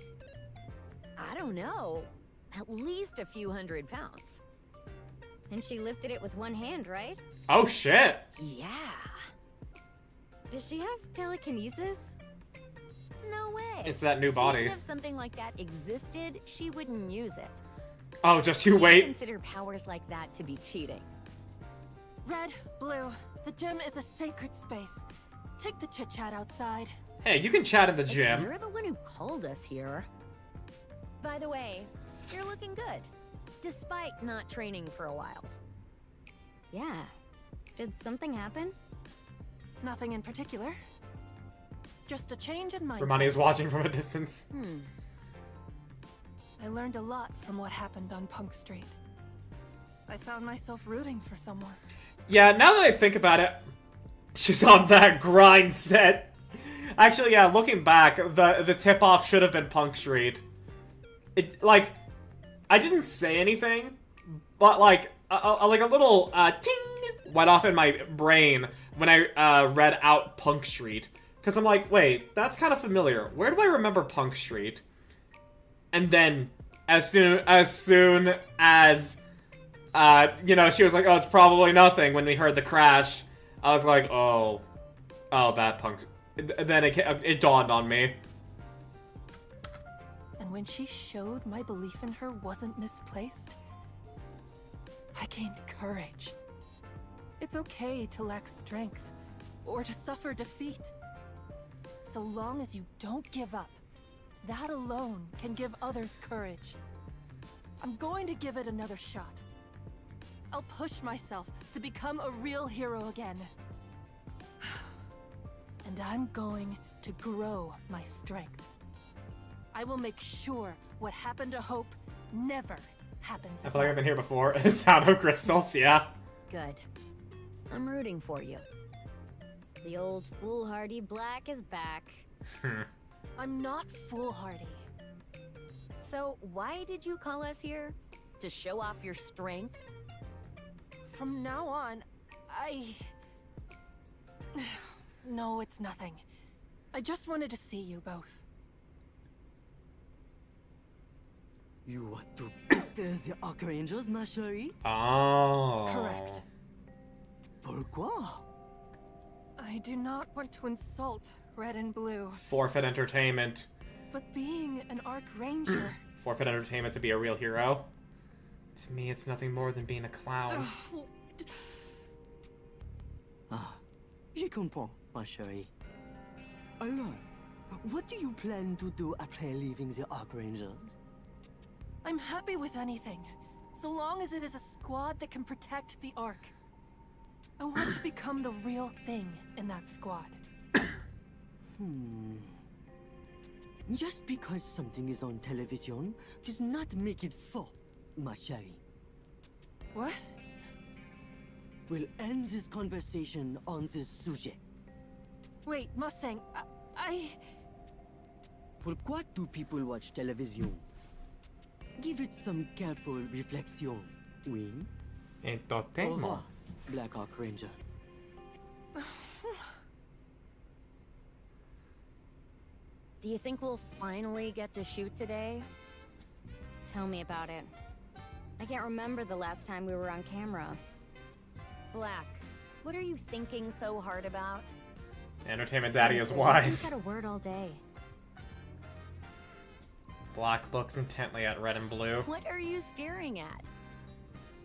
I don't know. At least a few 100 pounds. And she lifted it with one hand, right? Oh shit! Yeah. Does she have telekinesis? No way. It's that new body. Even if something like that existed, she wouldn't use it. Oh, just you She'd wait. consider powers like that to be cheating. Red, blue, the gym is a sacred space. Take the chit-chat outside. Hey, you can chat in the gym. You're the one who called us here. By the way, you're looking good, despite not training for a while. Yeah. Did something happen? Nothing in particular. Just a change in mindset. Romani is watching from a distance. I learned a lot from what happened on Punk Street. I found myself rooting for someone. Yeah, now that I think about it, she's on that grind set. Actually, yeah, looking back, the tip-off should have been Punk Street. It, like, I didn't say anything, but, like, a little, ting went off in my brain when I, read out Punk Street. Because I'm like, wait, that's kind of familiar. Where do I remember Punk Street? And then, as soon as, you know, she was like, oh, it's probably nothing when we heard the crash, I was like, oh, that Punk... Then it dawned on me. And when she showed my belief in her wasn't misplaced, I gained courage. It's okay to lack strength, or to suffer defeat. So long as you don't give up, that alone can give others courage. I'm going to give it another shot. I'll push myself to become a real hero again. And I'm going to grow my strength. I will make sure what happened to Hope never happens I feel like I've again. been here before. Sound of crystals, yeah. Good. I'm rooting for you. The old foolhardy Black is back. I'm not foolhardy. So, why did you call us here? To show off your strength? From now on, No, it's nothing. I just wanted to see you both. You want to battle the Archangels, ma chérie? Oh. Correct. Pourquoi? I do not want to insult Red and Blue, Forfeit entertainment. but being an Archranger... Forfeit entertainment to be a real hero. To me, it's nothing more than being a clown. Ah, je comprends, ma chérie. Alors, what do you plan to do after leaving the Archangels? I'm happy with anything, so long as it is a squad that can protect the Ark. I want to become the real thing in that squad. Just because something is on television does not make it faux, ma chérie. What? We'll end this conversation on this subject. Wait, Mustang, Pourquoi do people watch television? Give it some careful reflection, oui? Au Entertainment. revoir, Black Hawk Ranger. Do you think we'll finally get to shoot today? Tell me about it. I can't remember the last time we were on camera. Black, what are you thinking so hard about? Entertainment Daddy is Seriously, wise. He's got a word all day. Black looks intently at Red and Blue. What are you staring at?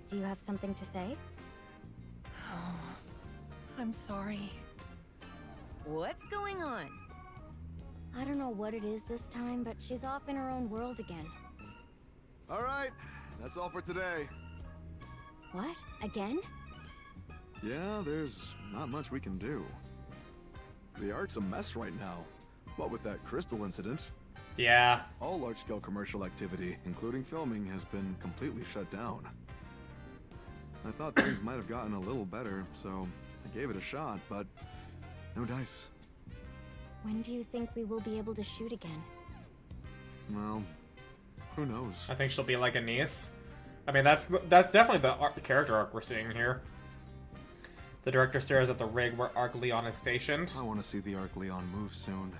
Do you have something to say? I'm sorry. What's going on? I don't know what it is this time, but she's off in her own world again. All right, that's all for today. What? Again? Yeah, there's not much we can do. The Ark's a mess right now. What with that crystal incident, Yeah. all large-scale commercial activity, including filming, has been completely shut down. I thought things might have gotten a little better, so I gave it a shot, but no dice. When do you think we will be able to shoot again? Well, who knows? I think she'll be like a niece. I mean, that's definitely the character arc we're seeing here. The director stares at the rig where Arc Leon is stationed. I want to see the Arc Leon move soon.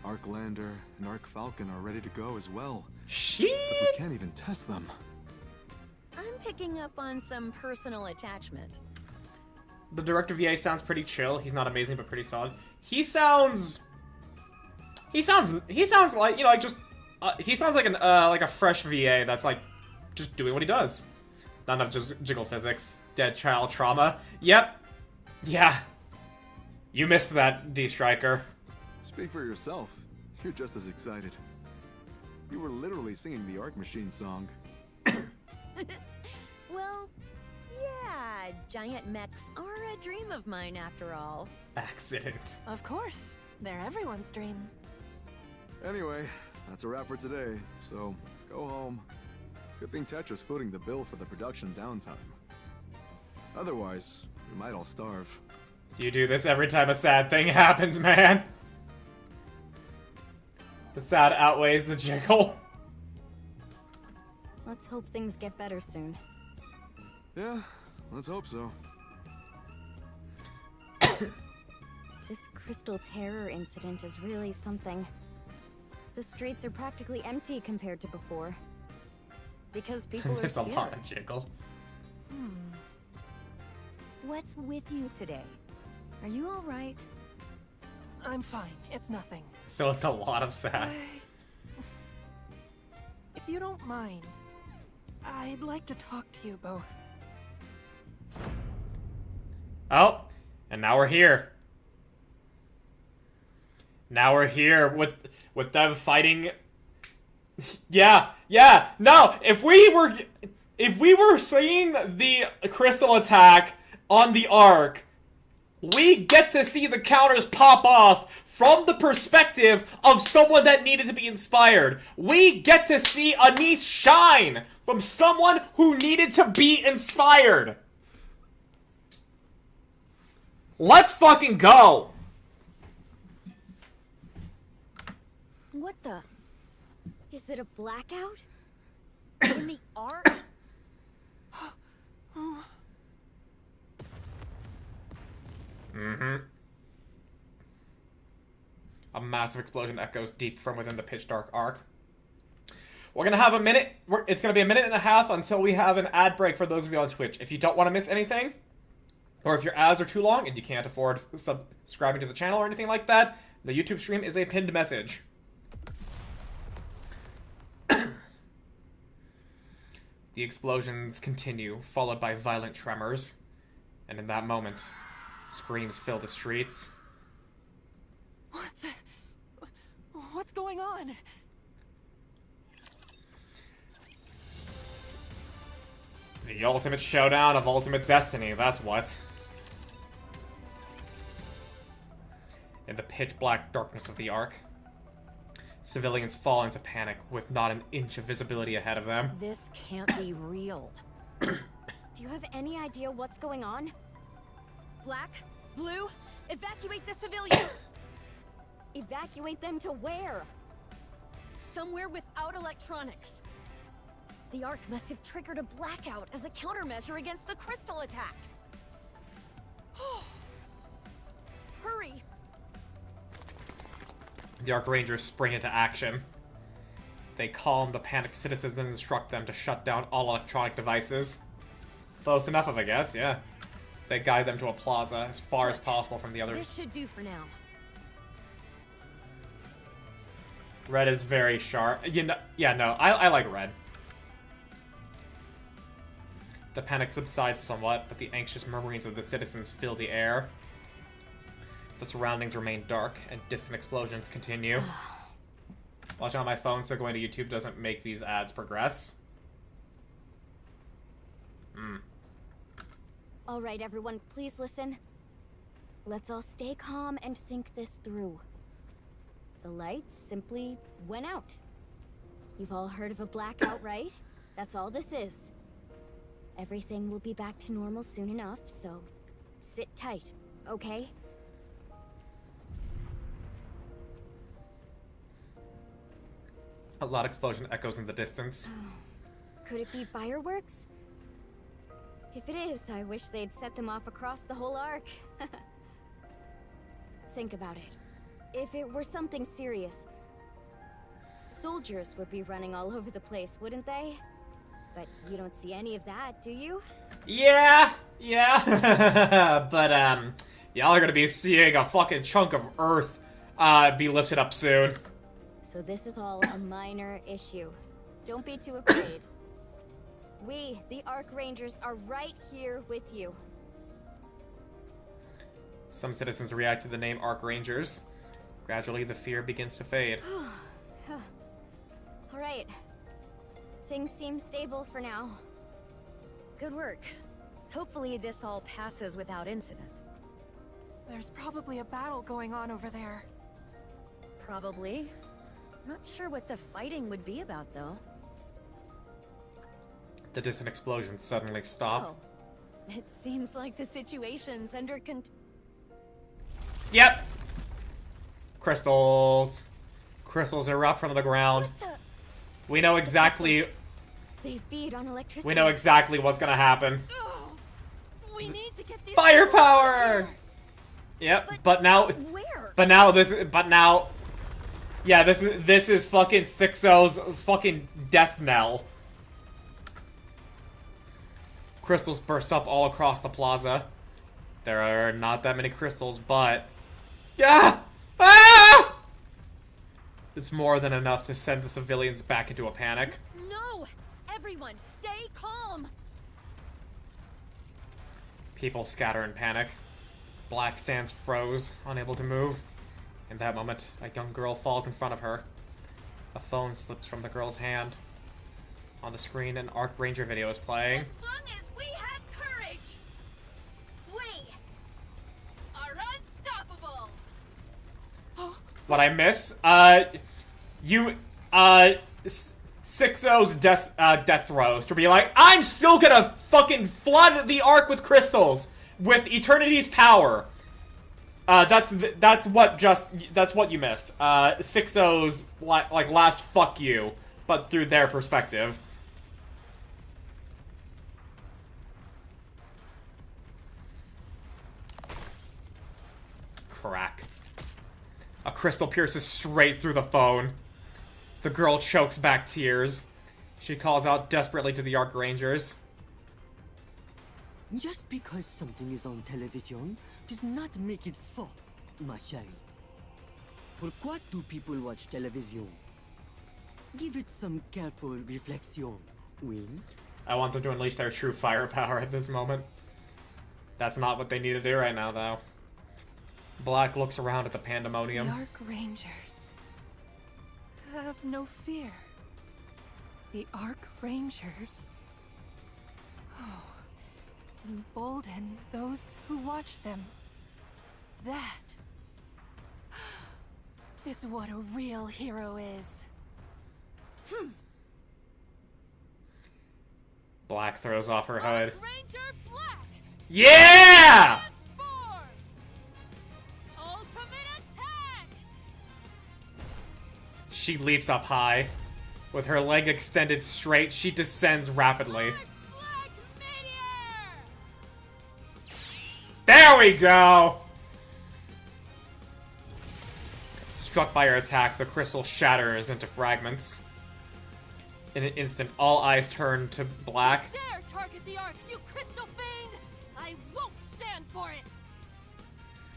Arc Lander and Arc Falcon are ready to go as well, but we Shit! can't even test them. I'm picking up on some personal attachment. The director VA sounds pretty chill. He's not amazing, but pretty solid. He sounds like, you know, like just he sounds like like a fresh VA that's like just doing what he does. Not enough just jiggle physics. Dead child trauma. Yep. Yeah. You missed that, D Striker. Speak for yourself. You're just as excited. You were literally singing the Arc Machine song. Well, yeah, giant mechs are a dream of mine after all. Accident. Of course. They're everyone's dream. Anyway, that's a wrap for today, so go home. Good thing Tetra's footing the bill for the production downtime. Otherwise, we might all starve. You do this every time a sad thing happens, man. The sad outweighs the jiggle. Let's hope things get better soon. Yeah, let's hope so. This Crystal Terror incident is really something. The streets are practically empty compared to before. Because people are There's a scared. lot of jiggle. What's with you today? Are you all right? I'm fine. It's nothing. So it's a lot of sad. If you don't mind, I'd like to talk to you both. Oh, and now we're here. Now we're here with them fighting. Yeah. No, if we were seeing the crystal attack on the Ark, we get to see the counters pop off from the perspective of someone that needed to be inspired. We get to see Anise shine from someone who needed to be inspired. Let's fucking go! What the? Is it a blackout? In the arc? Mm-hmm. A massive explosion echoes deep from within the pitch dark Ark. We're gonna have a minute. It's gonna be a minute and a half until we have an ad break for those of you on Twitch. If you don't want to miss anything, or if your ads are too long and you can't afford subscribing to the channel or anything like that, the YouTube stream is a pinned message. The explosions continue, followed by violent tremors. And in that moment, screams fill the streets. What's going on? The ultimate showdown of ultimate destiny, that's what. In the pitch-black darkness of the Ark, civilians fall into panic with not an inch of visibility ahead of them. This can't be real. Do you have any idea what's going on? Black, blue, evacuate the civilians! Evacuate them to where? Somewhere without electronics. The Ark must have triggered a blackout as a countermeasure against the crystal attack. Hurry! The Ark Rangers spring into action. They calm the panicked citizens and instruct them to shut down all electronic devices. Close enough of, I guess, yeah. They guide them to a plaza as far as possible from the others. This should do for now. Red is very sharp. I like red. The panic subsides somewhat, but the anxious murmurings of the citizens fill the air. The surroundings remain dark, and distant explosions continue. Watching on my phone so going to YouTube doesn't make these ads progress. All right, everyone, please listen. Let's all stay calm and think this through. The lights simply went out. You've all heard of a blackout, right? That's all this is. Everything will be back to normal soon enough, so sit tight, okay? A loud explosion echoes in the distance. Could it be fireworks? If it is, I wish they'd set them off across the whole Ark. Think about it. If it were something serious, soldiers would be running all over the place, wouldn't they? But you don't see any of that, do you? Yeah. But, y'all are gonna be seeing a fucking chunk of Earth, be lifted up soon. So this is all a minor issue. Don't be too afraid. We, the Ark Rangers, are right here with you. Some citizens react to the name Ark Rangers. Gradually, the fear begins to fade. Alright. Things seem stable for now. Good work. Hopefully this all passes without incident. There's probably a battle going on over there. Probably. Not sure what the fighting would be about, though. The distant explosions suddenly stop. Oh. It seems like the situation's under Yep! Crystals. Crystals erupt from the ground. We know exactly... They feed on electricity. We know exactly what's gonna happen. We need to get these Firepower! Yep, but now... Where? But now... Yeah, this is fucking 6-0's fucking death knell. Crystals burst up all across the plaza. There are not that many crystals, but... Yeah! Ah! It's more than enough to send the civilians back into a panic. No! Everyone, stay calm! People scatter in panic. Black stands froze, unable to move. In that moment, a young girl falls in front of her. A phone slips from the girl's hand. On the screen, an Arc Ranger video is playing. As long as we have courage, we are unstoppable. What I miss? 6-0's death throws to be like, I'm still gonna fucking flood the Ark with crystals with Eternity's power. That's what you missed. 6-0's like last fuck you, but through their perspective. Crack. A crystal pierces straight through the phone. The girl chokes back tears. She calls out desperately to the Arc Rangers. Just because something is on television does not make it faux, ma chérie. Pourquoi do people watch television? Give it some careful reflection, oui? I want them to unleash their true firepower at this moment. That's not what they need to do right now, though. Black looks around at the pandemonium. The Arc Rangers have no fear. The Arc Rangers embolden those who watch them. That is what a real hero is. Black throws off her hood. Ranger Black, Yeah! transform! Ultimate attack! She leaps up high. With her leg extended straight, she descends rapidly. Black Meteor! There we go! Struck by her attack, the crystal shatters into fragments. In an instant, all eyes turn to Black. Dare target the Ark, you crystal fiend! I won't stand for it!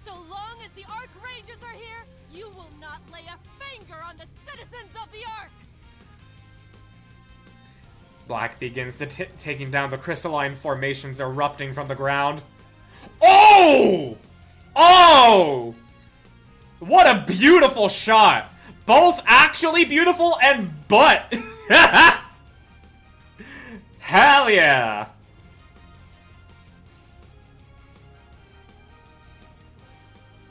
So long as the Ark Rangers are here, you will not lay a finger on the citizens of the Ark! Black begins to taking down the crystalline formations erupting from the ground. Oh! Oh! What a beautiful shot! Both actually beautiful and butt! Hell yeah!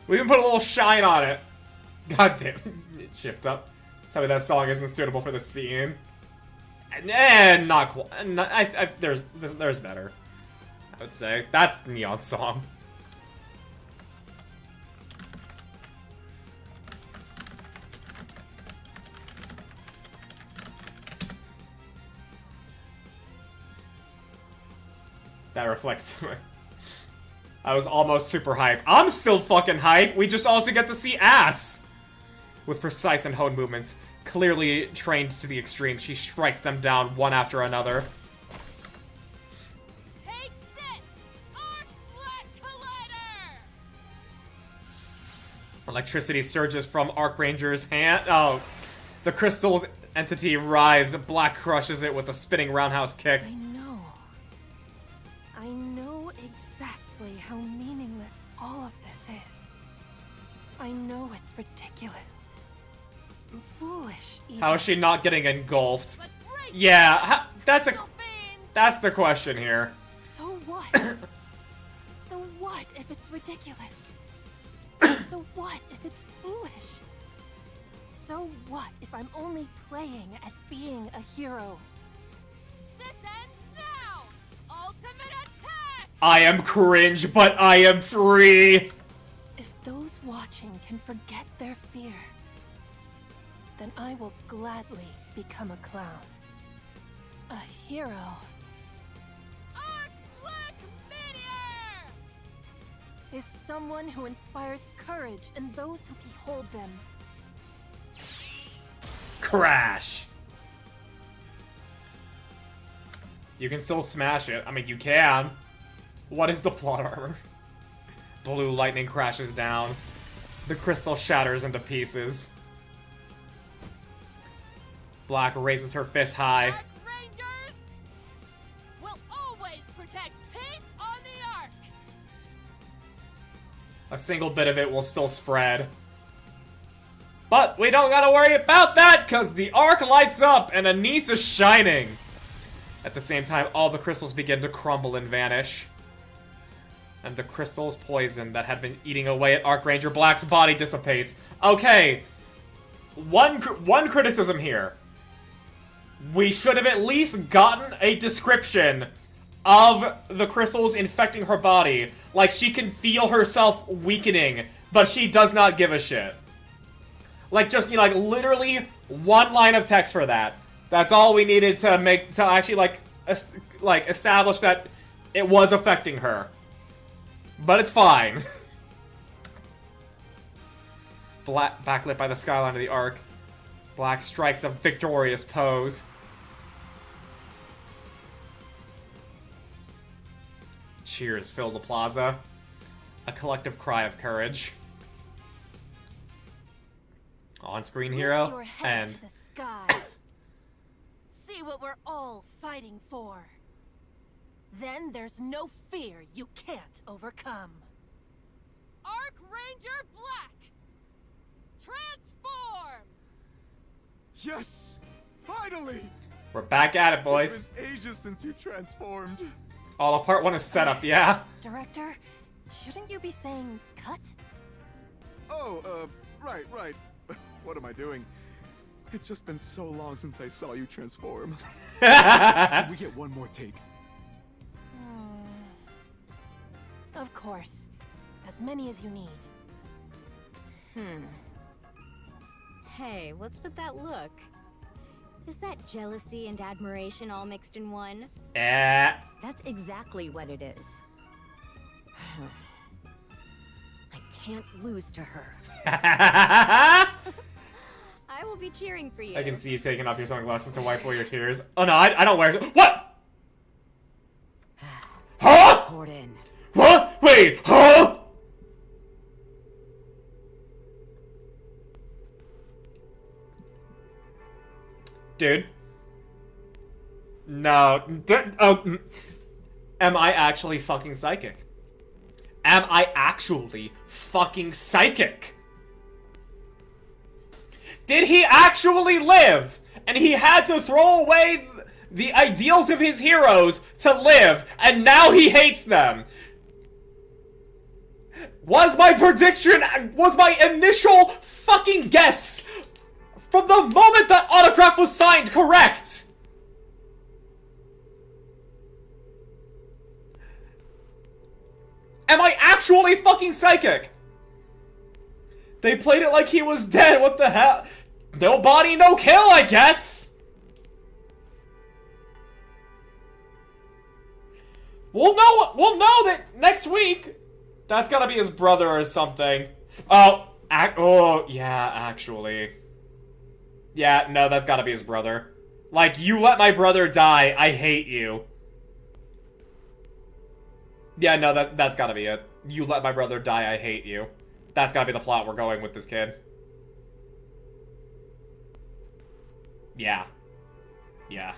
We can put a little shine on it. God damn it. Shift up. Tell me that song isn't suitable for the scene. And not quite. There's better. I would say. That's Neon's song. That reflects. I was almost super hyped. I'm still fucking hyped. We just also get to see ass. With precise and honed movements, clearly trained to the extreme, she strikes them down one after another. Take this, Arc Black Collider! Electricity surges from Arc Ranger's hand. Oh, the crystal's entity writhes. Black crushes it with a spinning roundhouse kick. I know exactly how meaningless all of this is. I know it's ridiculous. Foolish, even. How is she not getting engulfed? Yeah, that's the question here. So what? So what if it's ridiculous? So what if it's foolish? So what if I'm only playing at being a hero? This ends now! Ultimate attack! I am cringe, but I am free! If those watching can forget their fear, then I will gladly become a clown. A hero. Arc Black Meteor! Is someone who inspires courage in those who behold them. Crash! You can still smash it. I mean, you can. What is the plot armor? Blue lightning crashes down. The crystal shatters into pieces. Black raises her fist high. Arc Rangers will always protect peace on the Ark! A single bit of it will still spread. But we don't gotta worry about that, cause the arc lights up and Anise is shining. At the same time, all the crystals begin to crumble and vanish. And the crystal's poison that had been eating away at Archranger Black's body dissipates. Okay, one criticism here. We should have at least gotten a description of the crystals infecting her body. Like, she can feel herself weakening, but she does not give a shit. Like, just, you know, like, literally one line of text for that. That's all we needed to make, to actually, like, establish that it was affecting her. But it's fine. Black, backlit by the skyline of the Ark, Black strikes a victorious pose. Cheers fill the plaza. A collective cry of courage. On-screen Lift hero, your head and... to the sky. See what we're all fighting for. Then there's no fear you can't overcome. Arc Ranger Black! Transform! Yes! Finally! We're back at it, boys. It's been ages since you transformed. All of part one is set up, yeah? Director, shouldn't you be saying cut? Oh, right. What am I doing? It's just been so long since I saw you transform. Can we get one more take? Of course. As many as you need. Hey, what's with that look? Is that jealousy and admiration all mixed in one? That's exactly what it is. I can't lose to her. I will be cheering for you. I can see you taking off your sunglasses to wipe away your tears. Oh no, I don't wear... What?! Huh?! Gordon. What?! Wait, huh?! Dude. No. Am I actually fucking psychic? Am I actually fucking psychic? Did he actually live? And he had to throw away the ideals of his heroes to live, and now he hates them? Was my prediction, was my initial fucking guess from the moment that autograph was signed correct? Am I actually fucking psychic? They played it like he was dead, what the hell? No body, no kill, I guess? We'll know that next week. That's gotta be his brother or something. Oh, yeah, actually. Yeah, no, that's gotta be his brother. Like, you let my brother die, I hate you. Yeah, no, that's gotta be it. You let my brother die, I hate you. That's gotta be the plot we're going with this kid. Yeah. Yeah.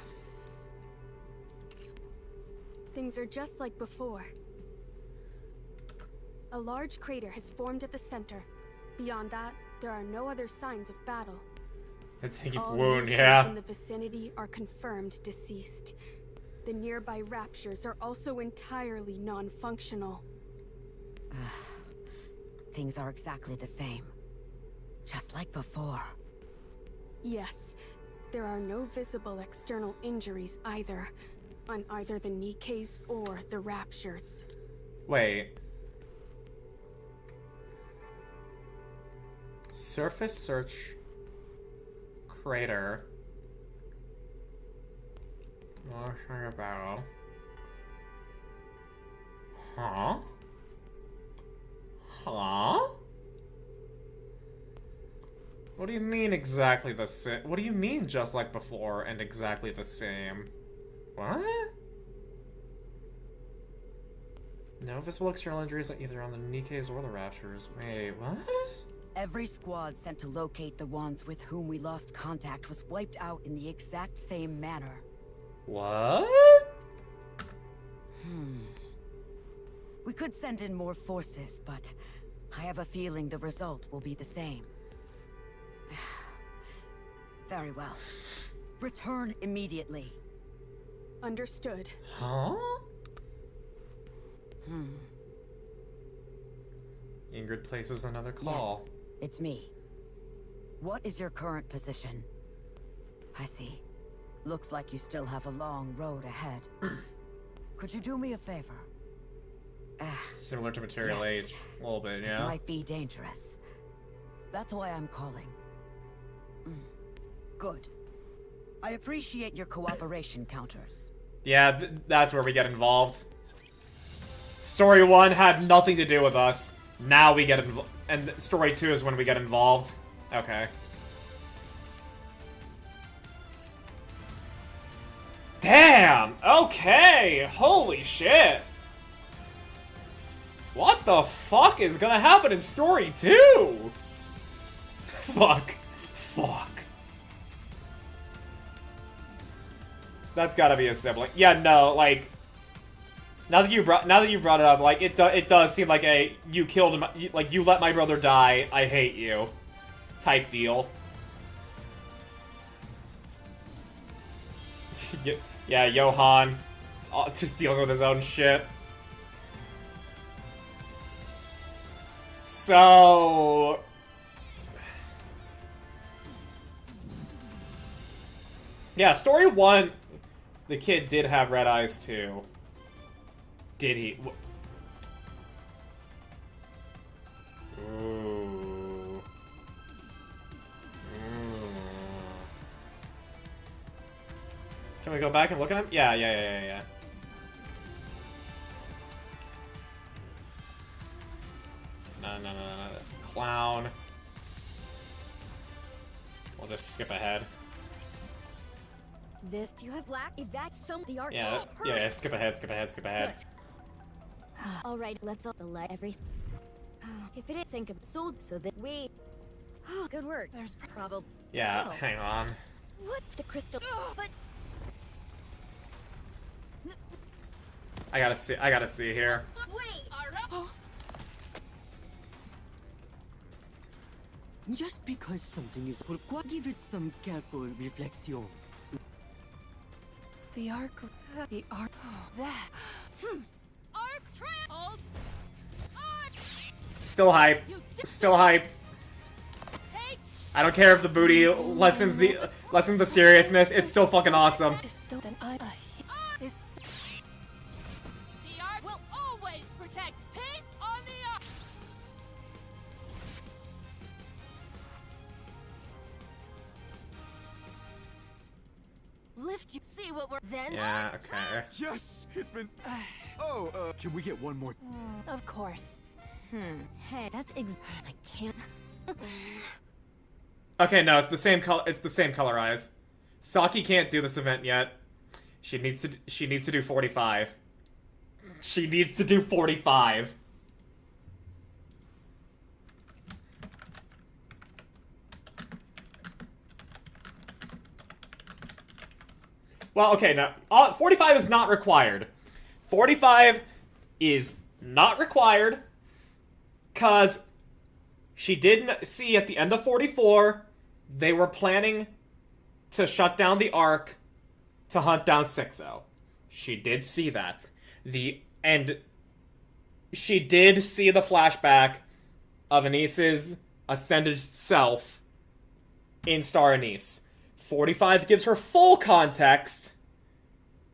Things are just like before. A large crater has formed at the center, Beyond that, there are no other signs of battle. It's a deep All wound, Nikke's yeah. in the vicinity are confirmed deceased. The nearby raptures are also entirely non-functional. Things are exactly the same. Just like before. Yes, there are no visible external injuries either, on either the Nikkes or the raptures. Wait. Surface search crater. Motion barrel. Huh? Huh? What do you mean exactly the same? What do you mean just like before and exactly the same? What? No visible external injuries either on the Nikkes or the Raptors. Wait, what? Every squad sent to locate the ones with whom we lost contact was wiped out in the exact same manner. What? We could send in more forces, but I have a feeling the result will be the same. Very well. Return immediately. Understood. Huh? Ingrid places another call. Yes, it's me. What is your current position? I see. Looks like you still have a long road ahead. Could you do me a favor? Similar to Material Yes. Age. A little bit, It yeah. might be dangerous. That's why I'm calling. Good. I appreciate your cooperation counters. Yeah, that's where we get involved. Story 1 had nothing to do with us. Now we get involved. And Story 2 is when we get involved. Okay. Damn! Okay! Holy shit! What the fuck is gonna happen in Story 2? Fuck. Fuck. That's gotta be a sibling. Yeah, no, like... Now that you brought it up, like, it does seem like a, you killed him, like, you let my brother die, I hate you type deal. Yeah, Johan, just dealing with his own shit. So... Yeah, Story 1, the kid did have red eyes too. Did he? Ooh. Can we go back and look at him? Yeah. No. Clown. We'll just skip ahead. This, do you have black? Evac some the art. Yeah, skip ahead. All right, let's all let everything. If it is, think of sold so that we. Good work. There's probably. Yeah, hang on. What the crystal? But I gotta see here. wait. Just because something is pourquoi give it some careful reflection. The arc. That. Still hype. Still hype. I don't care if the booty lessens the seriousness. It's still fucking awesome. Then is. The Ark will always protect peace on the Ark. Lift you. See what we're then. Yeah, okay. Yes, it's been. Oh, can we get one more? Of course. Hey, that's I can't. Okay, no, it's the same color. It's the same color eyes. Saki can't do this event yet. She needs to do 45. She needs to do 45. Well, okay, now 45 is not required. 45 is not required, cause She did see at the end of 44, they were planning to shut down the Ark to hunt down 6-0. She did see that. And she did see the flashback of Anise's ascended self in Star Anise. 45 gives her full context,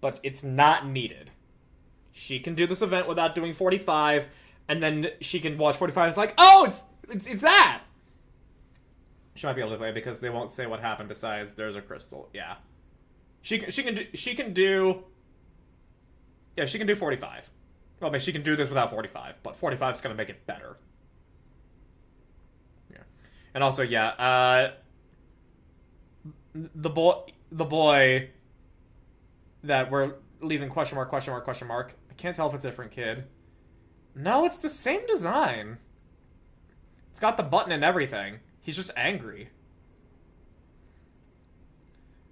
but it's not needed. She can do this event without doing 45, and then she can watch 45 and it's like, oh, it's that! She might be able to play because they won't say what happened besides there's a crystal. Yeah. She can do 45. Well, I mean, she can do this without 45, but 45 is going to make it better. Yeah. And also, yeah, the boy that we're leaving question mark. I can't tell if it's a different kid. No, it's the same design. It's got the button and everything. He's just angry.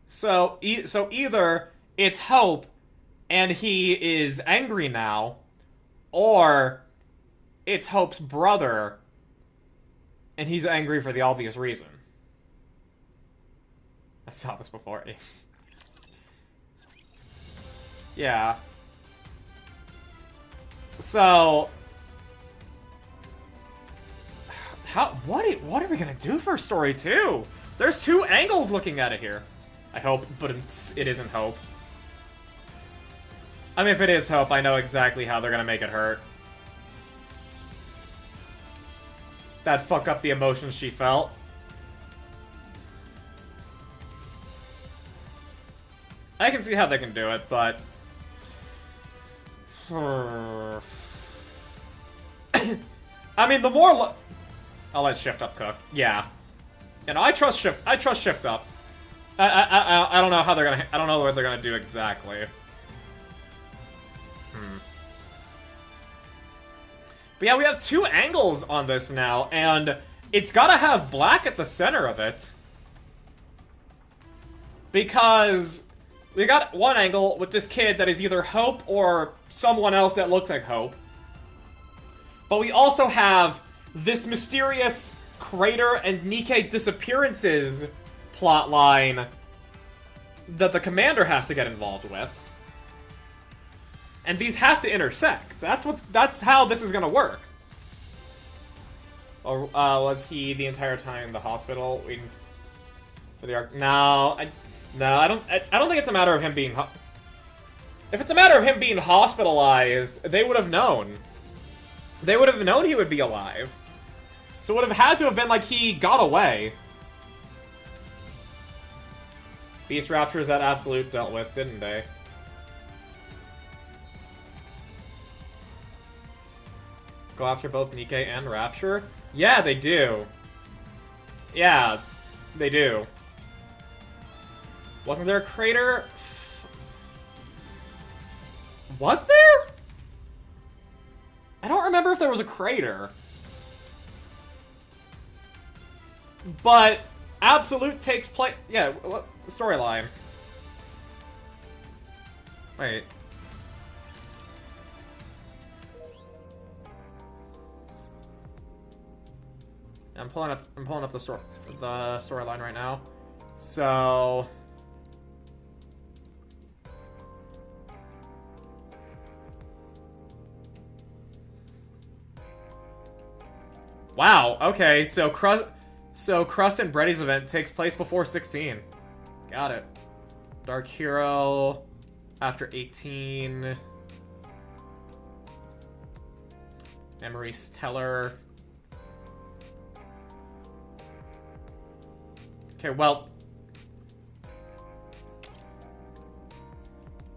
So either it's Hope and he is angry now, or it's Hope's brother and he's angry for the obvious reason. I saw this before. Yeah. So what are we gonna do for story 2? There's 2 angles looking at it here. I hope, but it isn't Hope. I mean, if it is Hope, I know exactly how they're gonna make it hurt. That'd fuck up the emotions she felt. I can see how they can do it, but... I mean, the more... I'll let Shift Up cook. Yeah. You know, I trust Shift Up. I don't know how they're gonna... I don't know what they're gonna do exactly. But yeah, we have 2 angles on this now, and it's gotta have black at the center of it. Because we got one angle with this kid that is either Hope or someone else that looks like Hope. But we also have this mysterious Crater and Nikke disappearances plotline that the commander has to get involved with. And these have to intersect. That's how this is gonna work. Or was he the entire time in the hospital waiting for the Ark? No, I don't think it's a matter of him being. If it's a matter of him being hospitalized, they would have known. They would have known he would be alive. So it would have had to have been like he got away. Beast Raptors that Absolute dealt with, didn't they? Go after both Nikke and Rapture? Yeah, they do. Yeah, they do. Wasn't there a crater? Was there? I don't remember if there was a crater. But Absolute takes place... Yeah, what storyline? Wait. I'm pulling up the storyline right now. So wow, okay, so Crust and Breddy's event takes place before 16. Got it. Dark Hero after 18. Emery Teller. Okay, well...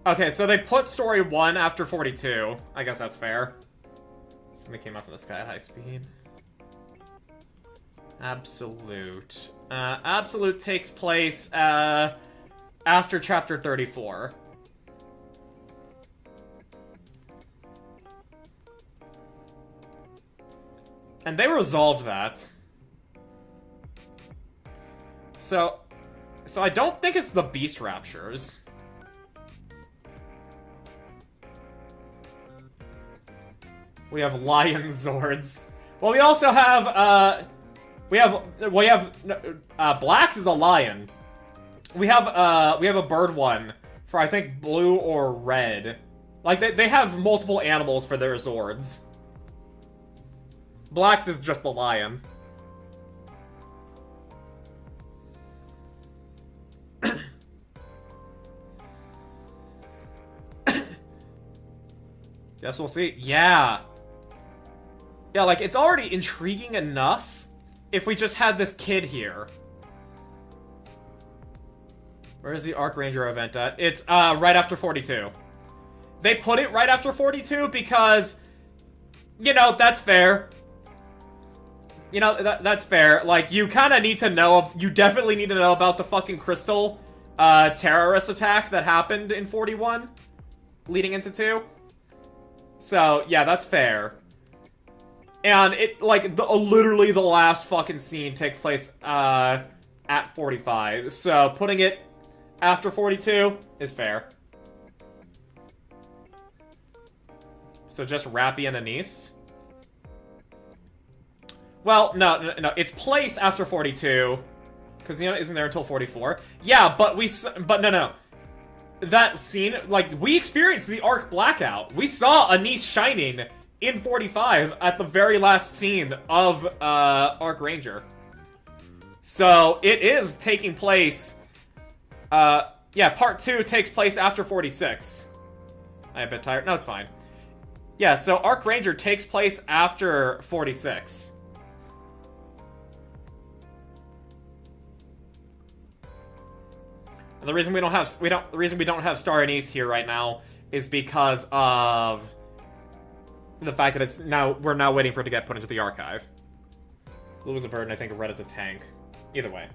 Okay, so they put story 1 after 42. I guess that's fair. Somebody came up from the sky at high speed. Absolute. Absolute takes place, after chapter 34. And they resolved that. So I don't think it's the Beast Raptures. We have Lion Zords. Well, we also have, We have Black's is a lion. We have a bird one for I think blue or red. Like they have multiple animals for their Zords. Black's is just the lion. Guess we'll see. Yeah. Yeah, like, it's already intriguing enough if we just had this kid here. Where is the Archranger event at? It's, right after 42. They put it right after 42 because, you know, that's fair. You know, that's fair. Like, you kind of need to know, you definitely need to know about the fucking Crystal, terrorist attack that happened in 41, leading into 2. So, yeah, that's fair. And it, like, literally the last fucking scene takes place, at 45. So, putting it after 42 is fair. So, just Rappy and Anise. Well, no, it's placed after 42. Because, you know, isn't there until 44? Yeah, but no. That scene, like, we experienced the arc blackout. We saw Anise shining in 45 at the very last scene of Archranger. So it is taking place. Yeah, part 2 takes place after 46. I'm a bit tired. No, it's fine. Yeah, so Archranger takes place after 46. And the reason we don't have Star Anise here right now is because of the fact that we're now waiting for it to get put into the archive. Blue is a bird and I think red is a tank. Either way.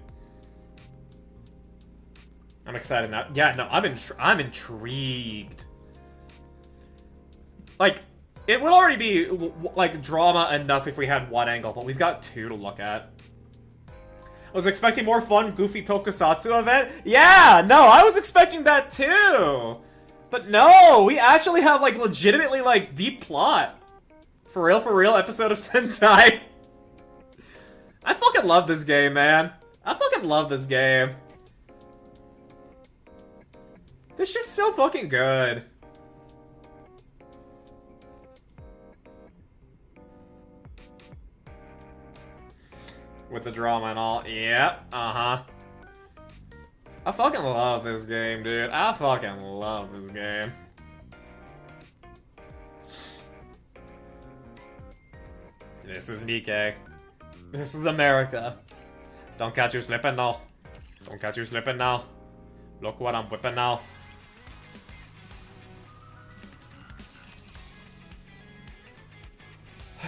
I'm excited now. Yeah, no, I'm intrigued. Like, it would already be, like, drama enough if we had one angle, but we've got 2 to look at. I was expecting more fun, goofy tokusatsu event. Yeah, no, I was expecting that too. But no, we actually have, like, legitimately, like, deep plot. For real, episode of Sentai. I fucking love this game, man. I fucking love this game. This shit's so fucking good. With the drama and all. Yep, I fucking love this game, dude. I fucking love this game. This is Nikke. This is America. Don't catch you slipping now. Don't catch you slipping now. Look what I'm whipping now.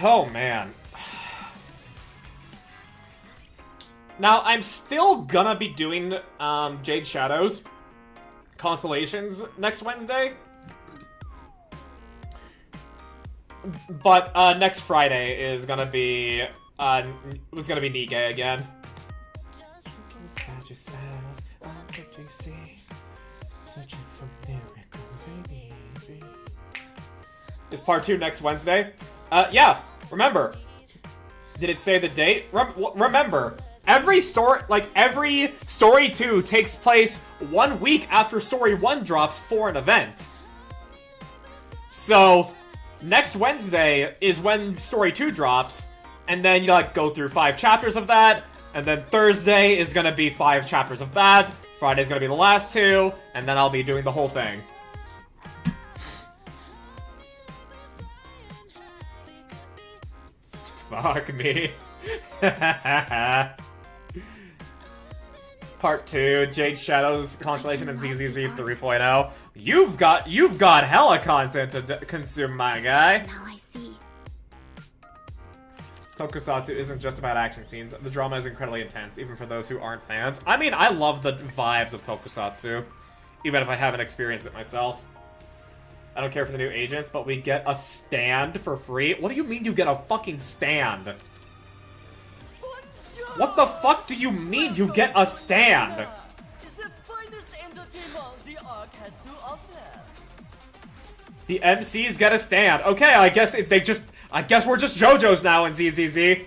Oh, man. Now, I'm still gonna be doing, Jade Shadows Constellations next Wednesday. But, next Friday is gonna be, Nikke again. Is part 2 next Wednesday? Yeah, remember. Did it say the date? Remember. Every story 2 takes place 1 week after story 1 drops for an event. So, next Wednesday is when story 2 drops, and then you like go through 5 chapters of that, and then Thursday is gonna be 5 chapters of that, Friday's gonna be the last 2, and then I'll be doing the whole thing. Fuck me. Part 2, Jade Shadows Constellation and ZZZ 3.0. You've got hella content to consume, my guy. Now I see. Tokusatsu isn't just about action scenes. The drama is incredibly intense, even for those who aren't fans. I mean, I love the vibes of Tokusatsu, even if I haven't experienced it myself. I don't care for the new agents, but we get a stand for free. What do you mean you get a fucking stand? What the fuck do you mean you get a stand? The MCs get a stand. Okay, I guess we're just JoJo's now in ZZZ.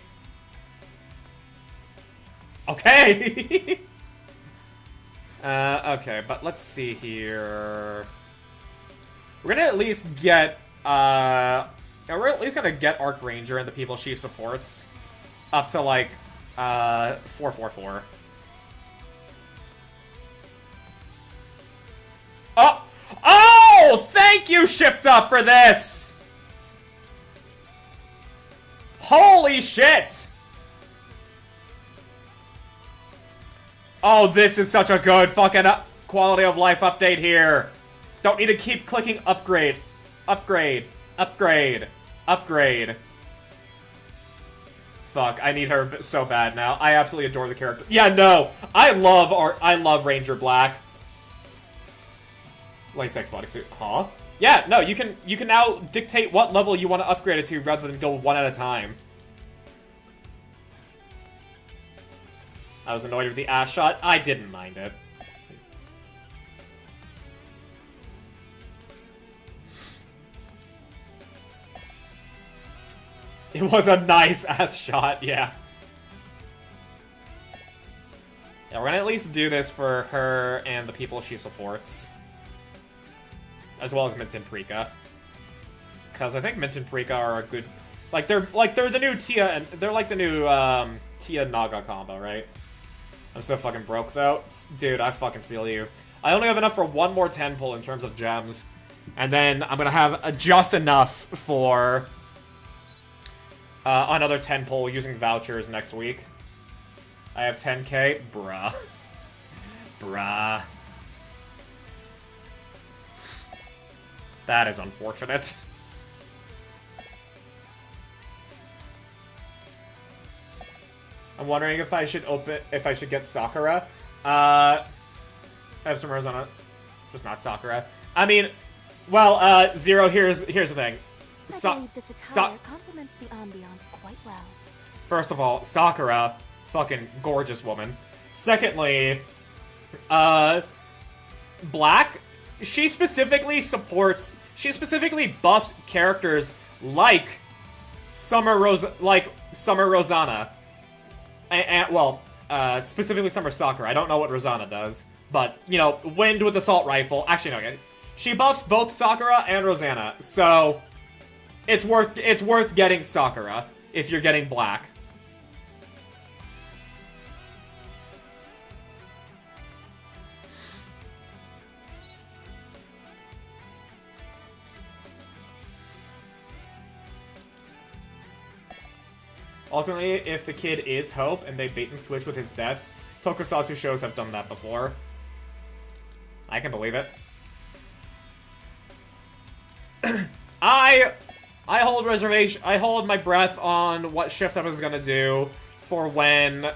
Okay. Okay, but let's see here. We're gonna at least get, we're at least gonna get Arc Ranger and the people she supports up to, like, 444. Oh! Oh! Thank you, Shift Up, for this! Holy shit! Oh, this is such a good fucking quality of life update here. Don't need to keep clicking upgrade. Upgrade. Upgrade. Upgrade. Fuck, I need her so bad now. I absolutely adore the character. Yeah, no. I love Ranger Black. Latex bodysuit. Huh? Yeah, no, you can now dictate what level you want to upgrade it to rather than go one at a time. I was annoyed with the ass shot. I didn't mind it. It was a nice ass shot, yeah. Yeah, we're gonna at least do this for her and the people she supports. As well as Mint and Prika. Because I think Mint and Prika are a good... they're the new Tia and... They're like the new, Tia Naga combo, right? I'm so fucking broke, though. Dude, I fucking feel you. I only have enough for one more 10 pull in terms of gems. And then I'm gonna have just enough for... another 10 pull using vouchers next week. I have 10k? Bruh. Bruh. That is unfortunate. I'm wondering if I should get Sakura. I have some Rosana. Just not Sakura. I mean, well, Zero, here's the thing. I believe this attire complements the ambiance quite well. First of all, Sakura, fucking gorgeous woman. Secondly, Black, she specifically buffs characters like Summer Rosana. Well, specifically Summer Sakura. I don't know what Rosana does, but, you know, Wind with Assault Rifle. Actually, no, she buffs both Sakura and Rosanna, so... It's worth getting Sakura if you're getting Black. Ultimately, if the kid is Hope and they bait and switch with his death, Tokusatsu shows have done that before. I can believe it. I hold my breath on what Shift Up is gonna do for when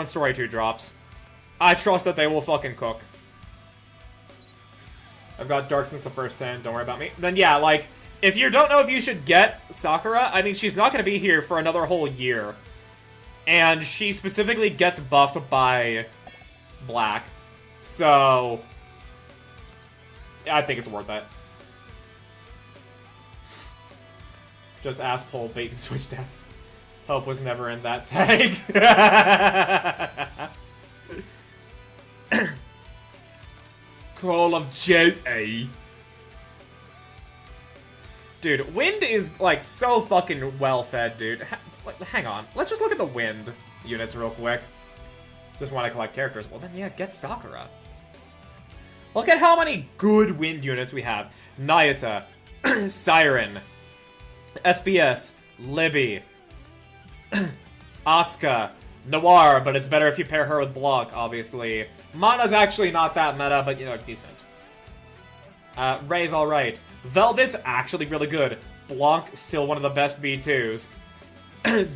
Story 2 drops. I trust that they will fucking cook. I've got Dark since the first 10, don't worry about me. Then yeah, like, if you don't know if you should get Sakura, I mean, she's not gonna be here for another whole year. And she specifically gets buffed by Black. So... I think it's worth it. Just ass pull, bait and switch deaths. Hope was never in that tag. Call of Duty. Dude, Wind is, like, so fucking well-fed, dude. Hang on. Let's just look at the Wind units real quick. Just want to collect characters. Well, then, yeah, get Sakura. Look at how many good Wind units we have. Nayata, Siren, SBS, Libby, Asuka, Noir, but it's better if you pair her with Blanc, obviously. Mana's actually not that meta, but, you know, decent. Ray's alright. Velvet's actually really good. Blanc, still one of the best B2s.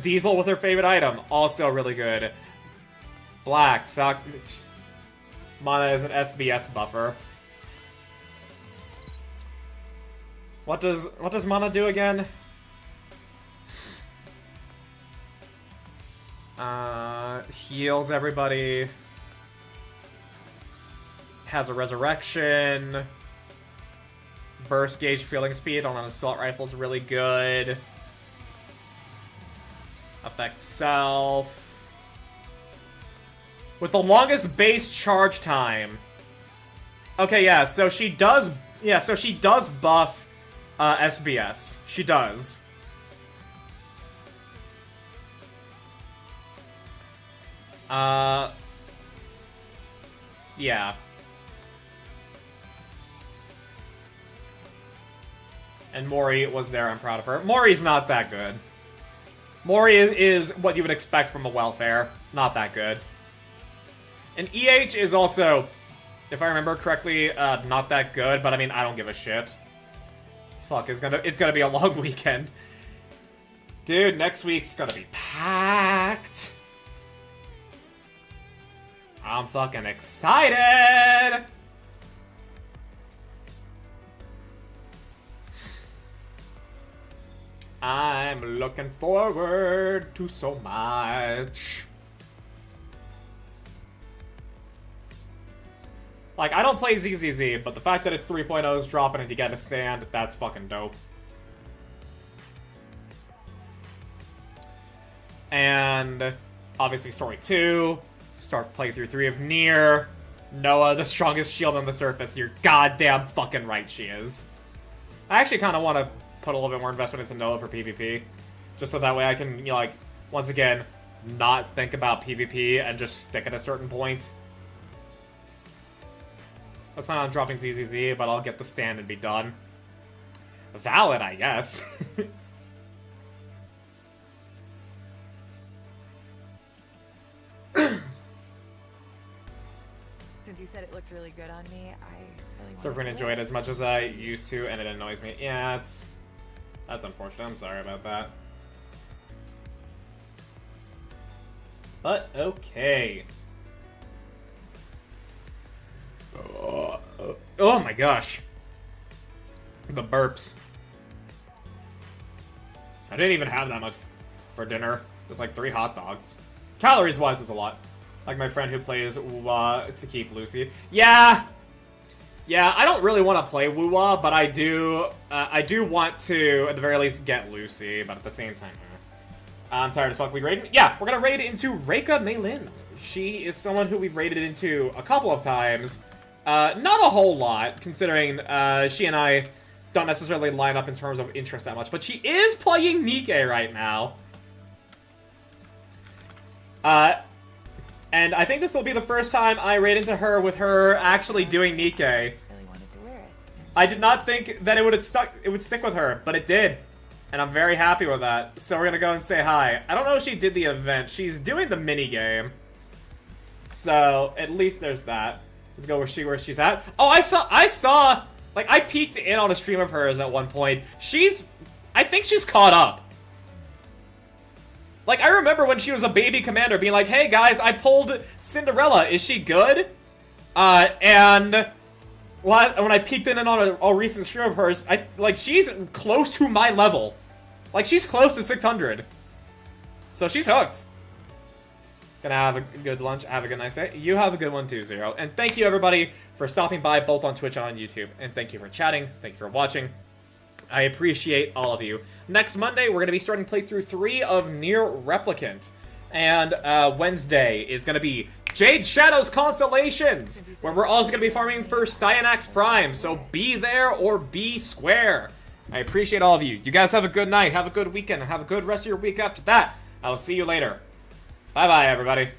Diesel with her favorite item, also really good. Black, Mana is an SBS buffer. What does Mana do again? Heals everybody. Has a resurrection. Burst gauge feeling speed on an assault rifle is really good. Affect self. with the longest base charge time. Okay, yeah, so she does buff SBS. She does. Yeah. And Mori was there, I'm proud of her. Mori's not that good. Mori is what you would expect from a welfare. Not that good. And EH is also, if I remember correctly, not that good, but I mean, I don't give a shit. Fuck, it's gonna be a long weekend. Dude, next week's gonna be packed. I'm fucking excited! I'm looking forward to so much. Like, I don't play ZZZ, but the fact that it's 3.0 is dropping and you get a stand, that's fucking dope. And obviously Story 2, start playthrough 3 of Nier. Noah, the strongest shield on the surface. You're goddamn fucking right she is. I actually kind of want to put a little bit more investment into Noah for PvP. Just so that way I can, you know, like, once again, not think about PvP and just stick at a certain point. I was planning on dropping ZZZ, but I'll get the stand and be done. Valid, I guess. Since you said it looked really good on me, I really So we're gonna enjoy it as much as I used to, and it annoys me. Yeah, that's unfortunate. I'm sorry about that. But okay. Oh my gosh. The burps. I didn't even have that much for dinner. Just like 3 hot dogs. Calories wise, it's a lot. Like my friend who plays Wuwa to keep Lucy. Yeah! Yeah, I don't really want to play Wuwa, but I do want to, at the very least, get Lucy, but at the same time, I'm tired as fuck. We raiding? Yeah, we're gonna raid into Reika Meilin. She is someone who we've raided into a couple of times. Not a whole lot, considering she and I don't necessarily line up in terms of interest that much, but she is playing Nikke right now. And I think this will be the first time I raid into her with her actually doing Nikke. Really wanted to wear it. I did not think that it would stick with her, but it did. And I'm very happy with that. So we're gonna go and say hi. I don't know if she did the event. She's doing the mini game. So at least there's that. Let's go where she's at. Oh, I saw like I peeked in on a stream of hers at one point. I think she's caught up. Like, I remember when she was a baby commander being like, hey guys, I pulled Cinderella, is she good? And when I peeked in on a recent stream of hers, she's close to my level. Like, she's close to 600. So she's hooked. Gonna have a good lunch, have a good night day. You have a good one too, Zero. And thank you everybody for stopping by both on Twitch and on YouTube. And thank you for chatting, thank you for watching. I appreciate all of you. Next Monday, we're going to be starting playthrough 3 of Nier Replicant. And Wednesday is going to be Jade Shadow's Constellations, where we're also going to be farming for Styanax Prime. So be there or be square. I appreciate all of you. You guys have a good night, have a good weekend, and have a good rest of your week after that. I will see you later. Bye-bye, everybody.